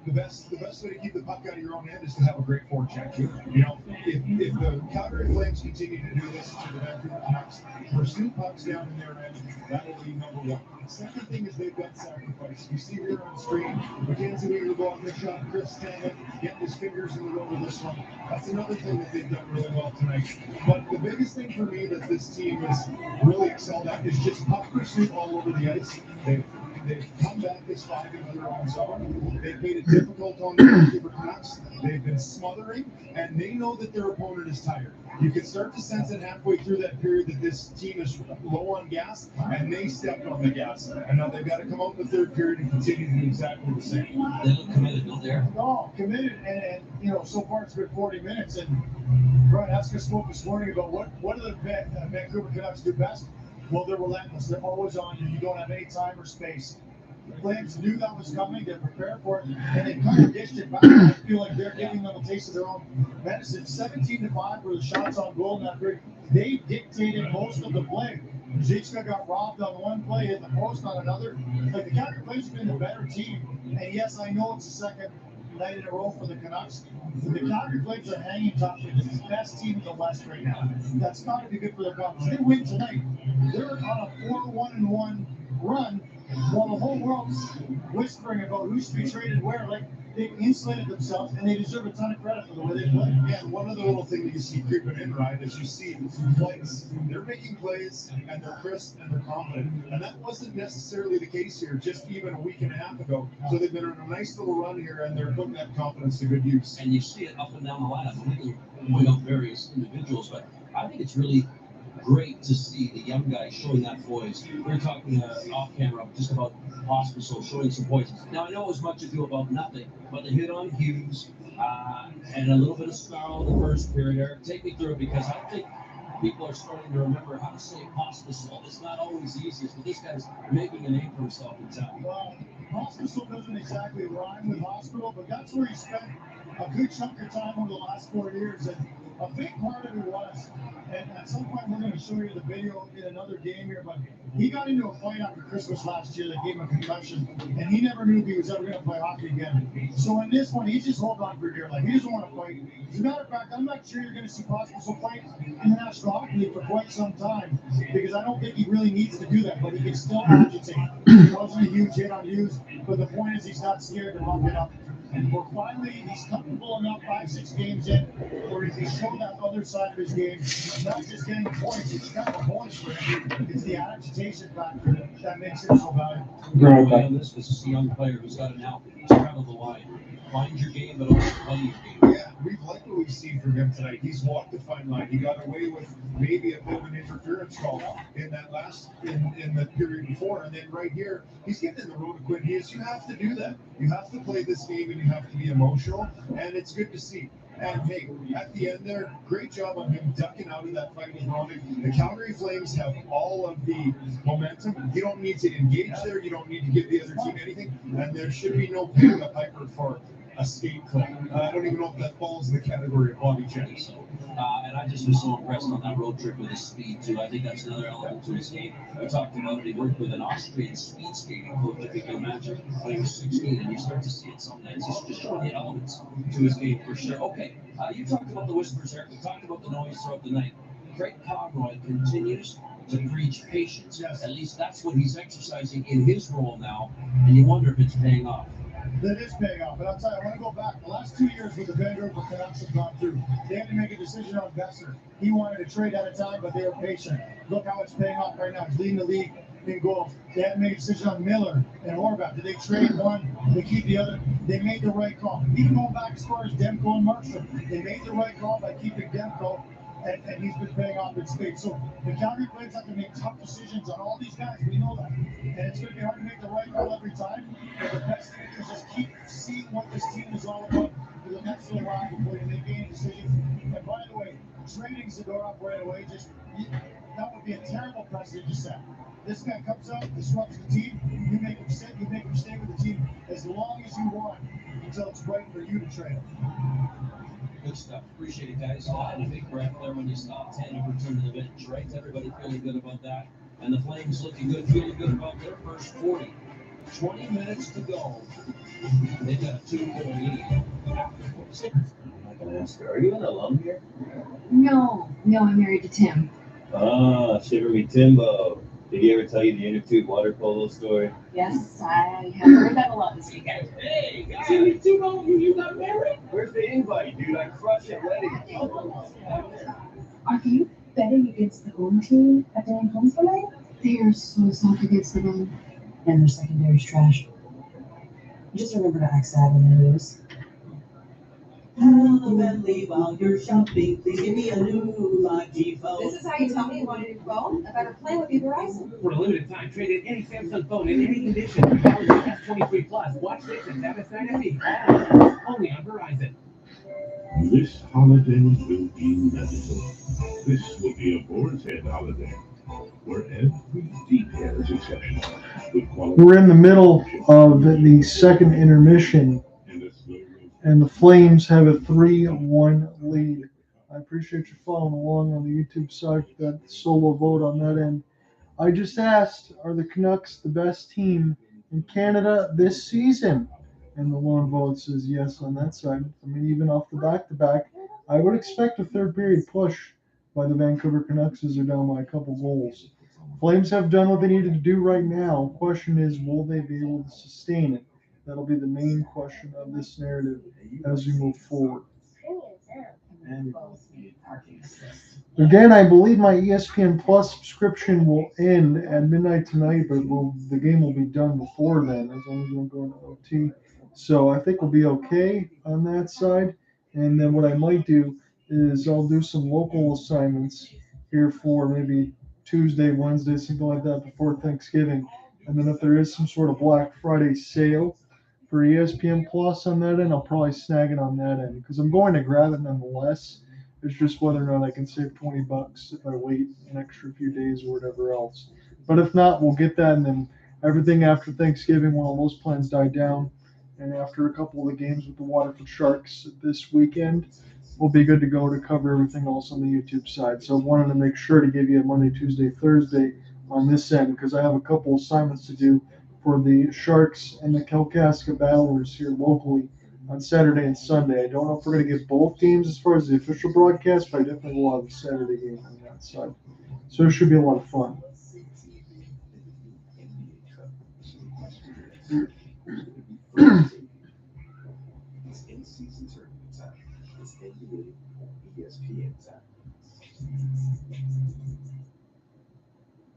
The best way to keep the puck out of your own end is to have a great forecheck. You know, if the Calgary Flames continue to do this to the Vancouver Canucks, pursue pucks down in their end, that will be number one. The second thing is they've got sacrifice. You see here on the screen, McKenzie Weaver go off the shot, Chris Stanley getting his fingers in the road with this one. That's another thing that they've done really well tonight. But the biggest thing for me that this team has really excelled at is just puck pursuit all over the ice. They've come back this 5 in their own zone. They've made it difficult on the Vancouver Canucks. They've been smothering, and they know that their opponent is tired. You can start to sense it halfway through that period that this team is low on gas, and they stepped on the gas. And now they've got to come out in the third period and continue to do exactly the same. They look committed, don't they? No, committed, and you know, so far it's been 40 minutes, and Brian Huska spoke this morning about what do the Vancouver Canucks do best? Well, they're relentless. They're always on you. You don't have any time or space. The Flames knew that was coming. They're prepared for it, and they kind of dished it back. I feel like they're giving them a taste of their own medicine. 17-5 for the shots on goal in that period. They dictated most of the play. Zizka got robbed on one play, hit the post on another. Like, the Calgary Flames have been the better team. And yes, I know it's the second night in a row for the Canucks. The Calgary Flames are hanging top. They're the best team in the West right now. That's got to be good for their Canucks. They win tonight. They're on a 4-1-1 run while the whole world's whispering about who should be traded where. Like, they've insulated themselves, and they deserve a ton of credit for the way they play. Yeah, one other little thing that you see creeping in, Ryan, is you see plays. They're making plays, and they're crisp, and they're confident. And that wasn't necessarily the case here just even a week and a half ago. So they've been on a nice little run here, and they're putting that confidence to good use. And you see it up and down the lineup. We can point out various individuals, but I think it's really great to see the young guys showing that poise. We were talking off camera just about Pospisil showing some poise. Now, I know it was much ado about nothing, but the hit on Hughes and a little bit of snarl in the first period. Eric, take me through it, because I think people are starting to remember how to say Pospisil. It's not always the easiest, but this guy's making a name for himself in town. Well, Pospisil doesn't exactly rhyme with hospital, but that's where he spent a good chunk of time over the last 4 years. And a big part of it was, and at some point we're going to show you the video in another game here, but he got into a fight after Christmas last year that gave him a concussion, and he never knew if he was ever going to play hockey again. So in this one, he's just holding on for dear life. He doesn't want to fight. As a matter of fact, I'm not sure you're going to see Pospisil fight in the National Hockey League for quite some time, because I don't think he really needs to do that, but he can still agitate. It wasn't a huge hit on Hughes, but the point is he's not scared to muck it up. And we're finally, he's comfortable enough 5-6 games in where he can show that other side of his game, not just getting points. It's kind of a bonus for him. It's the agitation factor that makes him so valuable. Right away on this is a young player who's got to now straddle the line. Find your game, but also play your game. Yeah, we've liked what we've seen from him tonight. He's walked the fine line. He got away with maybe a bit of an interference call in that last in the period before, and then right here, he's getting in the road to Quinn Hughes. You have to do that. You have to play this game, and you have to be emotional, and it's good to see. And hey, at the end there, great job on him ducking out of that fight with Hronek. The Calgary Flames have all of the momentum. You don't need to engage there. You don't need to give the other team anything, and there should be no paying the piper for a skate play. I don't even know if that falls in the category of body checks. And I just was so impressed on that road trip with his speed, too. I think that's another element to his game. We talked about it. He worked with an Austrian speed skating coach, I think you imagine, when he was 16, and you start to see it some nights. He's just showing the elements to his game for sure. Okay, you talked about the whispers, Eric. We talked about the noise throughout the night. Craig Conroy continues to preach patience. Yes. At least that's what he's exercising in his role now, and you wonder if it's paying off. That is paying off. But I'll tell you, I want to go back. The last 2 years with the Vancouver Canucks have gone through. They had to make a decision on Boeser. He wanted to trade at a time, but they were patient. Look how it's paying off right now. He's leading the league in goals. They had to make a decision on Miller and Horvat. Did they trade one? They keep the other. They made the right call. Even going back as far as Demko and Markstrom, they made the right call by keeping Demko, and he's been paying off in spades. So the Calgary Flames have to make tough decisions on all these guys. We know that. And it's going to be hard to make the right call every time. But the best thing is just keep seeing what this team is all about for the next little while before you make any decisions. And by the way, trading Zadorov right away, that would be a terrible precedent to set. This guy comes out, disrupts the team, you make him sit, you make him stay with the team as long as you want until it's right for you to trade him. Good stuff. Appreciate it, guys. And a big breath there when you stop 10 and return to the bench, right? Everybody feeling good about that. And the Flames looking good, feeling good about their first 40. 20 minutes to go. They've got a 2-goal lead. I'm not going to ask her, are you an alum here? No, I'm married to Tim. Ah, Shiver Me Timbo. Did he ever tell you the inner tube water polo story? Yes, I have heard that a lot this weekend. Hey, guys, you got married? Where's the invite, dude? I crushed it ready. Are you betting against the home team at their home tonight? They are so soft against the run, and their secondary's trash. Just remember to ask that when they lose. Hello, Bentley, while you're shopping, please give me a new Logi phone. This is how you tell me you want a new phone? I better play with you, Verizon. For a limited time, trade in any Samsung phone in any condition. Galaxy S23 Plus. Watch this and satisfy me. Only on Verizon. This holiday will be magical. This will be a Boar's Head holiday, where every detail is exceptional. With quality. We're in the middle of the second intermission, and the Flames have a 3-1 lead. I appreciate you following along on the YouTube side, that solo vote on that end. I just asked, are the Canucks the best team in Canada this season? And the lone vote says yes on that side. I mean, even off the back-to-back, I would expect a third period push by the Vancouver Canucks as they're down by a couple goals. Flames have done what they needed to do right now. Question is, will they be able to sustain it? That'll be the main question of this narrative as we move forward. Again, I believe my ESPN Plus subscription will end at midnight tonight, but the game will be done before then, as long as we don't go into OT. So I think we'll be okay on that side. And then what I might do is I'll do some local assignments here for maybe Tuesday, Wednesday, something like that before Thanksgiving. And then if there is some sort of Black Friday sale for ESPN Plus on that end, I'll probably snag it on that end because I'm going to grab it nonetheless. It's just whether or not I can save $20 if I wait an extra few days or whatever else. But if not, we'll get that, and then everything after Thanksgiving, when all those plans die down, and after a couple of the games with the Waterford Sharks this weekend, we'll be good to go to cover everything else on the YouTube side. So I wanted to make sure to give you a Monday, Tuesday, Thursday on this end because I have a couple assignments to do for the Sharks and the Kalkaska Battlers here locally on Saturday and Sunday. I don't know if we're going to get both games as far as the official broadcast, but I definitely will have a Saturday game on that side. So it should be a lot of fun. is emulated on ESPN.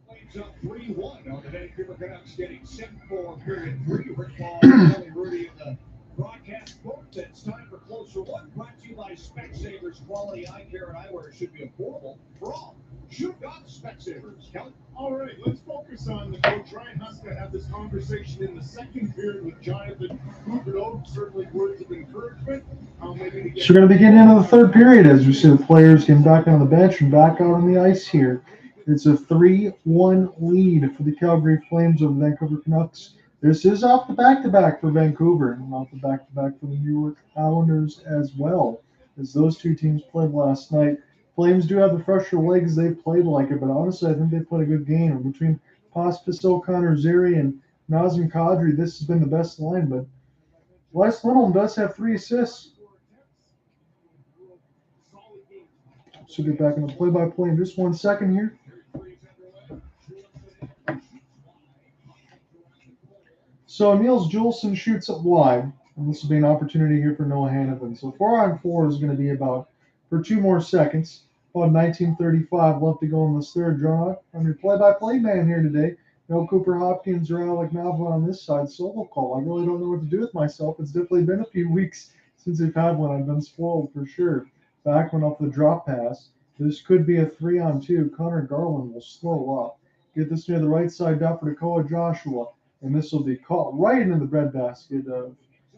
Flames up 3-1 on the Vancouver Canucks, getting set for period 3. Rick Paul, Kelly Rudy in the broadcast booth. It's time for Closer Look, brought to you by Specsavers. Quality eye care and eyewear should be affordable for all. Shoot up Specsavers. Kelly? All right, let's focus on the coach. Ryan Huska had this conversation in the second period with Jonathan Huberdeau. Certainly words of encouragement. So we're going to be getting into the third period as we see the players getting back on the bench and back out on the ice here. It's a 3-1 lead for the Calgary Flames over the Vancouver Canucks. This is off the back-to-back for Vancouver and off the back-to-back for the New York Islanders as well, as those two teams played last night. Flames do have the fresher legs. They played like it, but honestly, I think they played a good game. And between Pospisil, Zary, and Nazem Kadri, this has been the best line, but Elias Lindholm does have 3 assists. So get back in the play-by-play in just 1 second here. So Niels Juleson shoots it wide, and this will be an opportunity here for Noah Hannafin. So 4-on-4 is going to be about, for 2 more seconds, about 19:35 left to go in this third draw. I'm your play-by-play man here today. No Cooper Hopkins or Alec Nava on this side. Solo call. I really don't know what to do with myself. It's definitely been a few weeks since I've had one. I've been spoiled for sure. Back one off the drop pass. This could be a 3-on-2. Connor Garland will slow up. Get this near the right side down for Dakota Joshua. And this will be caught right into the breadbasket of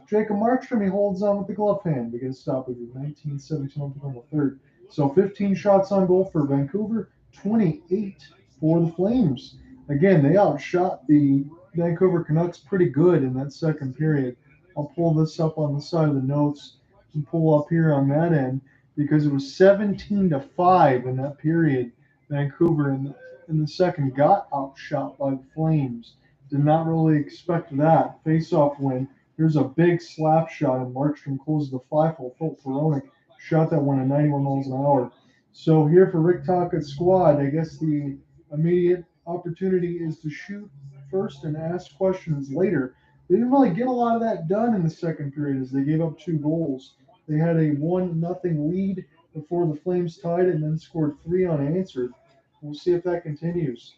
Jacob Markstrom. He holds on with the glove hand. We get a stop with 19-17 on the third. So 15 shots on goal for Vancouver, 28 for the Flames. Again, they outshot the Vancouver Canucks pretty good in that second period. I'll pull this up on the side of the notes and pull up here on that end because it was 17-5 in that period. Vancouver in the second got outshot by the Flames. Did not really expect that. Face-off win. Here's a big slap shot, and Markstrom closes the 5-hole. Filip Hronek shot that one at 91 miles an hour. So here for Rick Tocchet's squad, I guess the immediate opportunity is to shoot first and ask questions later. They didn't really get a lot of that done in the second period as they gave up 2 goals. They had a 1-0 lead before the Flames tied it and then scored 3 unanswered. We'll see if that continues.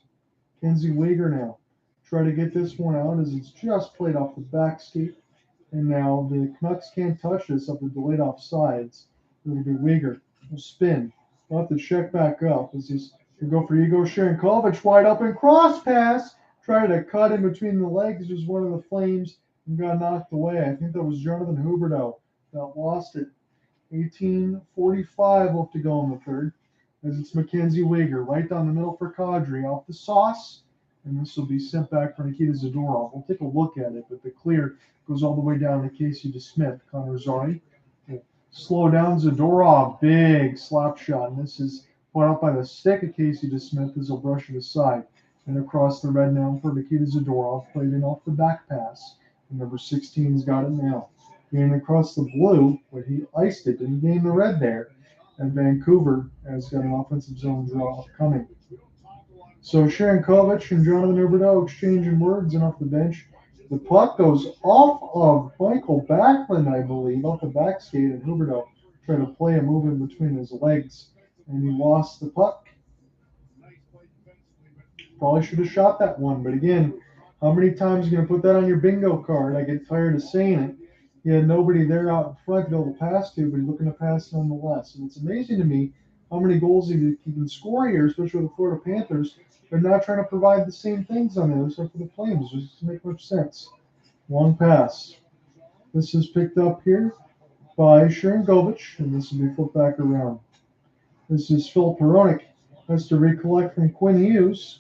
Kenzie Weegar now. Try to get this one out as it's just played off the back skate. And now the Canucks can't touch this up the delayed offsides. It'll be Weegar. Will spin. We'll have to check back up as he's going to go for Igor Sharankovic. Wide open cross pass. Tried to cut in between the legs. Just one of the Flames and got knocked away. I think that was Jonathan Huberdeau that lost it. 18:45 left to go in the third. As it's Mackenzie Weegar right down the middle for Kadri off the sauce. And this will be sent back for Nikita Zadorov. We'll take a look at it, but the clear goes all the way down to Casey DeSmith. Connor Zary will slow down Zadorov. Big slap shot. And this is put out by the stick of Casey DeSmith as he'll brush it aside. And across the red now for Nikita Zadorov. Played in off the back pass. And number 16's got it now. Getting across the blue, but he iced it. Didn't gain the red there. And Vancouver has got an offensive zone draw coming. So Sharankovic and Jonathan Huberdeau exchanging words and off the bench. The puck goes off of Mikael Backlund, I believe, off the back skate, and Huberdeau tried to play a move in between his legs, and he lost the puck. Probably should have shot that one, but again, how many times are you going to put that on your bingo card? I get tired of saying it. He had nobody there out in front to be able to pass to, but he's looking to pass nonetheless. And it's amazing to me how many goals he can score here, especially with the Florida Panthers. They're not trying to provide the same things on the other side for the Flames. It doesn't make much sense. Long pass. This is picked up here by Sharankovic, and this will be flipped back around. This is Filip Hronek. Has to recollect from Quinn Hughes,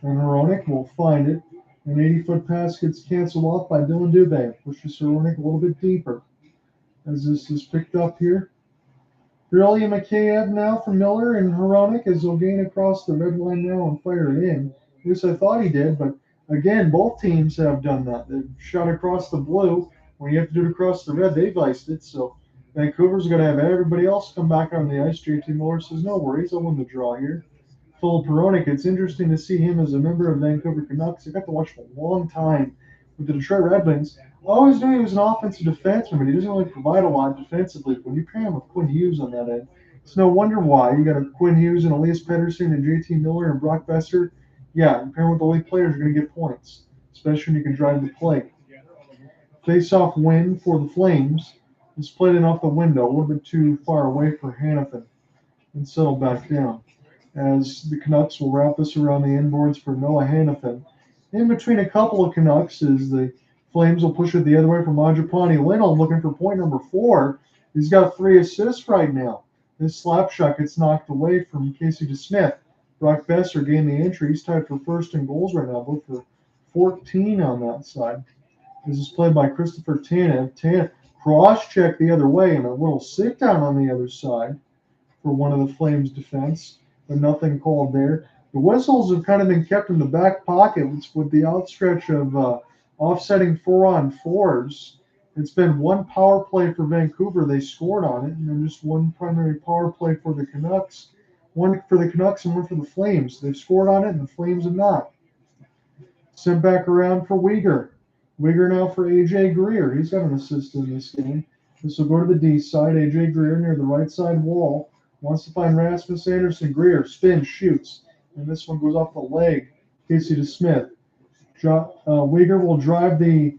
and Hronek will find it. An 80-foot pass gets canceled off by Dylan Dubé. Pushes Hronek a little bit deeper. As this is picked up here. Ilya Mikheyev now from Miller, and Hronek as he'll gain across the red line now and fire it in. At least I thought he did, but again, both teams have done that. They've shot across the blue. When you have to do it across the red, they've iced it. So Vancouver's going to have everybody else come back on the ice. JT Miller says, no worries, I'll win the draw here. Filip Hronek, it's interesting to see him as a member of Vancouver Canucks. I got to watch him a long time with the Detroit Red Wings. I always knew he was an offensive defenseman, but he doesn't really provide a lot defensively. When you pair him with Quinn Hughes on that end, it's no wonder why. You got a Quinn Hughes and Elias Pettersson and JT Miller and Brock Boeser. Yeah, you pair him with the elite players, you're going to get points, especially when you can drive the play. Face-off win for the Flames is played in off the window, a little bit too far away for Hanifin, and settle back down. As the Canucks will wrap this around the inboards for Noah Hanifin. In between a couple of Canucks is the Flames will push it the other way from Mangiapane. Lindholm looking for point number 4. He's got 3 assists right now. This slap shot gets knocked away from Casey DeSmith. Brock Boeser gained the entry. He's tied for first in goals right now, both for 14 on that side. This is played by Christopher Tanev. Tanev cross-check the other way and a little sit-down on the other side for one of the Flames' defense, but nothing called there. The whistles have kind of been kept in the back pocket with the outstretch of offsetting 4-on-4s. It's been one power play for Vancouver. They scored on it, and then just one primary power play for the Canucks. One for the Canucks and one for the Flames. They've scored on it, and the Flames have not. Sent back around for Uyghur. Uyghur now for A.J. Greer. He's got an assist in this game. This will go to the D side. A.J. Greer near the right side wall. Wants to find Rasmus Anderson. Greer spins, shoots. And this one goes off the leg. Casey DeSmith. Uyghur will drive the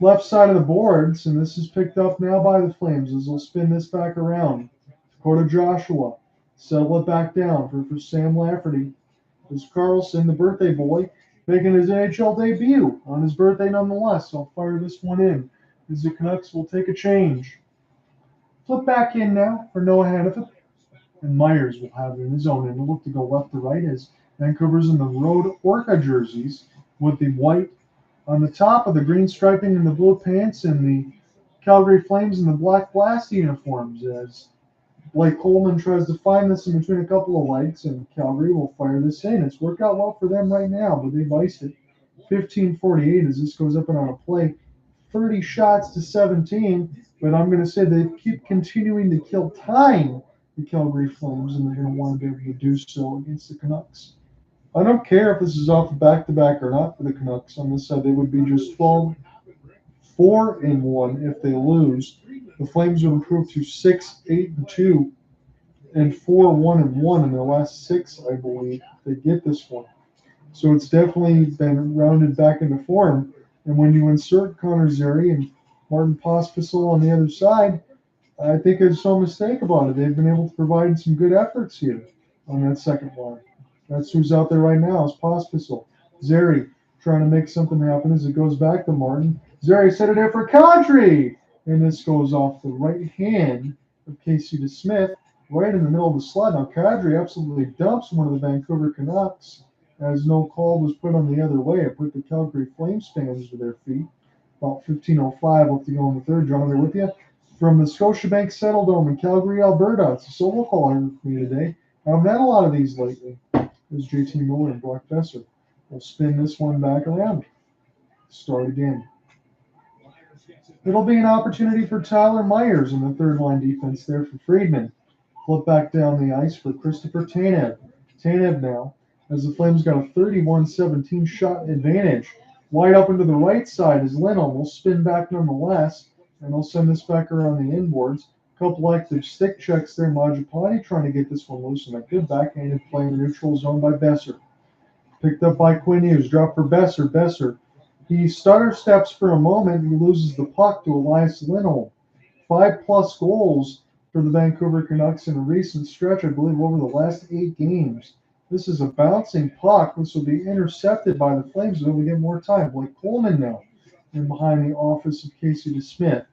left side of the boards, and this is picked up now by the Flames as they'll spin this back around. Dakota Joshua. Settle it back down for Sam Lafferty. There's Carlson, the birthday boy, making his NHL debut on his birthday nonetheless. So I'll fire this one in as the Canucks will take a change. Flip back in now for Noah Hanifin. And Myers will have it in his own end. He'll look to go left to right as Vancouver's in the road Orca jerseys with the white on the top of the green striping and the blue pants, and the Calgary Flames in the black blast uniforms as Blake Coleman tries to find this in between a couple of lights, and Calgary will fire this in. It's worked out well for them right now, but they've iced it. 15:48 as this goes up and on a play. 30 shots to 17, but I'm going to say they keep continuing to kill time, the Calgary Flames, and they're going to want to be able to do so against the Canucks. I don't care if this is off the back-to-back or not for the Canucks. On this side, they would be just 12-4-1 if they lose. The Flames would improve to 6-8-2 and 4-1-1 in their last 6, I believe. They get this one. So it's definitely been rounded back into form. And when you insert Connor Zary and Martin Pospisil on the other side, I think there's no mistake about it. They've been able to provide some good efforts here on that second line. That's who's out there right now is Pospisil. Zary trying to make something happen as it goes back to Martin. Zary set it in for Kadri. And this goes off the right hand of Casey DeSmith, right in the middle of the slot. Now Kadri absolutely dumps one of the Vancouver Canucks as no call was put on the other way. It put the Calgary Flames fans to their feet. About 15:05 left to go in the third. John, are with you? From the Scotiabank Settle Dome in Calgary, Alberta. It's a solo call I heard from me today. I haven't had a lot of these lately. There's JT Miller and Brock Boeser. We'll spin this one back around. Start again. It'll be an opportunity for Tyler Myers in the third line defense there for Friedman. Flip back down the ice for Christopher Tanev. Tanev now, as the Flames got a 31-17 shot advantage. Wide open to the right side as Lindholm will spin back nonetheless, and they'll send this back around the inboards. Couple active stick checks there. Mangiapane trying to get this one loose, and a good backhanded play in the neutral zone by Boeser. Picked up by Quinn Hughes. Drop for Boeser. Boeser. He stutter steps for a moment. He loses the puck to Elias Lindholm. 5+ goals for the Vancouver Canucks in a recent stretch, I believe, over the last 8 games. This is a bouncing puck. This will be intercepted by the Flames. They'll get more time. Blake Coleman now in behind the office of Casey DeSmith.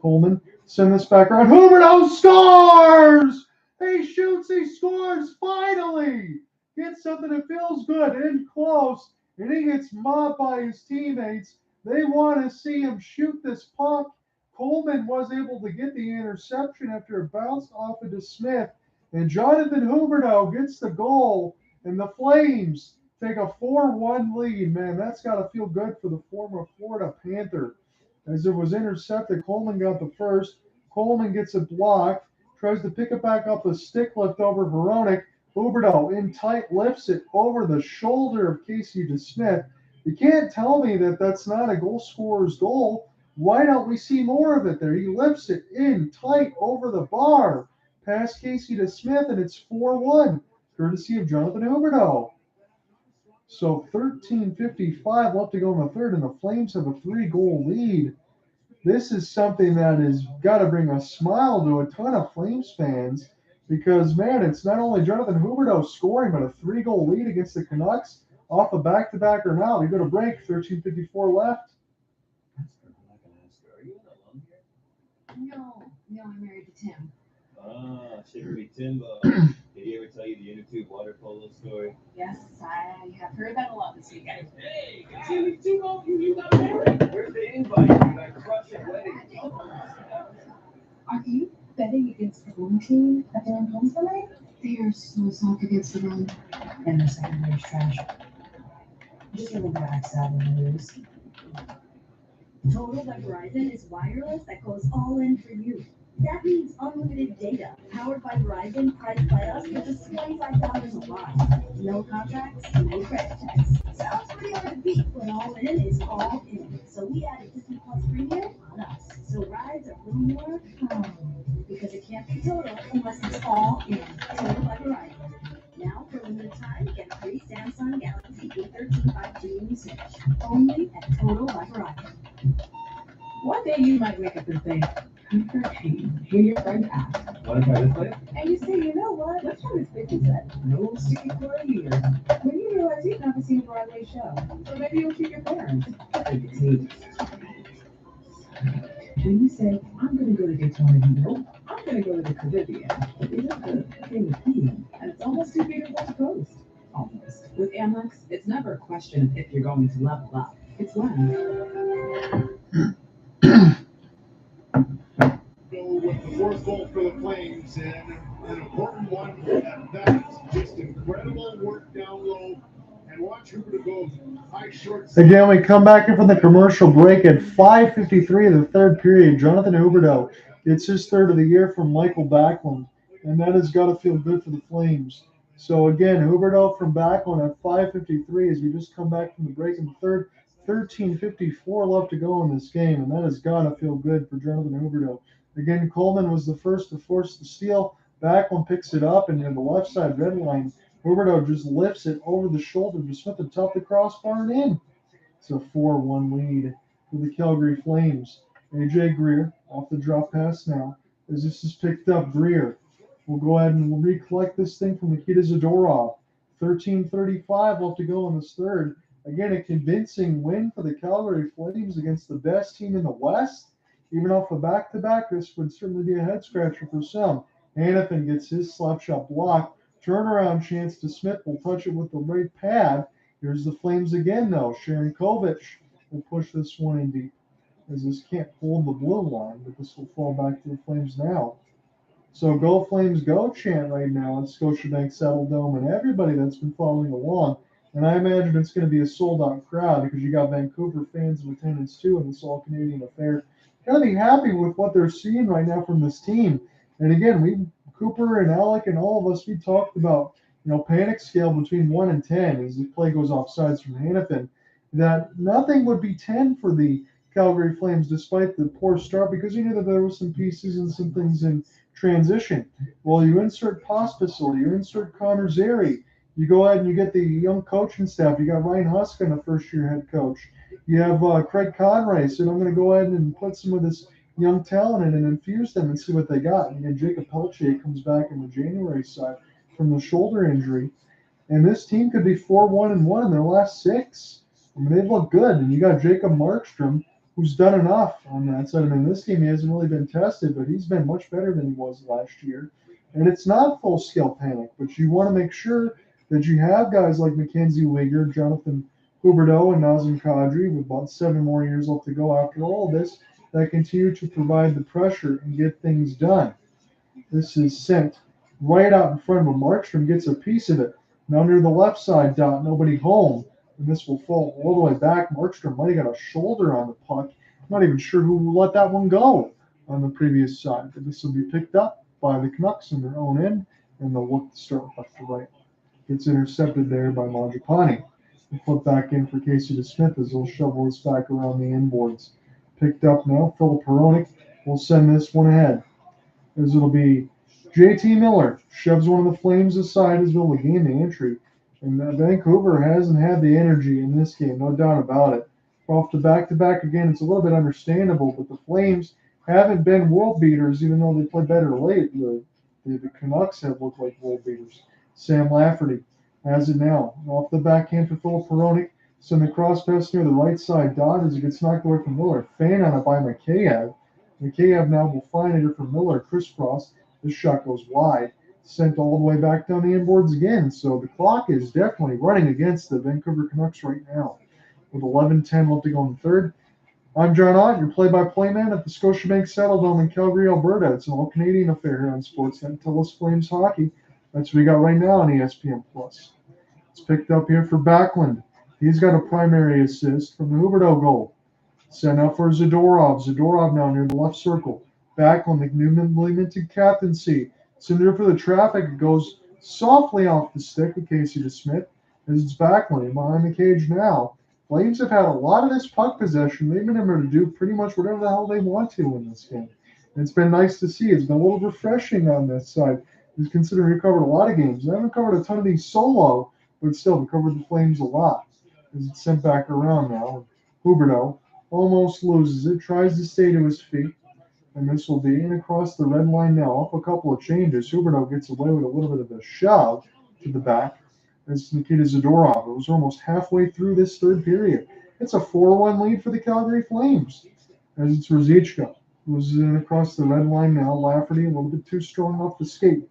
Coleman, send this back around. Huberdeau scores! He shoots, he scores, finally! Gets something that feels good, in close, and he gets mobbed by his teammates. They want to see him shoot this puck. Coleman was able to get the interception after it bounced off of DeSmith, and Jonathan Huberdeau gets the goal, and the Flames take a 4-1 lead. Man, that's got to feel good for the former Florida Panther. As it was intercepted, Coleman got the first. Coleman gets it blocked, tries to pick it back up, a stick lift over Hronek. Huberdeau in tight lifts it over the shoulder of Casey DeSmith. You can't tell me that that's not a goal scorer's goal. Why don't we see more of it there? He lifts it in tight over the bar, past Casey to Smith, and it's 4-1, courtesy of Jonathan Huberdeau. So 13:55 left to go in the third, and the Flames have a 3-goal lead. This is something that has got to bring a smile to a ton of Flames fans because, man, it's not only Jonathan Huberdeau scoring, but a 3-goal lead against the Canucks off a back-to-backer now. We go to break, 13:54 left. No, I'm married to Tim. Ah, Shivery Timbo. Did he ever tell you the inner tube water polo story? Yes, I have heard that a lot this weekend. Hey, Shivery Timbo, you got married. Where's the invite? You got crushed at wedding. Are you betting against the home team at their own homes tonight? They are so soft against the run. And their secondary is trash. Just really relax out in the news. Total by Verizon is wireless that goes all in for you. That means unlimited data, powered by Verizon, priced by us for just $25 a month. No contracts, no credit checks. Sounds pretty hard to beat when all in is all in. So we added Disney Plus Premium on us. So rides are a little more because it can't be total unless it's all in. Total by Verizon. Now, for a limited time, get a free Samsung Galaxy A13 5G when you switch. Only at Total by Verizon. One day you might wake up and think, hear your friend ask, Want to try this place? and you say, you know what? Let's try this 50 set. No sticky for a year. When you realize you've never seen a Broadway show, so maybe you'll treat your parents. When you say, I'm going to go to Daytona, nope, I'm going to go to the Caribbean. It isn't the famous theme, and it's almost too beautiful to post. Almost. With Amex, it's never a question of if you're going to level up. It's when. With the fourth goal for the Flames and an important one at that. Just incredible work down low. And watch Huberdeau go high short. Again, we come back in from the commercial break at 5:53 of the third period. Jonathan Huberdeau gets his third of the year from Mikael Backlund, and that has got to feel good for the Flames. So again, Huberdeau from Backlund at 5:53 as we just come back from the break in the third. 13:54 left to go in this game, and that has got to feel good for Jonathan Huberdeau. Again, Coleman was the first to force the steal. Backlund picks it up, and in the left side red line, Huberdeau just lifts it over the shoulder to Smith and top the crossbar and in. It's a 4-1 lead for the Calgary Flames. AJ Greer off the drop pass now. As this is picked up, Greer will go ahead and recollect this thing from Nikita Zadorov. 13:35 left to go in this third. Again, a convincing win for the Calgary Flames against the best team in the West. Even off the back-to-back, this would certainly be a head-scratcher for some. Hanifin gets his slap shot blocked. Turnaround chance to Smith will touch it with the right pad. Here's the Flames again, though. Sharankovic will push this one in deep, as this can't hold the blue line, but this will fall back to the Flames now. So go Flames go chant right now at Scotiabank Saddle Dome and everybody that's been following along. And I imagine it's going to be a sold-out crowd because you got Vancouver fans in attendance too in this all-Canadian affair. Got to be happy with what they're seeing right now from this team. And again, Cooper and Alec and all of us, we talked about, panic scale between 1 and 10 as the play goes off sides from Hanifin, that nothing would be 10 for the Calgary Flames despite the poor start because you knew that there were some pieces and some things in transition. Well, you insert Pospisil, you insert Connor Zary, you go ahead and you get the young coaching staff. You got Ryan Huska, the first-year head coach. You have Craig Conray, so I'm going to go ahead and put some of this young talent in and infuse them and see what they got. And then Jacob Pelche comes back in the January side from the shoulder injury. And this team could be 4-1-1 in their last 6. I mean, they've looked good. And you got Jacob Markstrom, who's done enough on that side. I mean, this team, he hasn't really been tested, but he's been much better than he was last year. And it's not full-scale panic, but you want to make sure that you have guys like Mackenzie Weegar, Jonathan Huberdeau, and Nazem Kadri with about 7 more years left to go after all of this that continue to provide the pressure and get things done. This is sent right out in front of him. Markstrom gets a piece of it. And under the left side dot, nobody home. And this will fall all the way back. Markstrom might have got a shoulder on the puck. I'm not even sure who let that one go on the previous side. But this will be picked up by the Canucks in their own end, and they'll look to start left to right. Gets intercepted there by Mangiapane. The flip back in for Casey DeSmith as he'll shovel this back around the inboards. Picked up now. Filip Hronek will send this one ahead. As it'll be JT Miller shoves one of the Flames aside as they'll gain the entry. And Vancouver hasn't had the energy in this game, no doubt about it. Off the back-to-back again, it's a little bit understandable, but the Flames haven't been world beaters, even though they play better late. The Canucks have looked like world beaters. Sam Lafferty has it now. Off the backhand for Filip Hronek. Send the cross pass near the right side dot as it gets knocked away from Miller. Fan on it by Mikheyev. Mikheyev now will find it for Miller. Crisscross. This shot goes wide. Sent all the way back down the inboards again. So the clock is definitely running against the Vancouver Canucks right now. With 11:10 left to go in the third. I'm John Ott, your play-by-play man at the Scotiabank Saddledome in Calgary, Alberta. It's an all-Canadian affair here on Sportsnet. TELUS Flames Hockey. That's what we got right now on ESPN+. It's picked up here for Backlund. He's got a primary assist from the Huberdeau goal. Sent out for Zadorov. Zadorov now near the left circle. Backlund, the newly minted captaincy. So there for the traffic. It goes softly off the stick of Casey DeSmith as it's Backlund behind the cage now. Flames have had a lot of this puck possession. They've been able to do pretty much whatever the hell they want to in this game. And it's been nice to see. It's been a little refreshing on this side. He's considering we covered a lot of games. I haven't covered a ton of these solo, but still, we covered the Flames a lot. As it's sent back around now. Huberdeau almost loses it, tries to stay to his feet. And this will be in across the red line now. Up a couple of changes. Huberdeau gets away with a little bit of a shove to the back. It's Nikita Zadorov. It was almost halfway through this third period. It's a 4-1 lead for the Calgary Flames. As it's Ruzicka, who's in across the red line now. Lafferty a little bit too strong off the skate.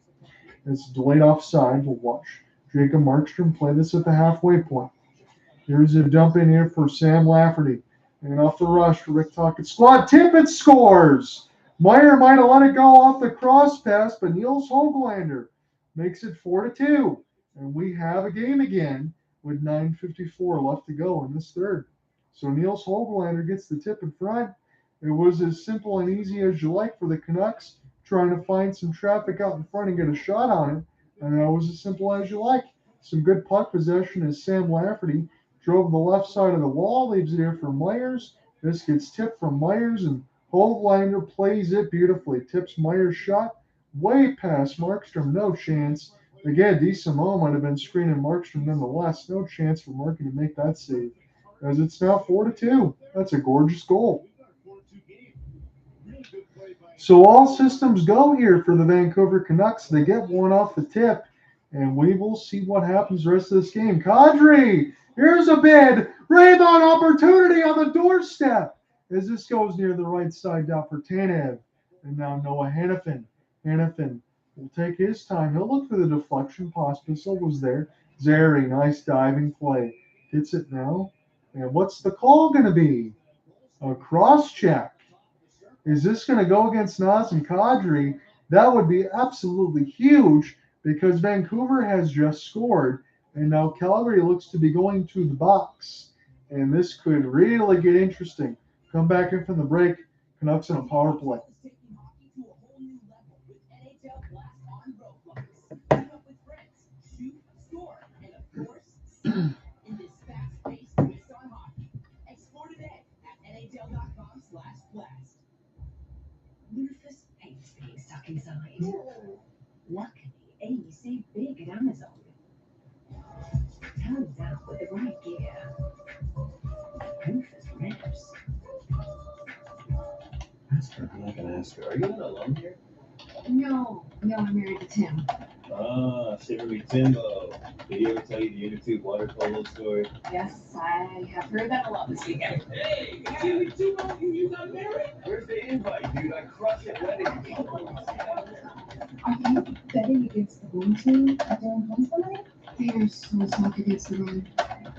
It's delayed offside. We'll watch Jacob Markstrom play this at the halfway point. Here's a dump in here for Sam Lafferty. And off the rush for Rick Tocchet. Squad Tippett scores! Meyer might have let it go off the cross pass, but Niels Hoglander makes it 4-2. And we have a game again with 9:54 left to go in this third. So Niels Hoglander gets the tip in front. It was as simple and easy as you like for the Canucks, trying to find some traffic out in front and get a shot on it. And that was as simple as you like. Some good puck possession as Sam Lafferty drove the left side of the wall, leaves it here for Myers. This gets tipped from Myers, and Hoglander plays it beautifully. Tips Myers' shot way past Markstrom. No chance. Again, DeSimone might have been screening Markstrom nonetheless. No chance for Markstrom to make that save. As it's now 4-2. That's a gorgeous goal. So all systems go here for the Vancouver Canucks. They get one off the tip, and we will see what happens the rest of this game. Kadri! Here's a bid. Rebound opportunity on the doorstep as this goes near the right side down for Tanev. And now Noah Hannafin. Hannafin will take his time. He'll look for the deflection. Pospisil was there. Zary, nice diving play. Gets it now. And what's the call going to be? A cross check. Is this going to go against Nazem Kadri? That would be absolutely huge because Vancouver has just scored. And now Calgary looks to be going to the box. And this could really get interesting. Come back in from the break. Canucks in a power play. Rufus hates being stuck inside. Luckily, ABC big at Amazon. Turns out with the right gear, Rufus rips. Ask her. I'm not going to ask her. Are you not alone here? No, I'm married to Tim. Ah, Shivery Timbo. Did he ever tell you the inner tube water polo story? Yes, I have heard that a lot this weekend. Hey, Jimmy Tubo, you got married? Where's the invite, dude? I crushed it wedding. Are you betting against the home team at their own home tonight? They are so soft against the run.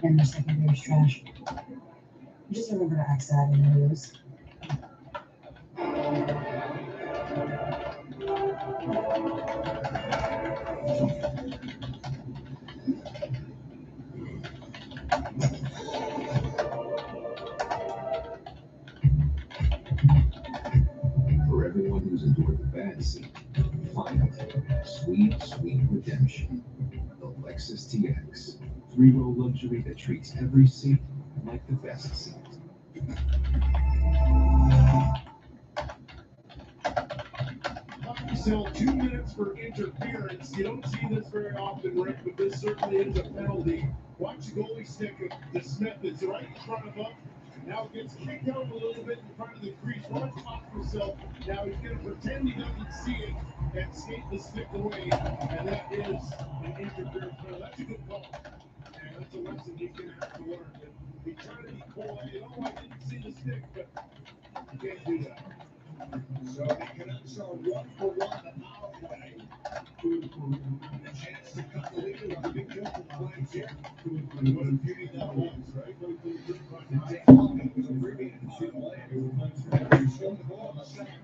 And their secondary's trash. Just remember to axe that and lose. For everyone who's endured the bad scene, finally, sweet redemption. The Lexus TX. 3-row luxury that treats every seat like the best seat. So 2 minutes for interference. You don't see this very often, Rick, but this certainly is a penalty. Watch the goalie stick to Smith. It's right in front of him. Now gets kicked out a little bit in front of the crease. Watch Pospisil. Now he's going to pretend he doesn't see it and skate the stick away. And that is an interference. So that's a good call. And that's a lesson he's going to have to learn. He tried to be cool. I didn't see the stick, but you can't do that. So the Canucks are 1 for 1 on power play. The chance to cut the lead with the big kill for the Flames here. What a beauty that was, right?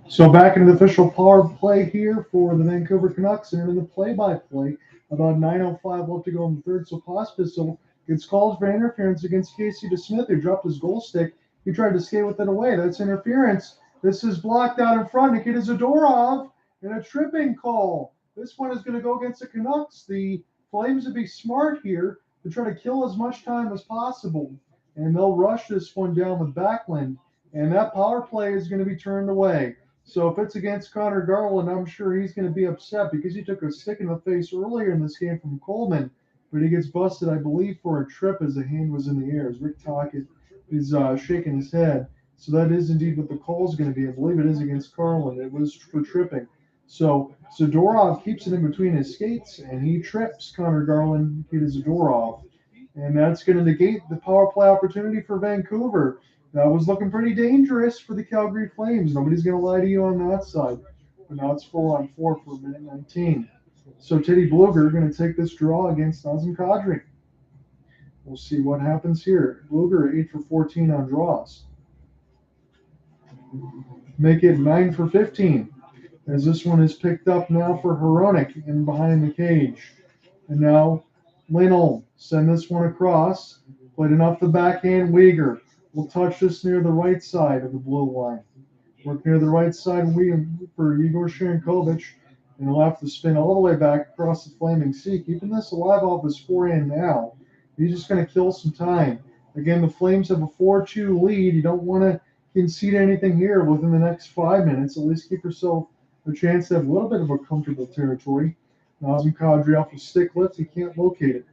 So back into the official power play here for the Vancouver Canucks, and in the play-by-play, about 9:05 left to go in the third. So Pospisil gets called for interference against Casey DeSmith, who dropped his goal stick. He tried to skate with it away. That's interference. This is blocked out in front. Nikita Zadorov and a tripping call. This one is going to go against the Canucks. The Flames would be smart here to try to kill as much time as possible. And they'll rush this one down with Backlund. And that power play is going to be turned away. So if it's against Connor Garland, I'm sure he's going to be upset because he took a stick in the face earlier in this game from Coleman. But he gets busted, I believe, for a trip as the hand was in the air. As Rick Tocchet is shaking his head. So that is indeed what the call is going to be. I believe it is against Carlin. It was for tripping. So Zadorov keeps it in between his skates, and he trips Connor Garland, Nikita Zadorov. And that's going to negate the power play opportunity for Vancouver. That was looking pretty dangerous for the Calgary Flames. Nobody's going to lie to you on that side. But now it's 4-on-4 for a minute 19. So Teddy Bluger going to take this draw against Nazem Kadri. We'll see what happens here. Bluger 8 for 14 on draws. Make it 9 for 15. As this one is picked up now for Hronek in behind the cage. And now Lindholm send this one across. Played enough the backhand. Weegar will touch this near the right side of the blue line. Work near the right side for Igor Sharankovich. And he'll have to spin all the way back across the flaming sea. Keeping this alive off his forehand now. He's just going to kill some time. Again, the Flames have a 4-2 lead. You don't want to concede anything here within the next 5 minutes. At least give yourself a chance to have a little bit of a comfortable territory. Nazem Kadri off a stick lift. He can't locate it.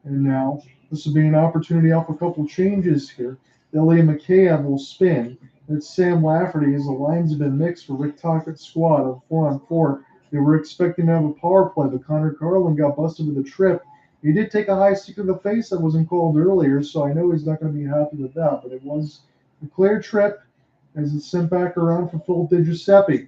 And now this will be an opportunity off a couple changes here. Ilya Mikheyev will spin. It's Sam Lafferty as the lines have been mixed for Rick Tocchet's squad of 4-on-4. They were expecting to have a power play, but Connor Garland got busted with a trip. He did take a high stick to the face that wasn't called earlier, so I know he's not going to be happy with that. But it was a clear trip as it's sent back around for Phillip Di Giuseppe.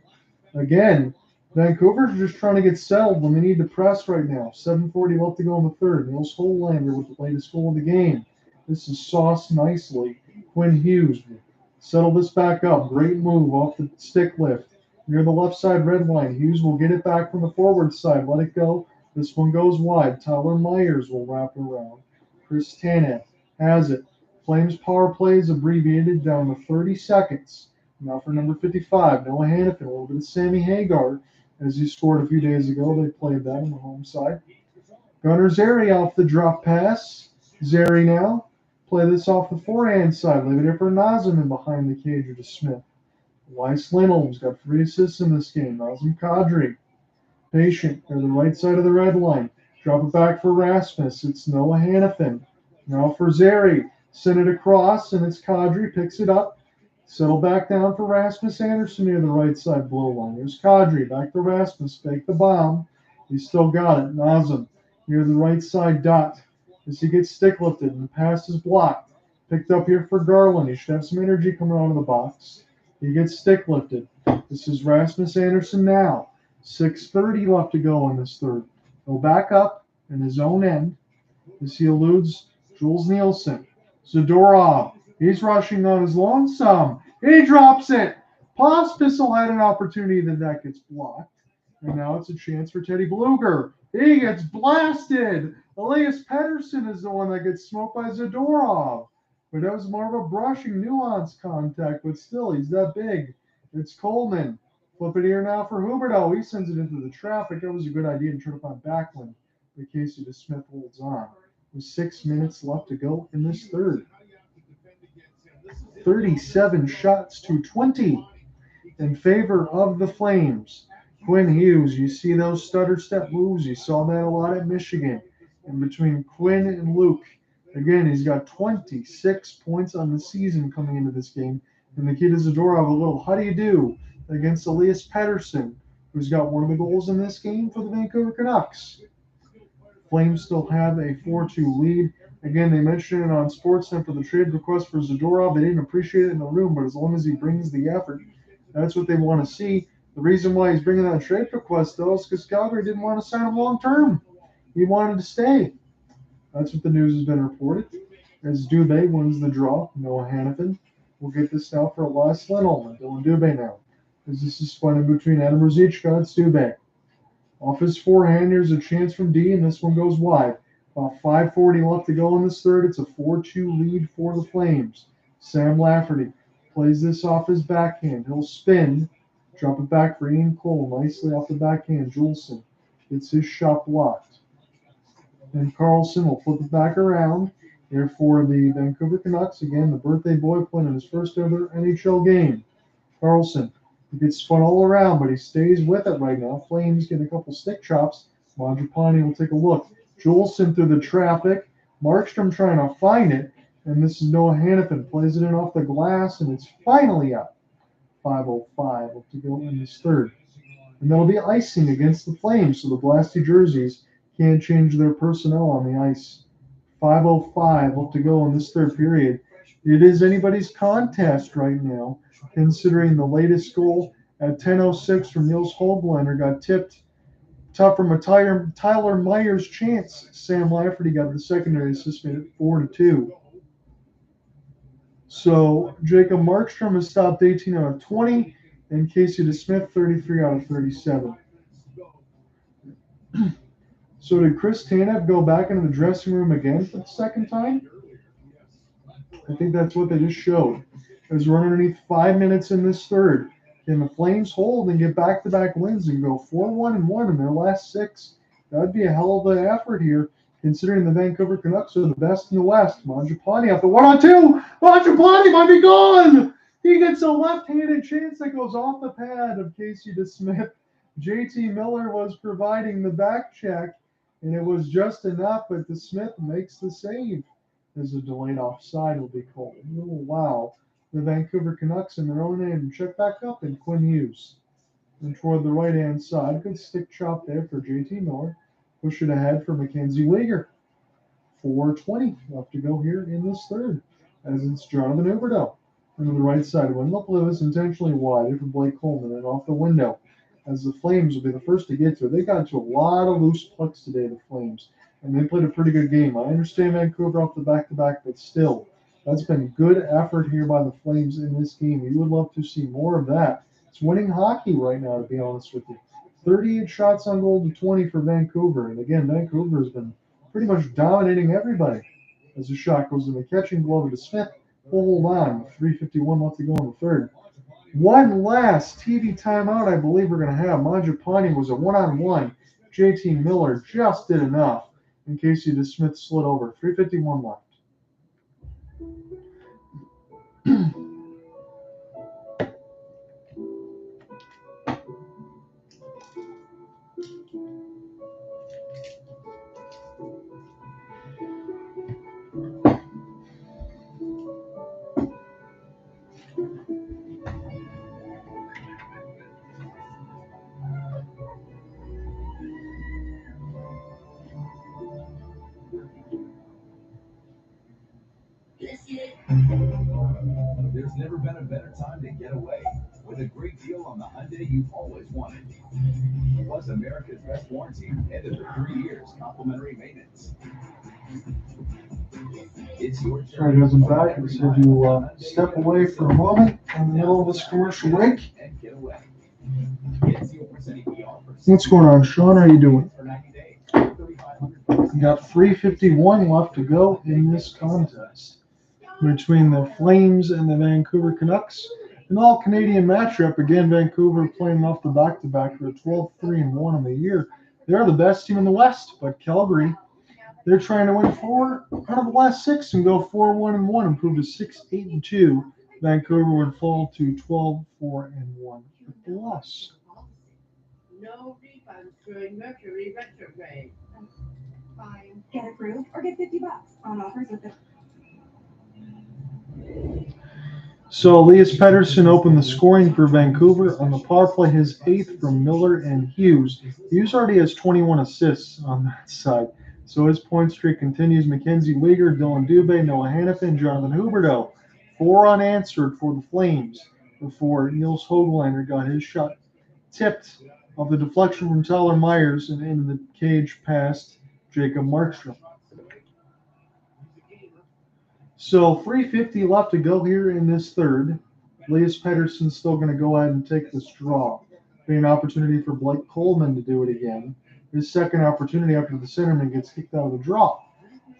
Again, Vancouver's just trying to get settled when they need to press right now. 7:40 left to go in the third. Nils Holander with the latest goal of the game. This is sauced nicely. Quinn Hughes settle this back up. Great move off the stick lift. Near the left side red line. Hughes will get it back from the forward side. Let it go. This one goes wide. Tyler Myers will wrap around. Chris Tanev has it. Flames power play is abbreviated down to 30 seconds. Now for number 55, Noah Hannafin, a little bit of Sammy Hagar, as he scored a few days ago. They played that on the home side. Gunnar Zary off the drop pass. Zary now. Play this off the forehand side. Leave it here for Nazem in behind the cage to Smith. Elias Lindholm's got 3 assists in this game. Nazem Kadri. Patient near the right side of the red line. Drop it back for Rasmus. It's Noah Hannafin. Now for Zary. Send it across, and it's Kadri. Picks it up. Settle back down for Rasmus Anderson near the right side blue line. There's Kadri. Back to Rasmus. Fake the bomb. He's still got it. Nazem near the right side dot. As he gets stick lifted, and the pass is blocked. Picked up here for Garland. He should have some energy coming out of the box. He gets stick lifted. This is Rasmus Anderson now. 6:30 left to go in this third. He'll back up in his own end as he eludes Jules Nielsen. Zadorov, he's rushing on his lonesome. He drops it. Pospisil had an opportunity, then that gets blocked. And now it's a chance for Teddy Bluger. He gets blasted. Elias Pettersson is the one that gets smoked by Zadorov. But that was more of a brushing, nuanced contact, but still, he's that big. It's Coleman. Flip it here now for Huberdeau. He sends it into the traffic. That was a good idea to try to find Backlund. but Casey DeSmith holds on. With 6 minutes left to go in this third. 37 shots to 20 in favor of the Flames. Quinn Hughes, you see those stutter step moves. You saw that a lot at Michigan. And between Quinn and Luke, again, he's got 26 points on the season coming into this game. And Nikita Zadorov, a little how do you do against Elias Pettersson, who's got one of the goals in this game for the Vancouver Canucks. Flames still have a 4-2 lead. Again, they mentioned it on Sportsnet for the trade request for Zadorov. They didn't appreciate it in the room, but as long as he brings the effort, that's what they want to see. The reason why he's bringing that trade request, though, is because Calgary didn't want to sign him long-term. He wanted to stay. That's what the news has been reported. As Dubé wins the draw, Noah Hannafin will get this now for Elias Lindholm and Dylan Dubé now. As this is spun in between Adam Ruzicka and Dubé. Off his forehand, here's a chance from D, and this one goes wide. About 5:40 left to go in this third. It's a 4-2 lead for the Flames. Sam Lafferty plays this off his backhand. He'll spin, drop it back for Ian Cole. Nicely off the backhand. Juleson gets his shot blocked. And Carlson will flip it back around here for the Vancouver Canucks. Again, the birthday boy playing in his first ever NHL game. Carlson, he gets spun all around, but he stays with it right now. Flames get a couple stick chops. Mangiapane will take a look. Juleson through the traffic. Markstrom trying to find it. And this is Noah Hannafin. Plays it in off the glass, and it's finally up. 5:05 left to go in this third. And that'll be icing against the Flames, so the Blasty jerseys can't change their personnel on the ice. 5:05 left to go in this third period. It is anybody's contest right now, considering the latest goal at 10:06 from Niels Holblander got tipped. Top from a Tyler Myers chance. Sam Lafferty got the secondary assist, made it 4-2. So Jacob Markstrom has stopped 18 out of 20, and Casey DeSmith 33 out of 37. So did Chris Tanev go back into the dressing room again for the second time? I think that's what they just showed. As we're underneath 5 minutes in this third. Can the Flames hold and get back-to-back wins and go 4-1-1 in their last 6? That would be a hell of an effort here, considering the Vancouver Canucks are the best in the West. Mangiapane up the 1-on-2. Mangiapane might be gone. He gets a left-handed chance that goes off the pad of Casey DeSmith. JT Miller was providing the back check, and it was just enough, but DeSmith makes the save. As a delayed offside will be called. Oh, wow. The Vancouver Canucks in their own end check back up in Quinn Hughes. And toward the right-hand side, good stick chop there for JT Miller. Push it ahead for Mackenzie Weegar. 4:20 left to go here in this third, as it's Jonathan Huberdeau. And to the right side, Wendell Lewis intentionally wide for Blake Coleman and off the window, as the Flames will be the first to get to it. They got into a lot of loose pucks today, the Flames, and they played a pretty good game. I understand Vancouver off the back-to-back, but still, that's been good effort here by the Flames in this game. You would love to see more of that. It's winning hockey right now, to be honest with you. 38 shots on goal to 20 for Vancouver. And again, Vancouver has been pretty much dominating everybody. As the shot goes in the catching glove to Smith. Hold on. 3:51 left to go in the third. One last TV timeout I believe we're going to have. Mangiapane was a 1-on-1. JT Miller just did enough in Casey DeSmith slid over. 3:51 left. There's never been a better time to get away with a great deal on the Hyundai you've always wanted. Plus America's best warranty and for 3 years complimentary maintenance. It's your turn. All right, guys, I'm back. I just had to step away for a moment in the middle of this commercial break. And get away. Get 0% APR for What's going on, Sean? How are you doing? We got 3:51 left to go in this contest between the Flames and the Vancouver Canucks. An all-Canadian matchup. Again, Vancouver playing off the back-to-back for a 12-3-1 in the year. They're the best team in the West, but Calgary, they're trying to win 4 out of the last 6 and go 4-1-1, improve to 6-8-2. Vancouver would fall to 12-4-1 with the loss. No refunds during Mercury retrograde. Fine. Get approved or get $50 on offers with the. So Elias Pettersson opened the scoring for Vancouver on the power play, his 8th from Miller and Hughes. Hughes already has 21 assists on that side. So his point streak continues. Mackenzie Weegar, Dylan Dubé, Noah Hannafin, Jonathan Huberdeau. 4 unanswered for the Flames before Niels Höglander got his shot tipped off the deflection from Tyler Myers and into the cage past Jacob Markstrom. So 3:50 left to go here in this third. Elias Pettersson's still going to go ahead and take this draw. Be an opportunity for Blake Coleman to do it again. His second opportunity after the centerman gets kicked out of the draw.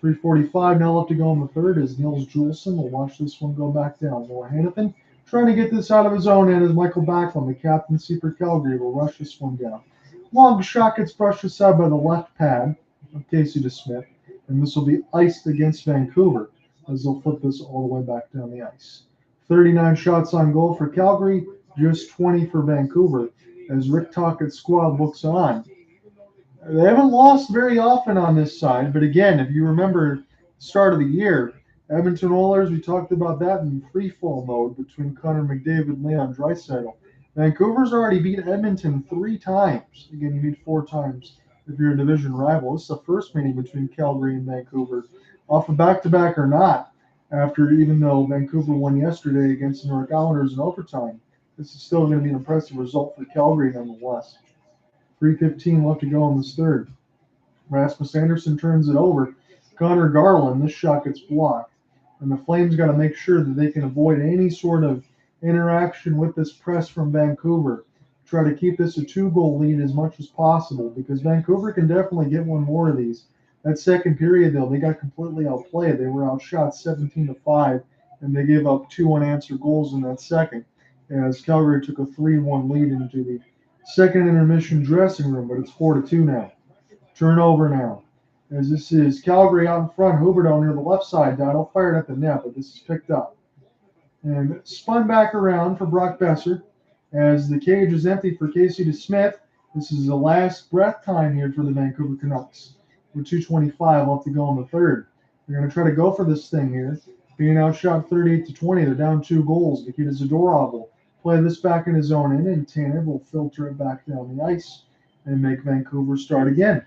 3:45 now left to go in the third as Nils Juleson will watch this one go back down. Noah Hannafin trying to get this out of his own end as Mikael Backlund, the captaincy for Calgary, will rush this one down. Long shot gets brushed aside by the left pad of Casey DeSmith, and this will be iced against Vancouver as they'll flip this all the way back down the ice. 39 shots on goal for Calgary, just 20 for Vancouver as Rick Tochet's squad looks on. They haven't lost very often on this side, but again, if you remember the start of the year, Edmonton Oilers, we talked about that in free fall mode between Connor McDavid and Leon Draisaitl. Vancouver's already beat Edmonton 3 times. Again, you meet 4 times if you're a division rival. This is the first meeting between Calgary and Vancouver, off a back-to-back or not, even though Vancouver won yesterday against the New York Islanders in overtime. This is still going to be an impressive result for Calgary nonetheless. 3:15 left to go in this third. Rasmus Andersson turns it over. Connor Garland, this shot gets blocked. And the Flames got to make sure that they can avoid any sort of interaction with this press from Vancouver. Try to keep this a 2-goal lead as much as possible because Vancouver can definitely get one more of these. That second period, though, they got completely outplayed. They were outshot 17-5, and they gave up 2 unanswered goals in that second as Calgary took a 3-1 lead into the second intermission dressing room, but it's 4-2 now. Turnover now. As this is Calgary out in front, Huberdeau near the left side. Donald fired at the net, but this is picked up. And spun back around for Brock Boeser as the cage is empty for Casey DeSmith. This is the last breath time here for the Vancouver Canucks. With 2:25 left to go in the third. They're going to try to go for this thing here. Being outshot 38-20, they're down 2 goals. Nikita Zadorov will play this back in his own end, and Tanner will filter it back down the ice and make Vancouver start again.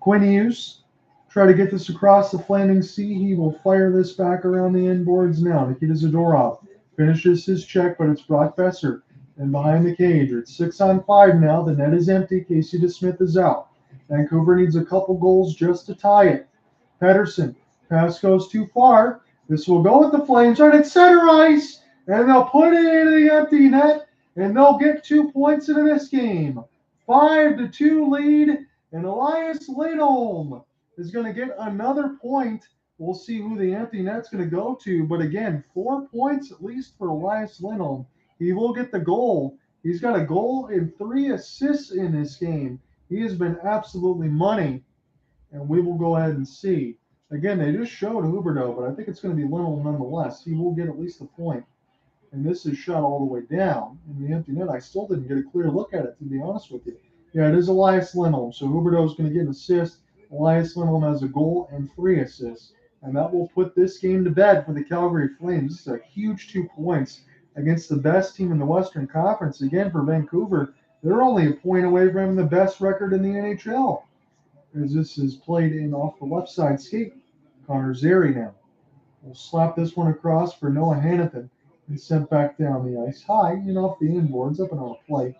Quinn Hughes try to get this across the flaming sea. He will fire this back around the end boards now. Nikita Zadorov finishes his check, but it's Brock Boeser and behind the cage. It's 6-on-5 now. The net is empty. Casey DeSmith is out. Vancouver needs a couple goals just to tie it. Pettersson, pass goes too far. This will go with the Flames right at center ice, and they'll put it into the empty net, and they'll get 2 points into this game. 5-2 lead, and Elias Lindholm is going to get another point. We'll see who the empty net's going to go to, but again, 4 points at least for Elias Lindholm. He will get the goal. He's got a goal and 3 assists in this game. He has been absolutely money, and we will go ahead and see. Again, they just showed Huberdeau, but I think it's going to be Lindholm nonetheless. He will get at least a point. And this is shot all the way down in the empty net. I still didn't get a clear look at it, to be honest with you. Yeah, it is Elias Lindholm. So Huberdeau is going to get an assist. Elias Lindholm has a goal and 3 assists. And that will put this game to bed for the Calgary Flames. This is a huge 2 points against the best team in the Western Conference. Again, for Vancouver, they're only a point away from having the best record in the NHL. As this is played in off the left side skate. Connor Zary now. We'll slap this one across for Noah Hannafin and sent back down the ice high and off the inboards up and on a play.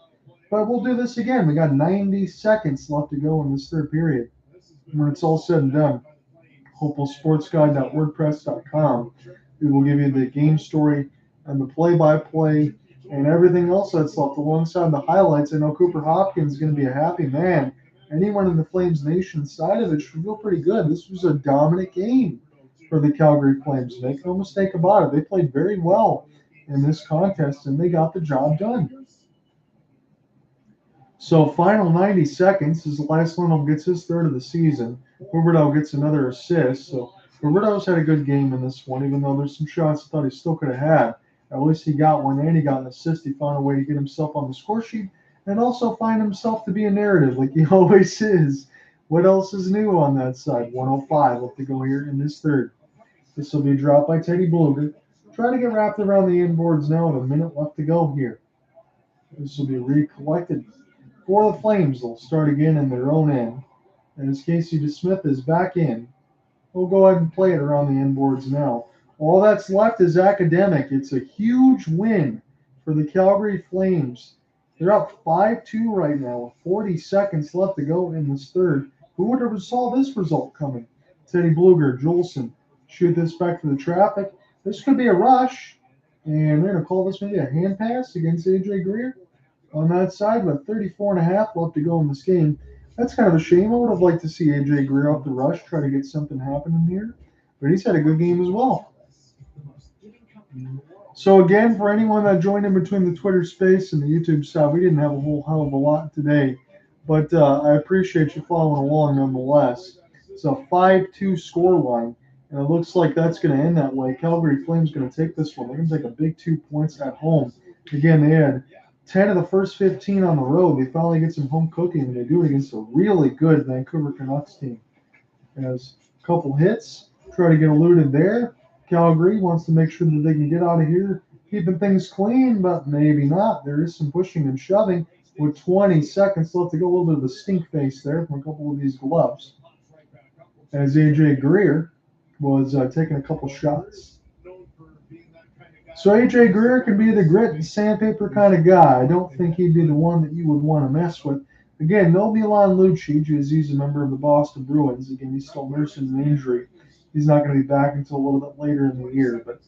But we'll do this again. We got 90 seconds left to go in this third period. When it's all said and done, hopefulsportsguide.wordpress.com. We will give you the game story and the play-by-play and everything else that's left alongside the highlights. I know Cooper Hopkins is going to be a happy man. Anyone in the Flames Nation side of it should feel pretty good. This was a dominant game for the Calgary Flames. Make no mistake about it. They played very well in this contest, and they got the job done. So final 90 seconds as Elias Lindholm gets his third of the season. Huberdeau gets another assist. So Huberdeau's had a good game in this one, even though there's some shots I thought he still could have had. At least he got one and he got an assist. He found a way to get himself on the score sheet and also find himself to be a narrative like he always is. What else is new on that side? 105 left to go here in this third. This will be dropped by Teddy Bluger. Trying to get wrapped around the inboards now with a minute left to go here. This will be recollected for the Flames. They'll start again in their own end. And as Casey DeSmith is back in, we'll go ahead and play it around the inboards now. All that's left is academic. It's a huge win for the Calgary Flames. They're up 5-2 right now with 40 seconds left to go in this third. Who would have saw this result coming? Teddy Bluger, Jolson shoot this back to the traffic. This could be a rush. And they're going to call this maybe a hand pass against A.J. Greer on that side with 34.5 left to go in this game. That's kind of a shame. I would have liked to see A.J. Greer up the rush, try to get something happening here. But he's had a good game as well. So again, for anyone that joined in between the Twitter space and the YouTube side, we didn't have a whole hell of a lot today. But I appreciate you following along nonetheless. It's a 5-2 scoreline, and it looks like that's going to end that way. Calgary Flames going to take this one. They're going to take a big 2 points at home. Again, they had 10 of the first 15 on the road. They finally get some home cooking, and they do it against a really good Vancouver Canucks team. As a couple hits, try to get eluded there. Calgary wants to make sure that they can get out of here, keeping things clean, but maybe not. There is some pushing and shoving with 20 seconds left to go. A little bit of a stink face there from a couple of these gloves. As A.J. Greer was taking a couple shots. So A.J. Greer can be the grit and sandpaper kind of guy. I don't think he'd be the one that you would want to mess with. Again, no Milan Lucic, as he's a member of the Boston Bruins. Again, he's still nursing an injury. He's not going to be back until a little bit later in the year. But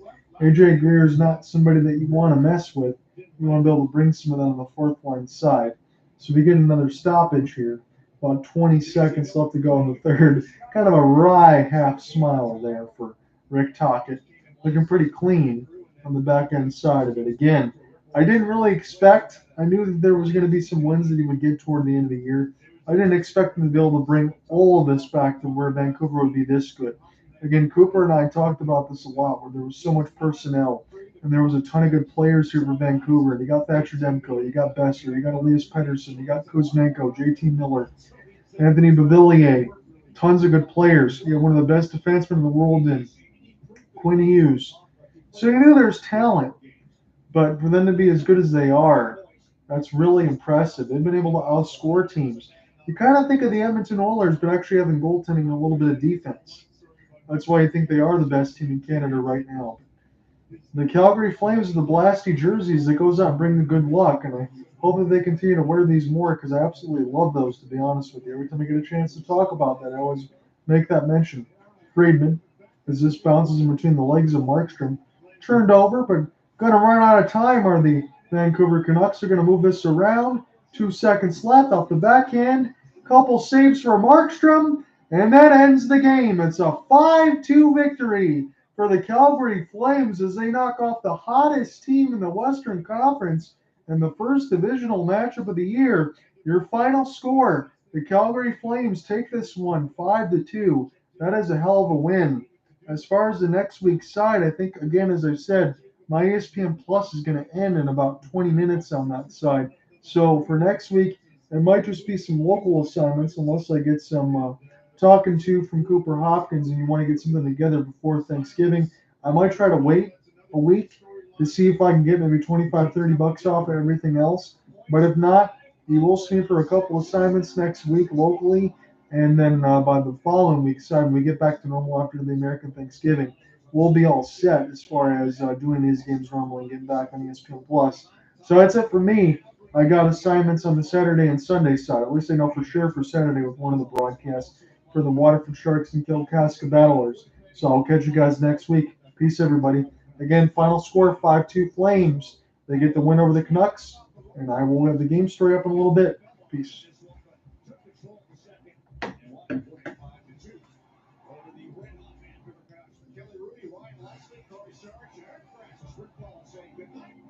A.J. Greer is not somebody that you want to mess with. You want to be able to bring some of that on the fourth line side. So we get another stoppage here. About 20 seconds left to go in the third. Kind of a wry half smile there for Rick Tocchet. Looking pretty clean on the back end side of it. Again, I didn't really expect. I knew that there was going to be some wins that he would get toward the end of the year. I didn't expect him to be able to bring all of this back to where Vancouver would be this good. Again, Cooper and I talked about this a lot, where there was so much personnel, and there was a ton of good players here for Vancouver. And you got Thacher Demko, you got Boeser, you got Elias Pettersson, you got Kuzmenko, JT Miller, Anthony Beauvillier, tons of good players. You got one of the best defensemen in the world in Quinn Hughes. So you knew there's talent, but for them to be as good as they are, that's really impressive. They've been able to outscore teams. You kind of think of the Edmonton Oilers, but actually having goaltending and a little bit of defense. That's why I think they are the best team in Canada right now. The Calgary Flames are the blasty jerseys that goes out and bring the good luck, and I hope that they continue to wear these more because I absolutely love those, to be honest with you. Every time I get a chance to talk about that, I always make that mention. Friedman, as this bounces in between the legs of Markstrom, turned over, but going to run out of time are the Vancouver Canucks. They're going to move this around. 2 seconds left off the backhand. Couple saves for Markstrom, and that ends the game. It's a 5-2 victory for the Calgary Flames as they knock off the hottest team in the Western Conference in the first divisional matchup of the year. Your final score, the Calgary Flames take this one 5-2. That is a hell of a win. As far as the next week's side, I think, again, as I said, my ESPN Plus is going to end in about 20 minutes on that side. So for next week, there might just be some local assignments unless I get some talking to from Cooper Hopkins and you want to get something together before Thanksgiving. I might try to wait a week to see if I can get maybe $25-30 off of everything else. But if not, you will see me for a couple assignments next week locally. And then by the following week, when we get back to normal after the American Thanksgiving, we'll be all set as far as doing these games normally and getting back on ESPN Plus. So that's it for me. I got assignments on the Saturday and Sunday side. At least I know for sure for Saturday with one of the broadcasts for the Waterford Sharks and Kilcasca Battlers. So I'll catch you guys next week. Peace, everybody. Again, final score, 5-2 Flames. They get the win over the Canucks, and I will have the game story up in a little bit. Peace.